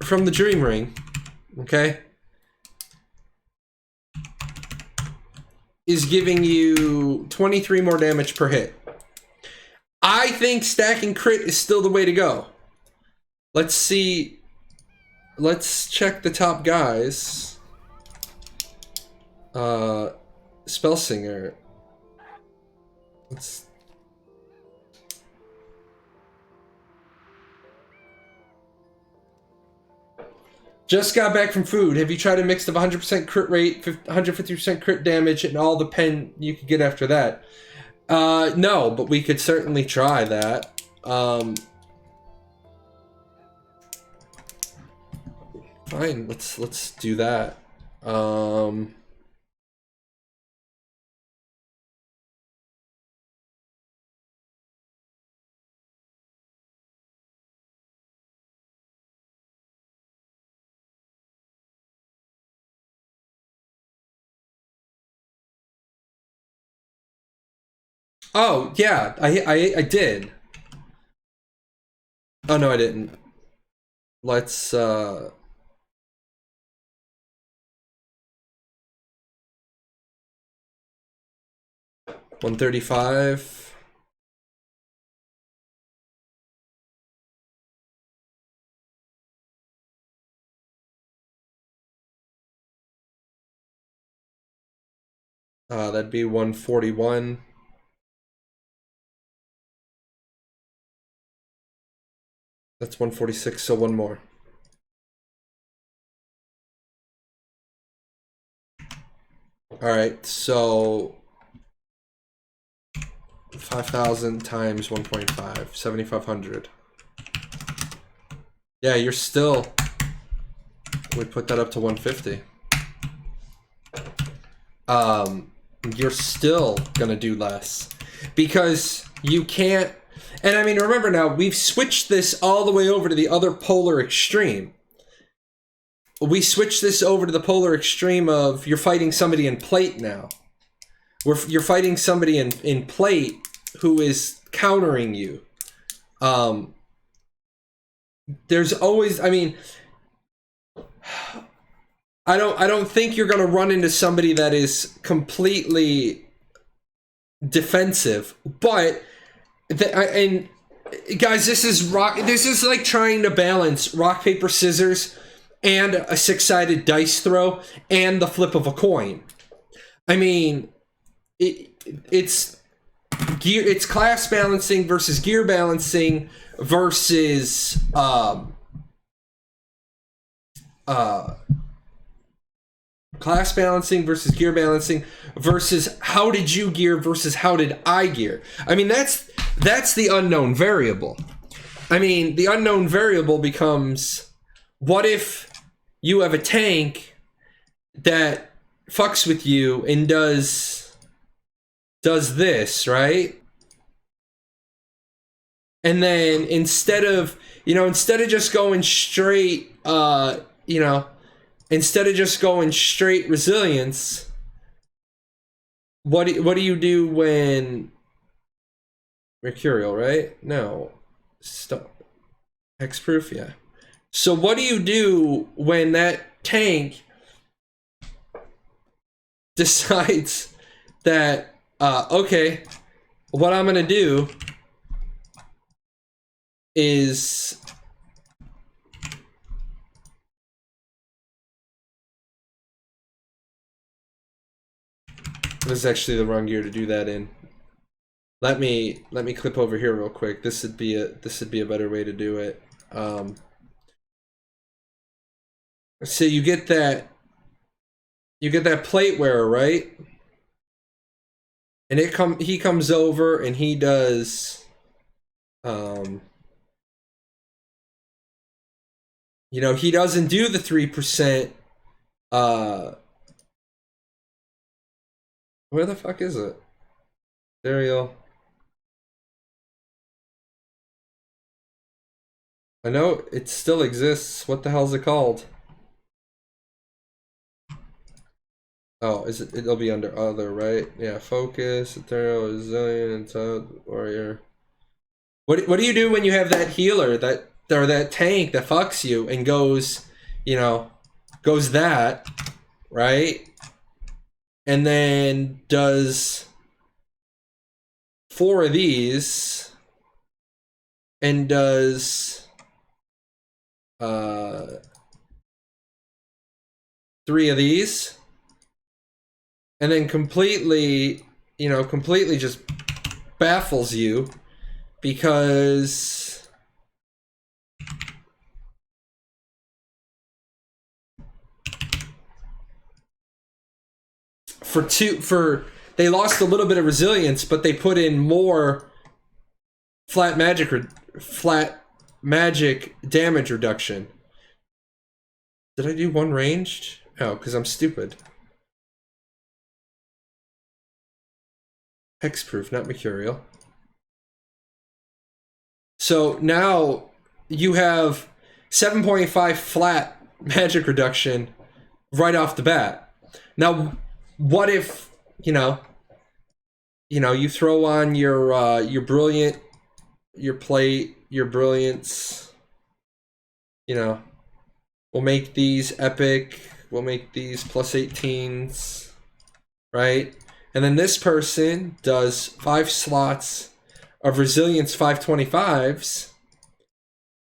from the Dream Ring. Okay, is giving you 23 more damage per hit. I think stacking crit is still the way to go. Let's see. Let's check the top guys. Spellsinger. Let's. Just got back from food. Have you tried a mix of 100% crit rate, 150% crit damage, and all the pen you could get after that? No, but we could certainly try that. Fine, let's do that. Oh, yeah, I did. Oh, no, I didn't. Let's, 135. That'd be 141. That's 146, so one more. Alright, so 5,000 times 1.5, 7,500. Yeah, you're still we put that up to 150. You're still gonna do less because you can't. And I mean, remember now, we've switched this all the way over to the other polar extreme. We switched this over to the polar extreme of you're fighting somebody in plate now. You're fighting somebody in plate who is countering you. There's always, I mean, I don't think you're gonna run into somebody that is completely defensive, but and guys, this is like trying to balance rock paper scissors and a 6-sided dice throw and the flip of a coin. I mean, it's class balancing versus gear balancing versus class balancing versus gear balancing versus how did you gear versus how did I gear. I mean, that's the unknown variable. I mean, the unknown variable becomes, what if you have a tank that fucks with you and does this, right? And then instead of just going straight, instead of just going straight resilience, what do you do when mercurial, right? No, stop. Hexproof, yeah. So what do you do when that tank decides that okay, what I'm gonna do is this is actually the wrong gear to do that in. Let me clip over here real quick. This would be a better way to do it. So you get that plate wearer, right? And he comes over and he does he doesn't do the 3%. Where the fuck is it? Serial. I know it still exists. What the hell is it called? Oh, it'll be under other, right? Yeah, focus, ethereal, resilient, warrior. What do you do when you have that healer or that tank that fucks you and goes that, right? And then does 4 of these and does 3 of these, and then completely just baffles you because they lost a little bit of resilience, but they put in more flat magic damage reduction. Did I do 1 ranged? Oh, because I'm stupid. Hexproof, not mercurial. So now you have 7.5 flat magic reduction right off the bat. Now, what if you throw on your brilliant, your plate, your brilliance. We'll make these epic. We'll make these +18s, right? And then this person does 5 slots of resilience 525s.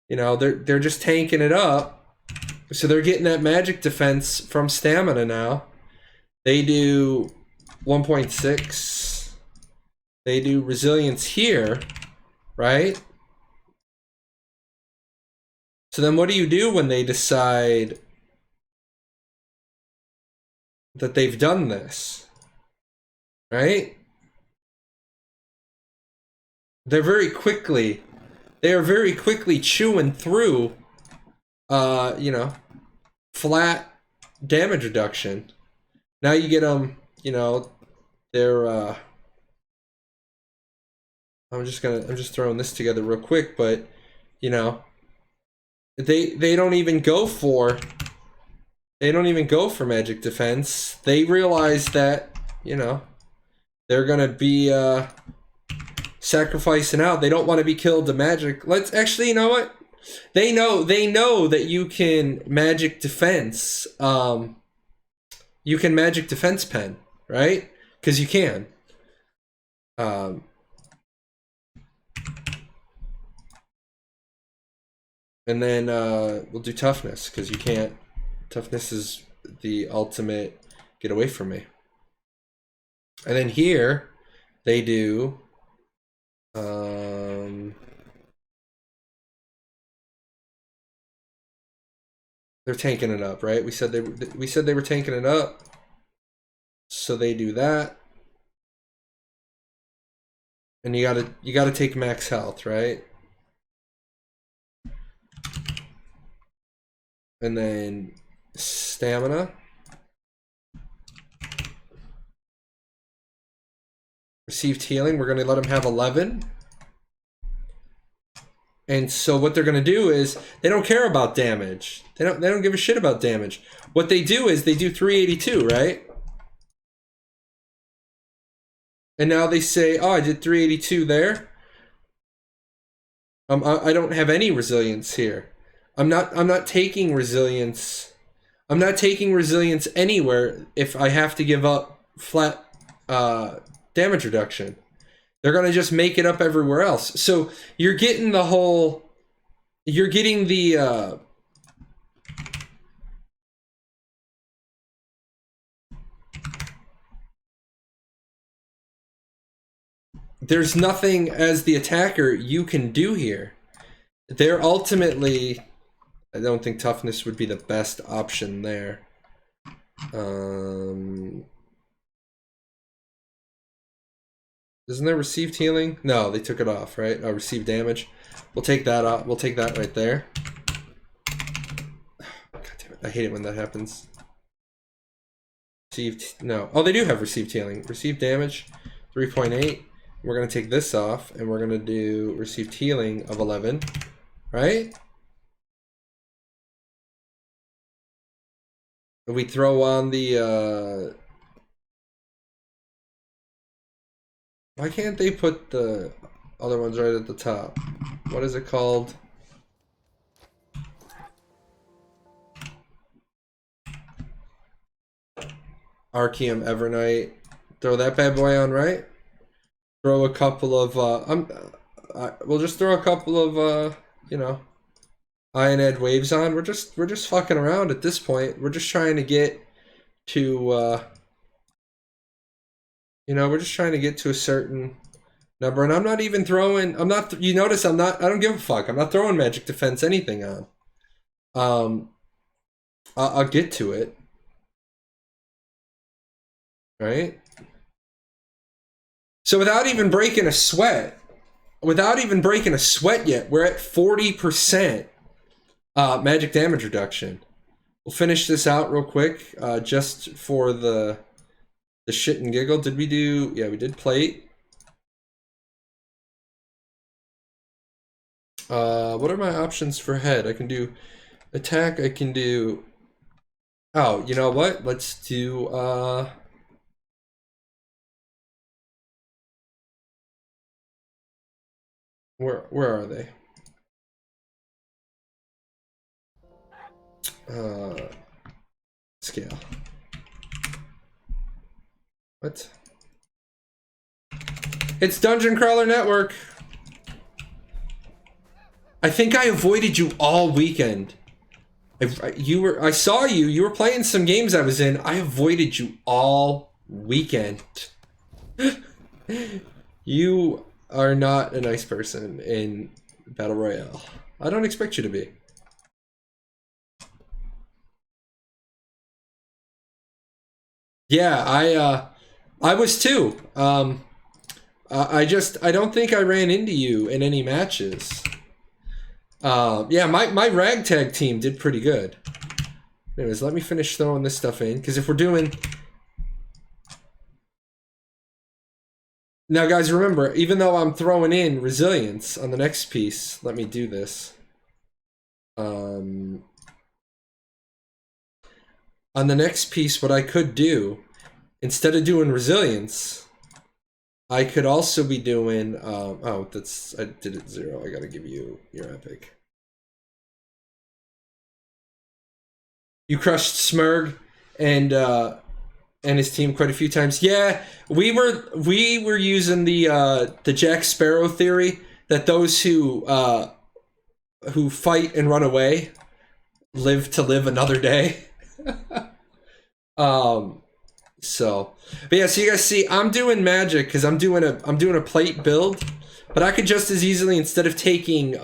They're just tanking it up. So they're getting that magic defense from stamina now. They do 1.6. They do resilience here, right? So then what do you do when they decide that they've done this? Right? They are very quickly chewing through, 4 flat damage reduction. Now you get them, you know, they're I'm just throwing this together real quick, but you know, they don't even go for magic defense. They realize that, you know, they're gonna be sacrificing out. They don't want to be killed to magic. Let's actually, you know what? They know that you can magic defense. You can magic defense pen, right? Because you can. And then we'll do toughness, because you can't. Toughness is the ultimate get away from me. And then here they do they're tanking it up, right? We said they were tanking it up. So they do that. And you gotta take max health, right? And then stamina. Received healing, we're gonna let them have 11. And so what they're gonna do is they don't care about damage. They don't give a shit about damage. What they do is they do 382, right? And now they say, oh, I did 382 there. I don't have any resilience here. I'm not taking resilience. I'm not taking resilience anywhere if I have to give up flat damage reduction. They're gonna just make it up everywhere else. So you're getting the whole. You're getting the. There's nothing as the attacker you can do here. They're ultimately. I don't think toughness would be the best option there. Isn't there received healing? No, they took it off, right? Oh, received damage. We'll take that off. We'll take that right there. God damn it. I hate it when that happens. Received, no. Oh, they do have received healing. Received damage, 3.8. We're going to take this off, and we're going to do received healing of 11, right? We throw on the, why can't they put the other ones right at the top? What is it called? Archeage Evernight. Throw that bad boy on, right? Throw a couple of, we'll just throw a couple of, you know, Ioned waves on. We're just fucking around at this point. We're just trying to get to, you know, we're just trying to get to a certain number, and I'm not even throwing. I'm not. You notice I'm not. I don't give a fuck. I'm not throwing magic defense anything on. I'll get to it. Right. So without even breaking a sweat, yet, we're at 40% magic damage reduction. We'll finish this out real quick, just for the shit and giggle. Did we do? Yeah, we did plate. What are my options for head? I can do attack. I can do. Oh, you know what? Let's do. Where are they? Scale. What? It's Dungeon Crawler Network. I think I avoided you all weekend. I saw you. You were playing some games I was in. I avoided you all weekend. You are not a nice person in Battle Royale. I don't expect you to be. Yeah, I was too. I don't think I ran into you in any matches. Yeah, my ragtag team did pretty good. Anyways, let me finish throwing this stuff in, because if we're doing... Now, guys, remember, even though I'm throwing in resilience on the next piece, let me do this. On the next piece, what I could do, instead of doing resilience, I could also be doing... oh, that's... I did it 0. I gotta give you your epic. You crushed Smurg and his team quite a few times. Yeah, we were using the Jack Sparrow theory that those who fight and run away live to live another day. So, but yeah, so you guys see, I'm doing magic because I'm doing a plate build, but I could just as easily, instead of taking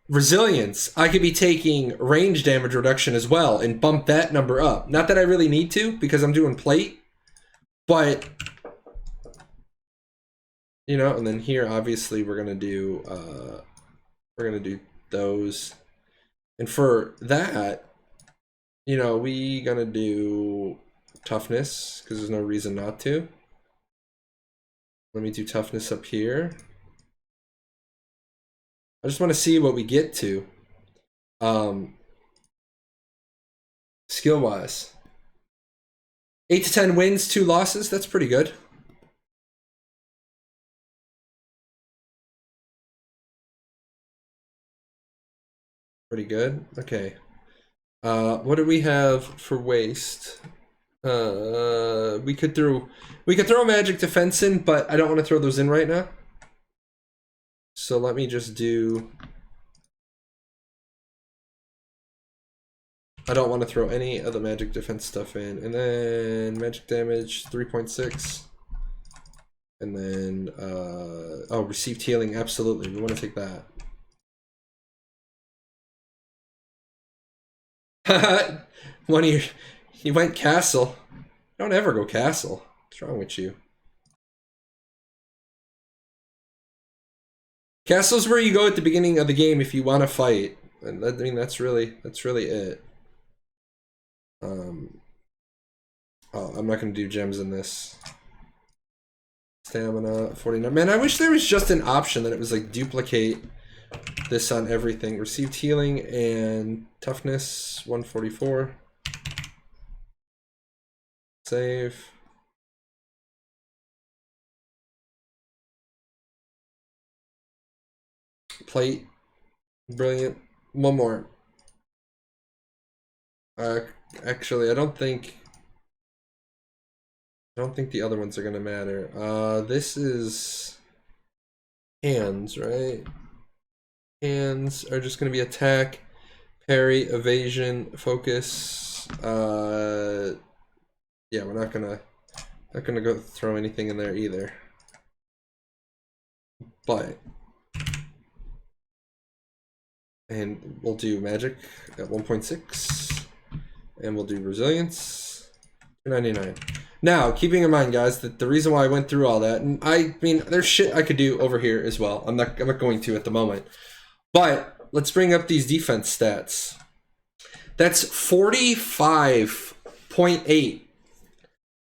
resilience, I could be taking range damage reduction as well and bump that number up. Not that I really need to, because I'm doing plate, but you know. And then here, obviously, we're gonna do those, and for that, you know, we gonna do toughness because there's no reason not to. Let me do toughness up here. I just want to see what we get to. Skill wise, 8 to 10 wins, 2 losses. That's pretty good. Pretty good. Okay. What do we have for waste? We could throw a magic defense in, but I don't want to throw those in right now. So let me just do... I don't want to throw any of the magic defense stuff in. And then magic damage, 3.6. And then, oh, received healing, absolutely. We want to take that. One of your... You went castle. Don't ever go castle. What's wrong with you? Castle's where you go at the beginning of the game if you want to fight. And I mean, that's really it. Oh, I'm not going to do gems in this. Stamina, 49. Man, I wish there was just an option that it was like duplicate this on everything. Received healing and toughness, 144. Save. Plate. Brilliant. One more. Actually, I don't think the other ones are gonna matter. This is hands, right? Hands are just gonna be attack, parry, evasion, focus. Yeah, we're not gonna go throw anything in there either. But and we'll do magic at 1.6, and we'll do resilience 299. Now, keeping in mind, guys, that the reason why I went through all that, and I mean, there's shit I could do over here as well. I'm not going to at the moment. But let's bring up these defense stats. That's 45.8.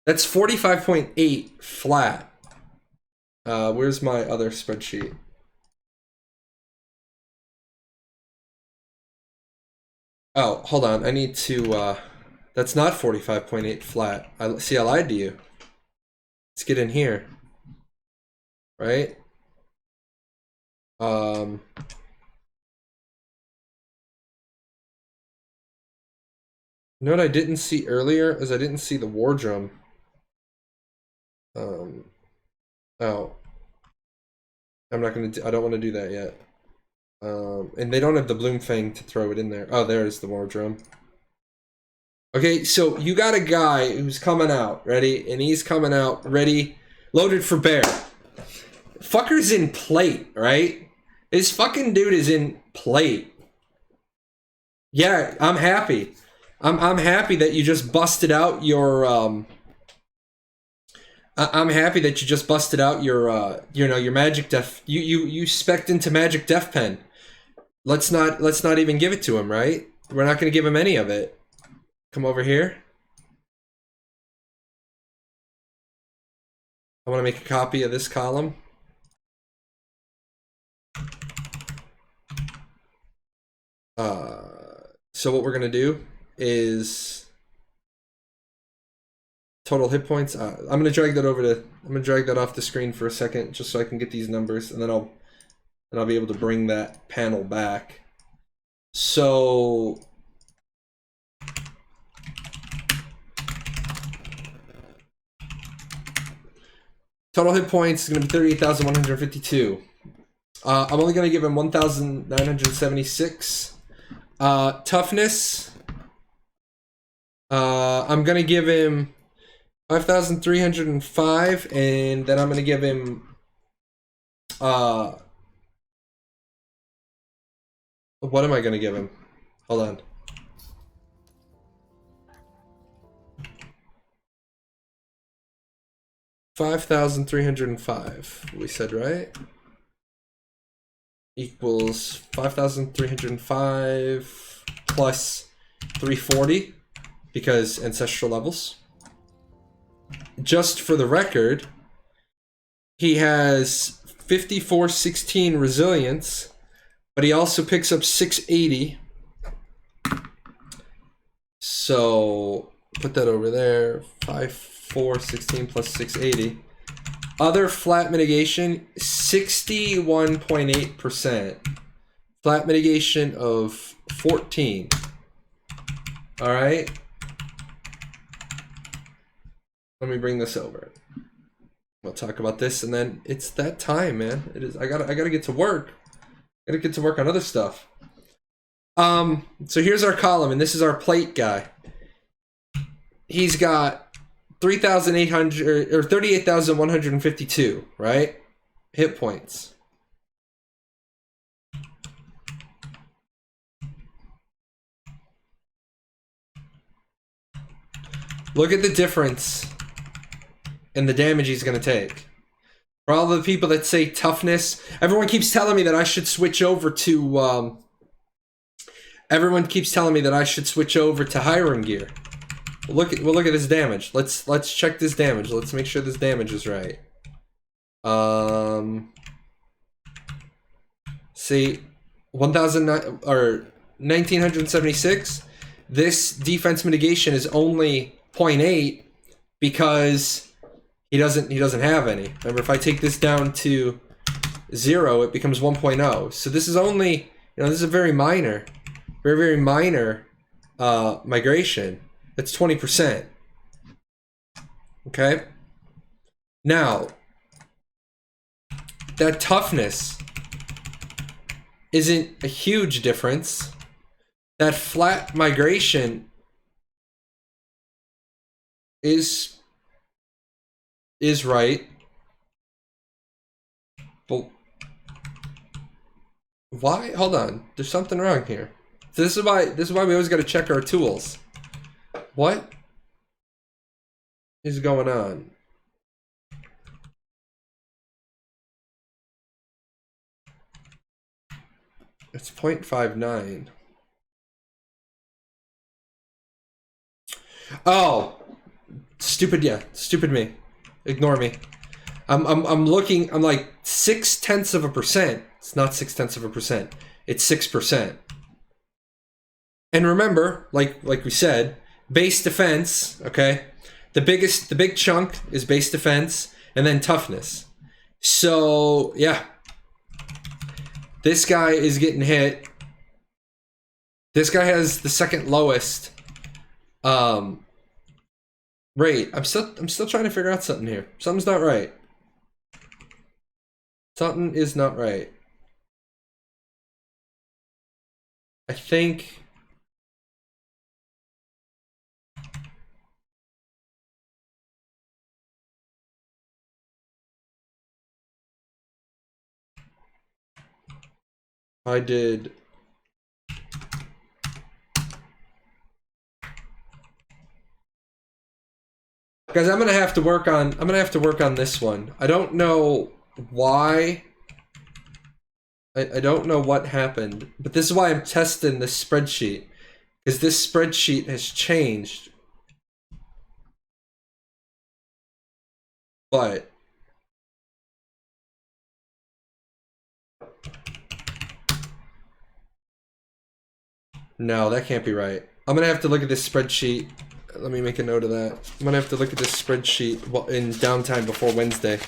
That's 45.8 flat. Where's my other spreadsheet? Oh, hold on. I need to, that's not 45.8 flat. I lied to you. Let's get in here. Right? You know what I didn't see earlier is I didn't see the war drum. Oh. I'm not gonna I don't want to do that yet. And they don't have the bloom fang to throw it in there. Oh, there's the war drum. Okay, so you got a guy who's coming out, ready? And he's coming out ready, loaded for bear. Fucker's in plate, right? This fucking dude is in plate. Yeah, I'm happy. I'm happy that you just busted out your I'm happy that you just busted out your you know, your magic def. You spec'd into magic def pen. Let's not even give it to him, right? We're not going to give him any of it. come over here. I want to make a copy of this column. So what we're gonna do is total hit points. I'm gonna drag that over to. I'm gonna drag that off the screen for a second, just so I can get these numbers, and then I'll be able to bring that panel back. So total hit points is gonna be 38,152. I'm only gonna give him 1,976. Toughness. I'm gonna give him 5,305, and then I'm gonna give him what am I gonna give him? Hold on. $5,305. We said, right? Equals 5,305 plus 340 because ancestral levels. Just for the record, he has 5416 resilience, but he also picks up 680. So put that over there. 5416 plus 680. Other flat mitigation, 61.8%. Flat mitigation of 14. All right. Let me bring this over. We'll talk about this, and then it's that time, man. It is. I gotta get to work. I gotta get to work on other stuff. So here's our column, and this is our plate guy. He's got 3,800 or 38,152, right? Hit points. Look at the difference in the damage he's going to take. For all the people that say toughness, everyone keeps telling me that I should switch over to everyone keeps telling me that I should switch over to Hiram gear. We'll look at this damage. Let's check this damage. Let's make sure this damage is right. See, 1,976. This defense mitigation is only 0.8 because he doesn't have any. Remember, if I take this down to 0, it becomes 1.0. So this is only, this is a very minor, very minor migration. That's 20%. Okay? Now, that toughness isn't a huge difference. That flat migration is right. But why? Hold on. There's something wrong here. This is why we always got to check our tools. What is going on? It's 0.59. Oh, stupid. Yeah, stupid me. Ignore me. I'm looking. I'm like 0.6%. It's not 0.6%. It's 6%. And remember, like we said, base defense. Okay, the big chunk is base defense, and then toughness. So yeah, this guy is getting hit. This guy has the second lowest rate. I'm still trying to figure out something here. Something's not right. Something is not right. I think I did. Guys, I'm gonna have to work on this one. I don't know why. I don't know what happened, but this is why I'm testing this spreadsheet. Because this spreadsheet has changed. But no, that can't be right. I'm gonna have to look at this spreadsheet. Let me make a note of that. I'm gonna have to look at this spreadsheet in downtime before Wednesday.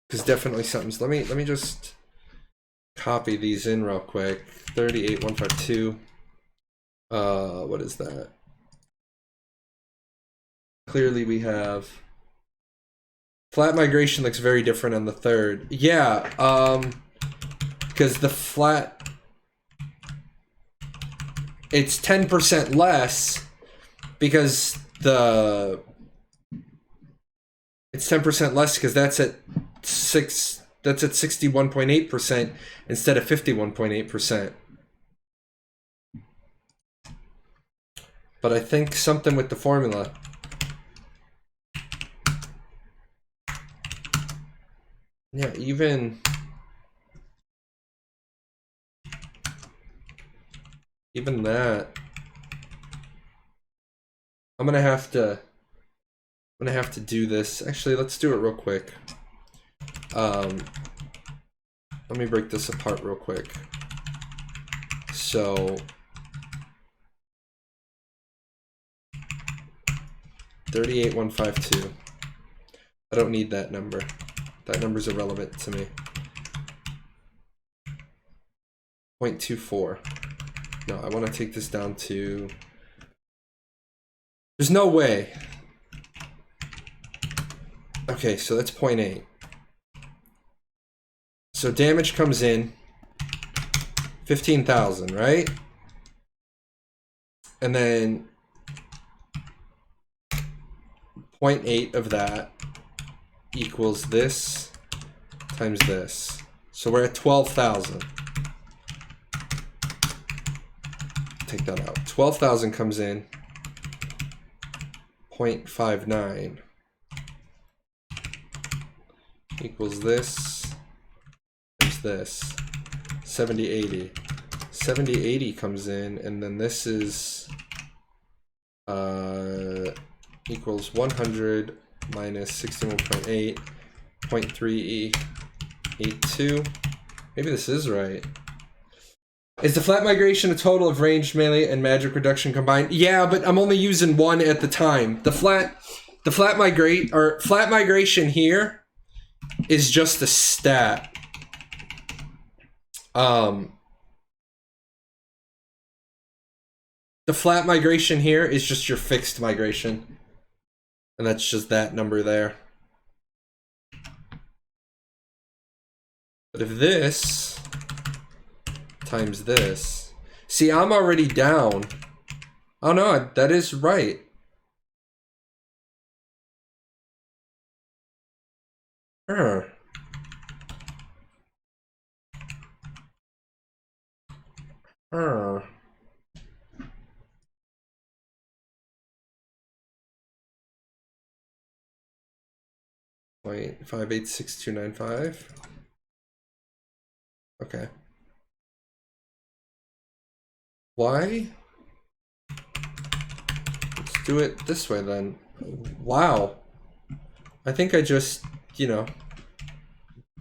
Because definitely something's. Let me just copy these in real quick. 38152. What is that? Clearly we have flat migration looks very different on the third. Yeah, because the flat, it's 10% less because it's 10% less because that's at 61.8% instead of 51.8%. But I think something with the formula. Yeah, even that. I'm gonna have to do this. Actually, let's do it real quick. Let me break this apart real quick. So 38152. I don't need that number. That number's irrelevant to me. 0.24. No, I want to take this down to... There's no way. Okay, so that's 0.8. So damage comes in 15,000, right? And then 0.8 of that equals this times this. So we're at 12,000. Take that out. 12,000 comes in 0.59 equals this times this. 7080. 7080 comes in, and then this is equals 100 minus 61.8, 0.382. Maybe this is right. Is the flat migration a total of ranged melee and magic reduction combined? Yeah, but I'm only using one at the time. The flat migration here is just a stat. The flat migration here is just your fixed migration. And that's just that number there. But if this times this... See, I'm already down. Oh no, that is right. Huh. Huh. Wait, 586.295. Okay. Why? Let's do it this way then. Wow. I think I just, I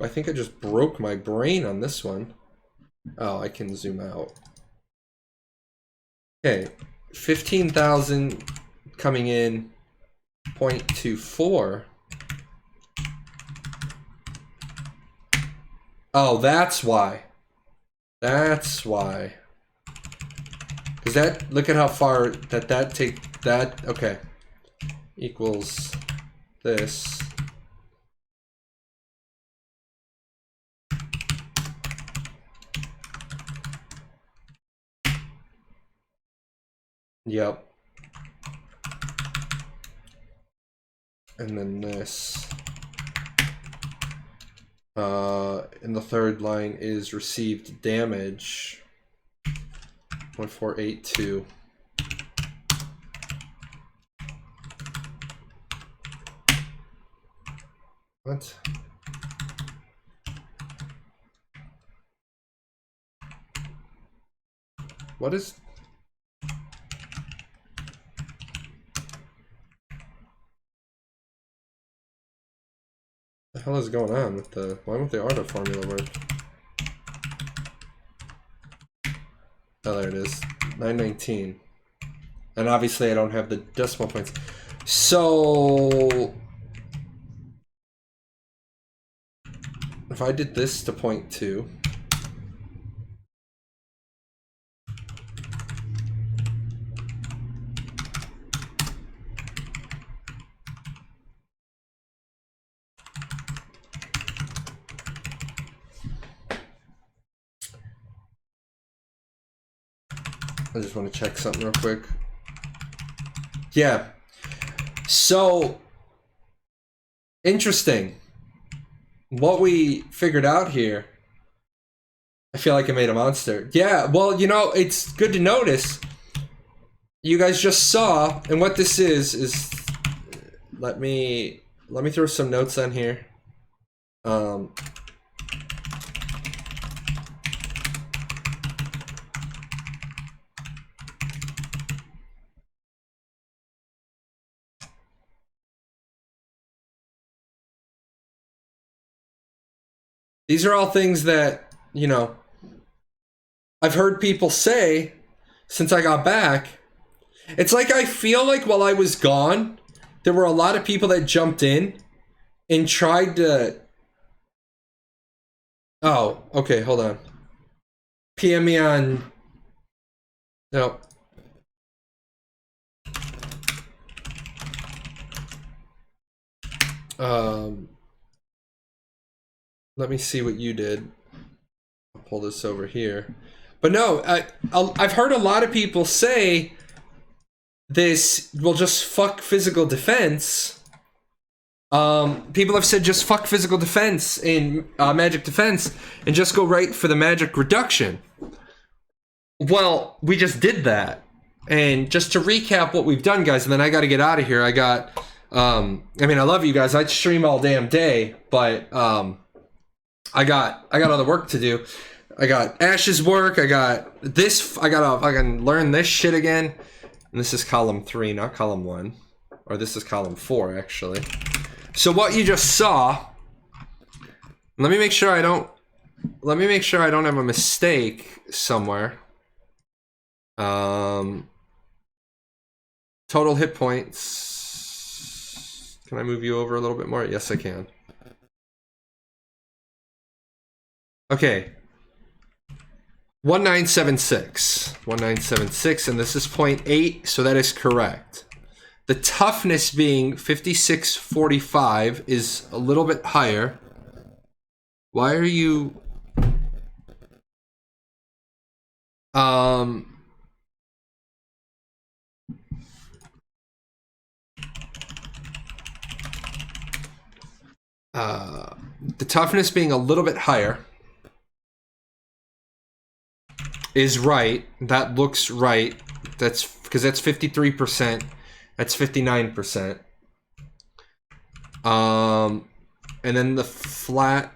think I just broke my brain on this one. Oh, I can zoom out. Okay, 15,000 coming in, 0.24. Oh, that's why. That's why. Because that, look at how far that take, that, okay. Equals this. Yep. And then this. In the third line is received damage. 0.482. What? What is... the hell is going on with the... why won't the auto formula work? Oh, there it is. 919. And obviously I don't have the decimal points. So... if I did this to 0.2... I just want to check something real quick. Yeah. So, interesting. What we figured out here. I feel like I made a monster. Yeah, well, you know, it's good to notice. You guys just saw, and what this is let me throw some notes on here. These are all things that, you know, I've heard people say since I got back. It's like I feel like while I was gone, there were a lot of people that jumped in and tried to... oh, okay, hold on. PM me on... no. Let me see what you did. I'll pull this over here. But no, I've heard a lot of people say this will just fuck physical defense. People have said just fuck physical defense in magic defense and just go right for the magic reduction. Well, we just did that. And just to recap what we've done, guys, and then I got to get out of here. I got, I mean, I love you guys. I'd stream all damn day, but I got other work to do. I got Ash's work. I got this. I can learn this shit again. And this is column 3, not column 1. Or this is column 4, actually. So what you just saw, let me make sure I don't have a mistake somewhere. Total hit points. Can I move you over a little bit more? Yes, I can. Okay. 1976. 1976, and this is 0.8, so that is correct. The toughness being 5645 is a little bit higher. Why are you... the toughness being a little bit higher is right. That looks right. That's because that's 53%. That's 59%. And then the flat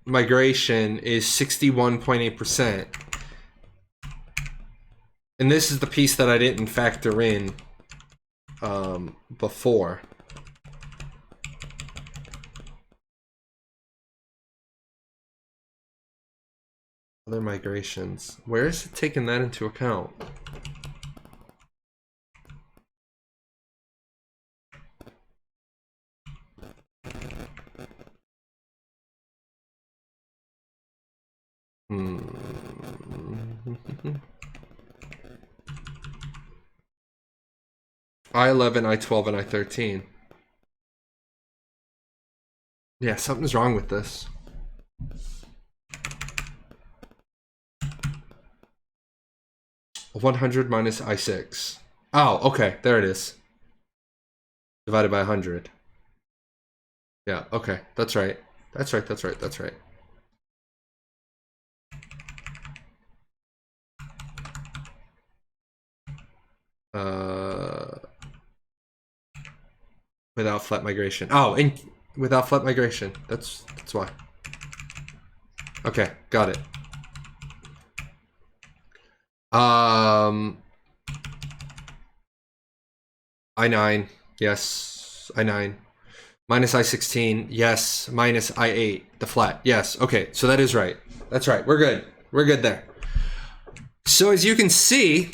migration is 61.8%. And this is the piece that I didn't factor in before. Other migrations. Where is it taking that into account? I11, I12, and I13. Yeah, something's wrong with this. $100 minus I6. Oh, okay, there it is. Divided by 100. Yeah, okay, that's right. That's right, that's right, that's right. Without flat migration. Oh, without flat migration. That's why. Okay, got it. I9, yes, I9. Minus I16, yes. Minus I8, the flat, yes. Okay, so that is right. That's right, we're good. We're good there. So as you can see,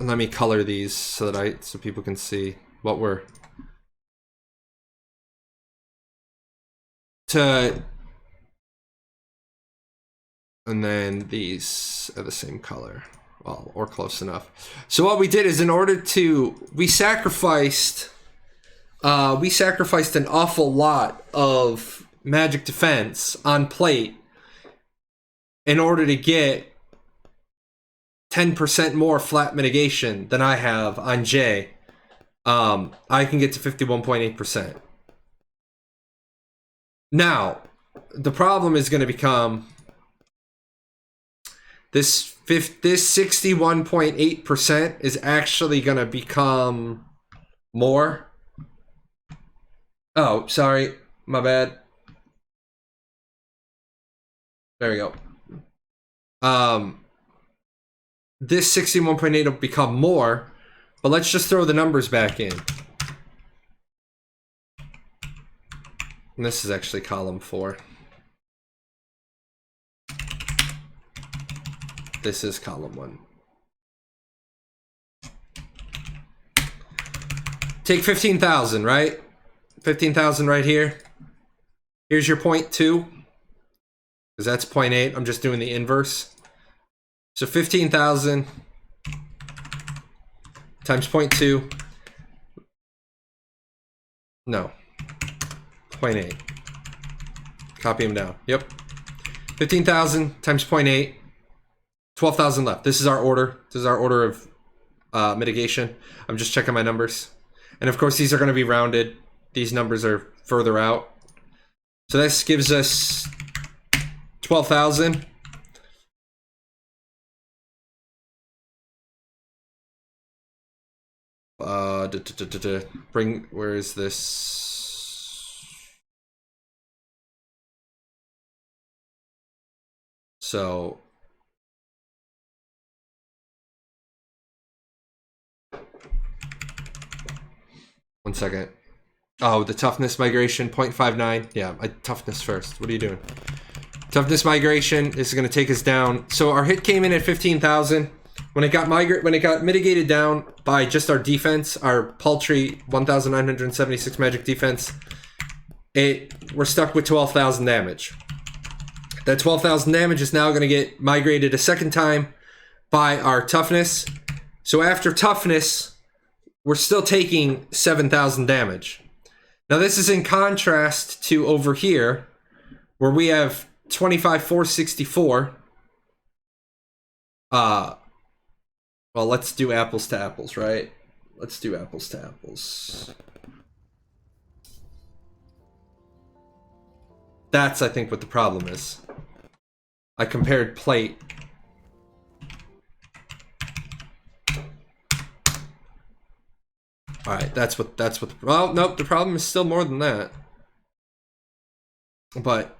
let me color these so people can see what we're and then these are the same color, well, or close enough. So what we did is, in order to, we sacrificed an awful lot of magic defense on plate in order to get 10% more flat mitigation than I have on J. I can get to 51.8%. Now, the problem is going to become this 61.8% is actually going to become more. Oh, sorry, my bad. There we go. This 61.8 will become more, but let's just throw the numbers back in. And this is actually column 4. This is column 1. Take 15,000, right? 15,000 right here. Here's your 0.2. Because that's 0.8. I'm just doing the inverse. So 15,000 times 0.2. No. 0.8. Copy them down. Yep. 15,000 times 0.8. 12,000 left. This is our order. This is our order of mitigation. I'm just checking my numbers. And of course, these are going to be rounded. These numbers are further out. So this gives us 12,000. Where is this? So one second. Oh, the toughness migration 0.59. Yeah, toughness first. What are you doing? Toughness migration is going to take us down. So our hit came in at 15,000. When it got mitigated down by just our defense, our paltry 1,976 magic defense, we're stuck with 12,000 damage. That 12,000 damage is now going to get migrated a second time by our toughness. So after toughness, we're still taking 7,000 damage. Now this is in contrast to over here, where we have 25,464. Well, let's do apples to apples, right? Let's do apples to apples. That's, I think, what the problem is. I compared plate. Alright, that's what, well, nope, the problem is still more than that. But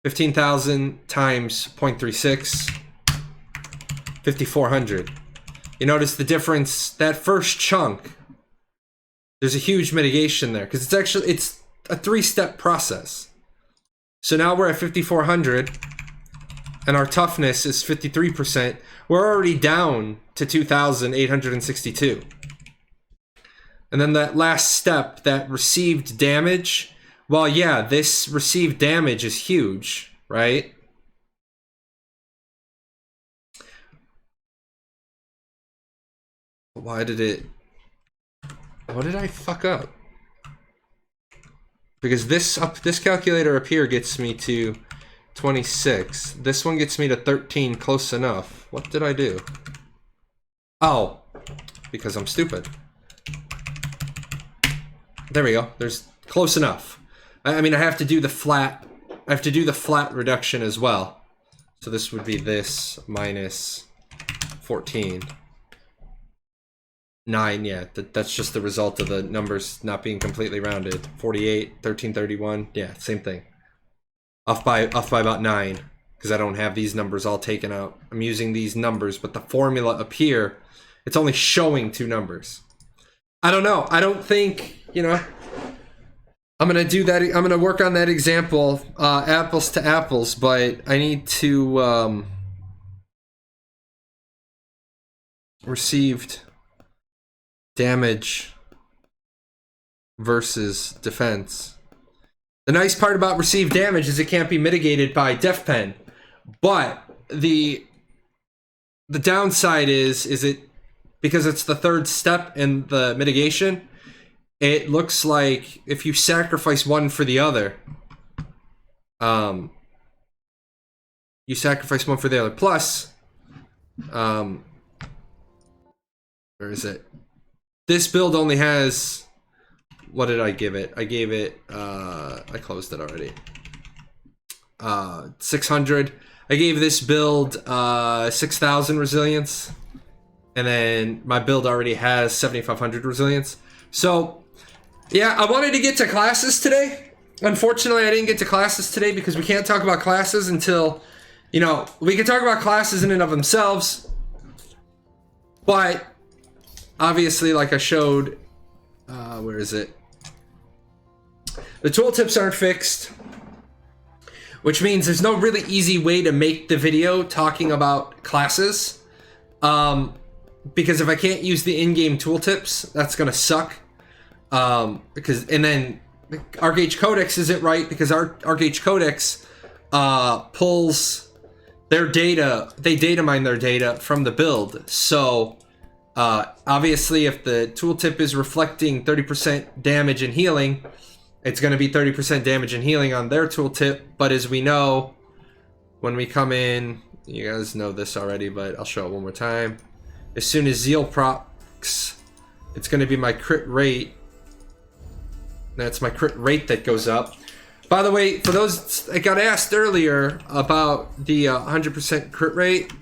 15,000 times 0.36, 5,400. You notice the difference, that first chunk, there's a huge mitigation there, because it's a 3-step process. So now we're at 5,400, and our toughness is 53%. We're already down to 2,862. And then that last step, that received damage, well, yeah, this received damage is huge, right? What did I fuck up? Because this calculator up here gets me to 26. This one gets me to 13, close enough. What did I do? Oh, because I'm stupid. There we go. There's close enough. I mean, I have to do the flat reduction as well. So this would be this minus 14. 9, yeah, that's just the result of the numbers not being completely rounded. 48, 1331, yeah, same thing. Off by about 9. because I don't have these numbers all taken out. I'm using these numbers, but the formula up here, it's only showing 2 numbers. I don't know. I don't think, you know, I'm going to do that. I'm going to work on that example, apples to apples, but I need to, received damage versus defense. The nice part about received damage is it can't be mitigated by def pen, but the downside is it, because it's the 3rd step in the mitigation, it looks like if you sacrifice one for the other, you sacrifice one for the other. Plus, where is it? This build only has, what did I give it? I gave it, I closed it already. 600. I gave this build 6,000 resilience. And then my build already has 7,500 resilience. So, yeah, I wanted to get to classes today. Unfortunately, I didn't get to classes today because we can't talk about classes until, you know, we can talk about classes in and of themselves. But, obviously, like I showed, where is it? The tooltips aren't fixed, which means there's no really easy way to make the video talking about classes. Because if I can't use the in-game tooltips, that's gonna suck. Because, and then Archeage Codex isn't right because Archeage Codex pulls their data, they data mine their data from the build. So obviously if the tooltip is reflecting 30% damage and healing, it's gonna be 30% damage and healing on their tooltip. But as we know, when we come in, you guys know this already, but I'll show it one more time. As soon as Zeal procs, it's going to be my crit rate. That's my crit rate that goes up. By the way, for those I got asked earlier about the 100% crit rate,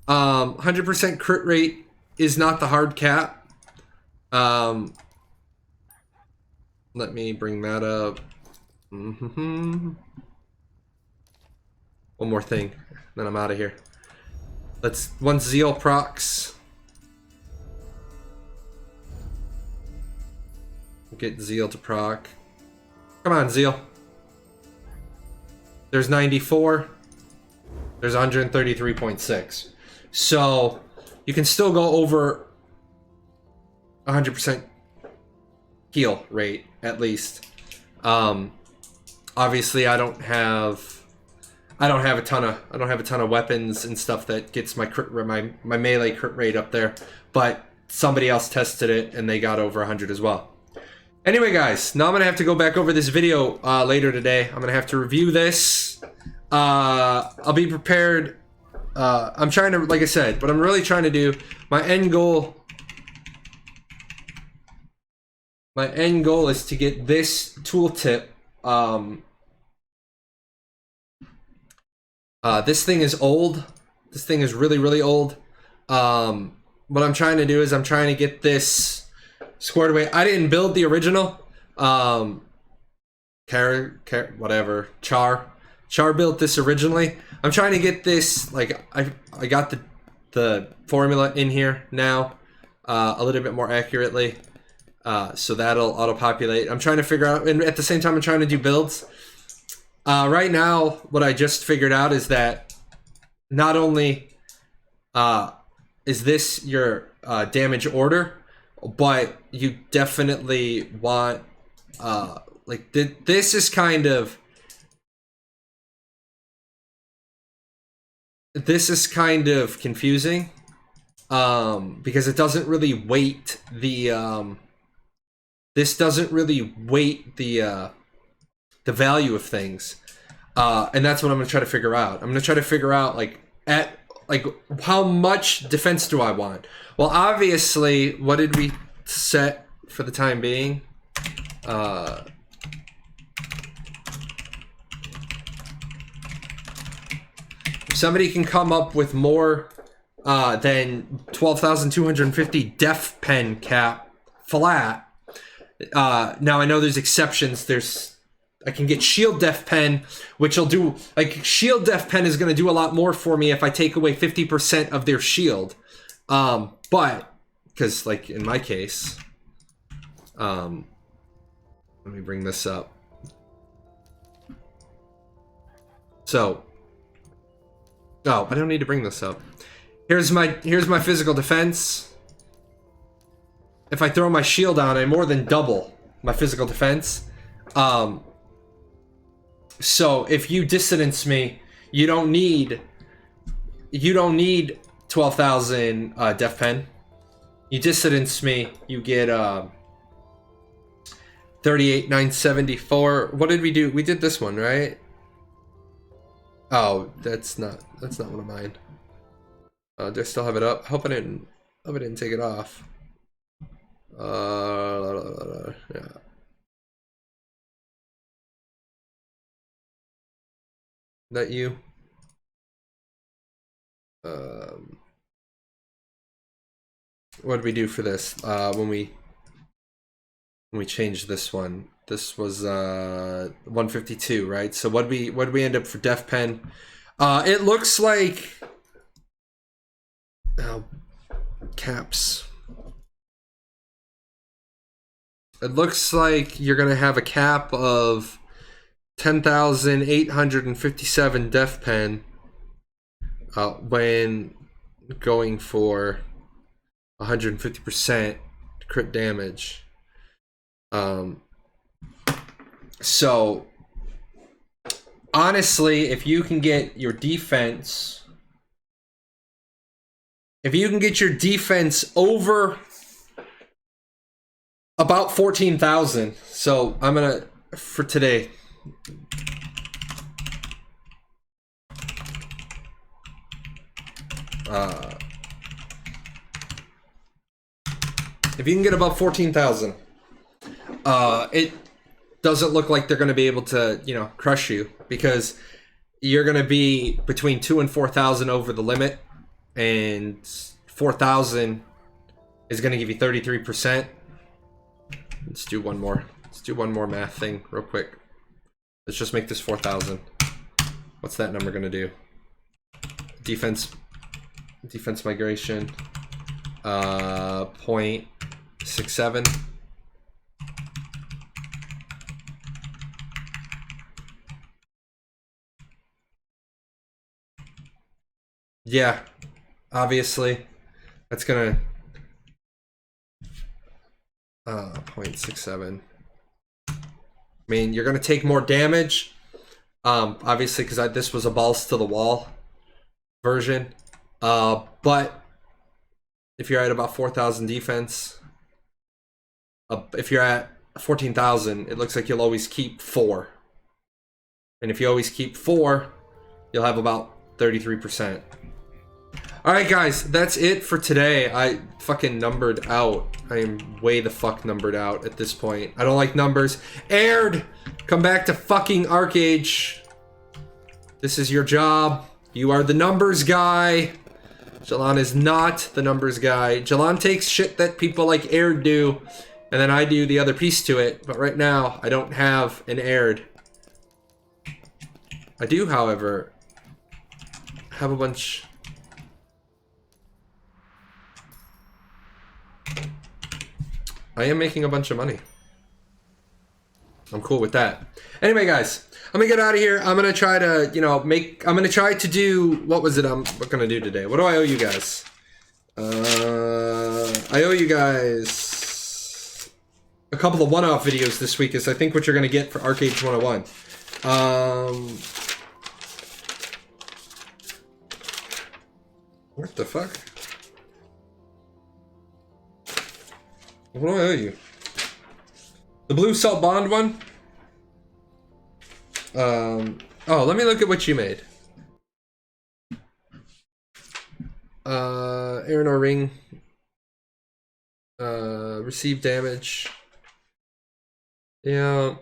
100% crit rate is not the hard cap. Let me bring that up. One more thing, then I'm out of here. Once Zeal procs, get Zeal to proc. Come on, Zeal. There's 94. There's 133.6. So you can still go over 100% heal rate at least. Obviously, I don't have a ton of weapons and stuff that gets my my melee crit rate up there, but somebody else tested it and they got over 100 as well. Anyway, guys, now I'm gonna have to go back over this video later today. I'm gonna have to review this. I'll be prepared. I'm trying to, like I said, what I'm really trying to do, my end goal is to get this tooltip. This thing is old. This thing is really, really old. What I'm trying to do is I'm trying to get this squared away. I didn't build the original. Whatever. Char built this originally. I'm trying to get this, like, I got the formula in here now a little bit more accurately. So that'll auto-populate. I'm trying to figure out, and at the same time I'm trying to do builds. Right now, what I just figured out is that not only is this your damage order, but you definitely want, like, this is kind of confusing, because it doesn't really weight the, this doesn't really weight the value of things, and that's what I'm gonna try to figure out. I'm gonna try to figure out, like, how much defense do I want? Well, obviously, what did we set for the time being? If somebody can come up with more than 12,250 def pen cap flat. Now I know there's exceptions. There's I can get shield def pen, which will do, like, shield def pen is going to do a lot more for me if I take away 50% of their shield. But, because, like, in my case, let me bring this up. So, oh, I don't need to bring this up. Here's my physical defense. If I throw my shield on, I more than double my physical defense. So if you dissonance me, you don't need 12,000 def pen. You dissonance me, you get 38,974. What did we do? We did this one, right? Oh, that's not one of mine. Do I still have it up? I hope I didn't take it off. Yeah. That you? What did we do for this? When we changed this one, this was 152, right? So what we end up for def pen? It looks like caps. It looks like you're gonna have a cap of 10,857 def pen when going for 150% crit damage. So honestly, if you can get your defense, over about 14,000, so I'm gonna, for today, if you can get above 14,000, it doesn't look like they're going to be able to, you know, crush you, because you're going to be between 2,000 and 4,000 over the limit, and 4,000 is going to give you 33%. Let's do one more. Let's do one more math thing real quick. Let's just make this 4,000. What's that number going to do? Defense migration. 0.67. Yeah, obviously, that's gonna 0.67. I mean, you're gonna take more damage, obviously, because this was a balls to the wall version. But if you're at about 4,000 defense, if you're at 14,000, it looks like you'll always keep 4. And if you always keep 4, you'll have about 33%. Alright guys, that's it for today. I fucking numbered out. I am way the fuck numbered out at this point. I don't like numbers. Aired! Come back to fucking Archeage. This is your job. You are the numbers guy. Jahlon is not the numbers guy. Jahlon takes shit that people like Aired do, and then I do the other piece to it. But right now, I don't have an Aired. I do, however, have a bunch. I am making a bunch of money. I'm cool with that. Anyway, guys, I'm gonna get out of here. I'm gonna try to, you know, I'm gonna try to do, what was it I'm gonna do today? What do I owe you guys? I owe you guys a couple of one-off videos this week, is I think what you're gonna get for Archeage 101. What the fuck? What do I owe you? The blue salt bond one? Oh, let me look at what you made. Aaron or ring. Receive damage. Yeah.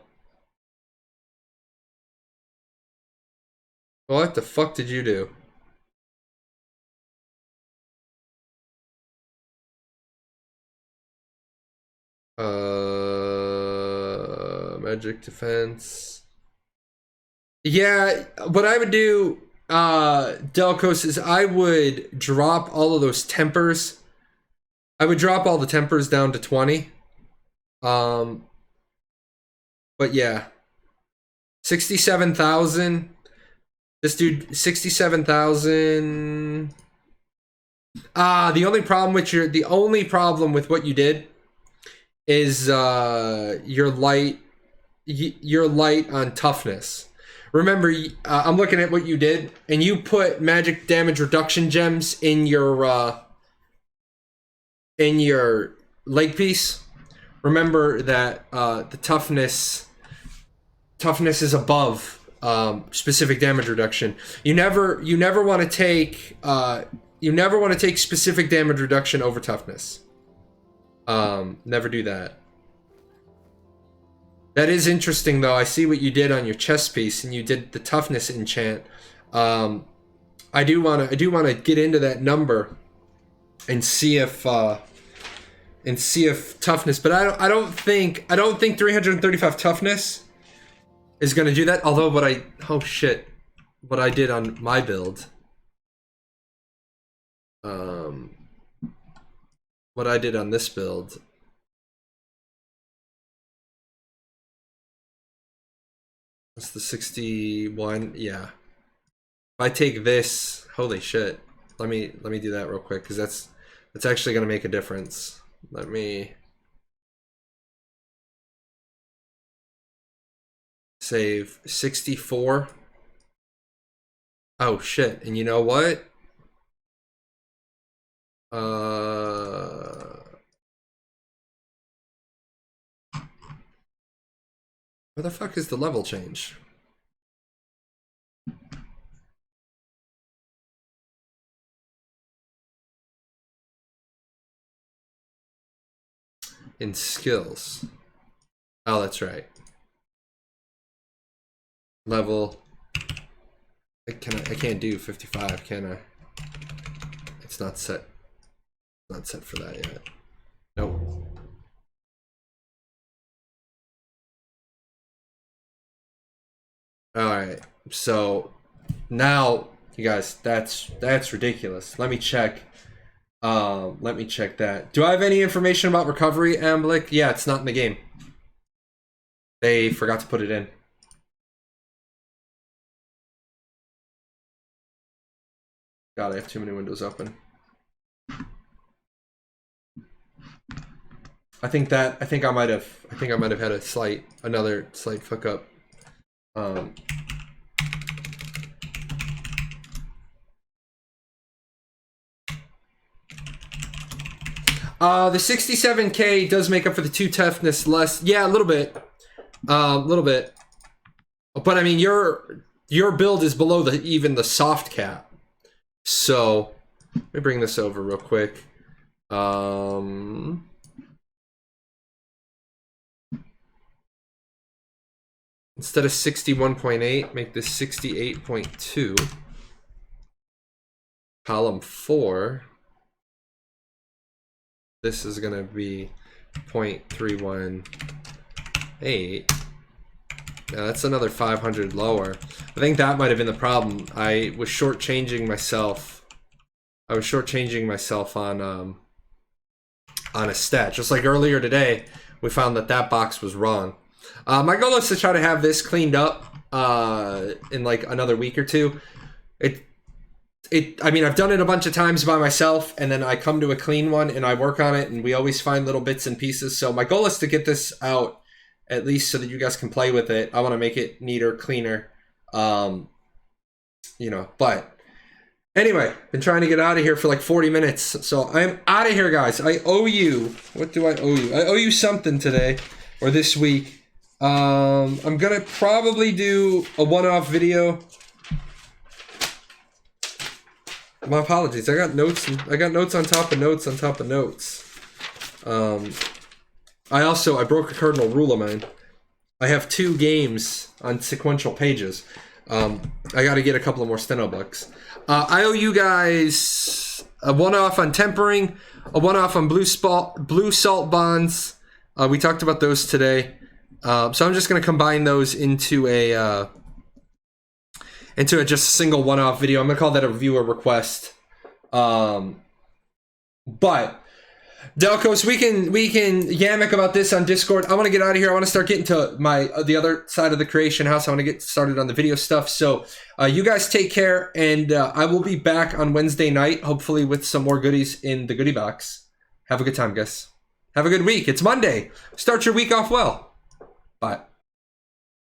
What the fuck did you do? Magic defense. Yeah, what I would do, Delcos, is I would drop all of those tempers. I would drop all the tempers down to 20. But yeah. 67,000. This dude, 67,000. The only problem with what you did is you're light on toughness. Remember, I'm looking at what you did, and you put magic damage reduction gems in your leg piece. Remember that the toughness is above specific damage reduction. You never want to take specific damage reduction over toughness. Never do that. That is interesting, though. I see what you did on your chest piece, and you did the toughness enchant. I do want to get into that number and see if toughness. But I don't think 335 toughness is going to do that. Although what I did on my build. What I did on this build. That's the 61. Yeah. If I take this, holy shit. Let me do that real quick, because that's actually gonna make a difference. Let me save 64. Oh shit. And you know what? Where the fuck is the level change? In skills. Oh, that's right. Level. I can't do 55, can I? It's not set. Not set for that yet. Nope. All right. So now, you guys, that's ridiculous. Let me check. Let me check that. Do I have any information about recovery, Amblick? Yeah, it's not in the game. They forgot to put it in. God, I have too many windows open. I think I might have had another slight fuck up. The 67k does make up for the 2 toughness less. Yeah, a little bit. But I mean, your build is below even the soft cap. So let me bring this over real quick. Instead of 61.8, make this 68.2. Column 4. This is going to be 0.318. Yeah, that's another 500 lower. I think that might have been the problem. I was shortchanging myself. I was shortchanging myself on a stat. Just like earlier today, we found that box was wrong. My goal is to try to have this cleaned up in like another week or two. I mean, I've done it a bunch of times by myself, and then I come to a clean one and I work on it, and we always find little bits and pieces. So my goal is to get this out at least so that you guys can play with it. I want to make it neater, cleaner, but anyway, been trying to get out of here for like 40 minutes. So I'm out of here, guys. I owe you, what do I owe you? I owe you something today or this week. I'm going to probably do a one-off video. My apologies. I got notes on top of notes on top of notes. I broke a cardinal rule of mine. I have 2 games on sequential pages. I got to get a couple of more steno books. I owe you guys a one-off on tempering, a one-off on blue salt bonds. We talked about those today. So I'm just going to combine those into a into a just single one-off video. I'm gonna call that a viewer request. But Delcos, we can yammic about this on Discord. I want to get out of here. I want to start getting to the other side of the creation house. I want to get started on the video stuff. So you guys take care, and I will be back on Wednesday night, hopefully with some more goodies in the goodie box. Have a good time, guys. Have a good week. It's Monday. Start your week off well. Bye.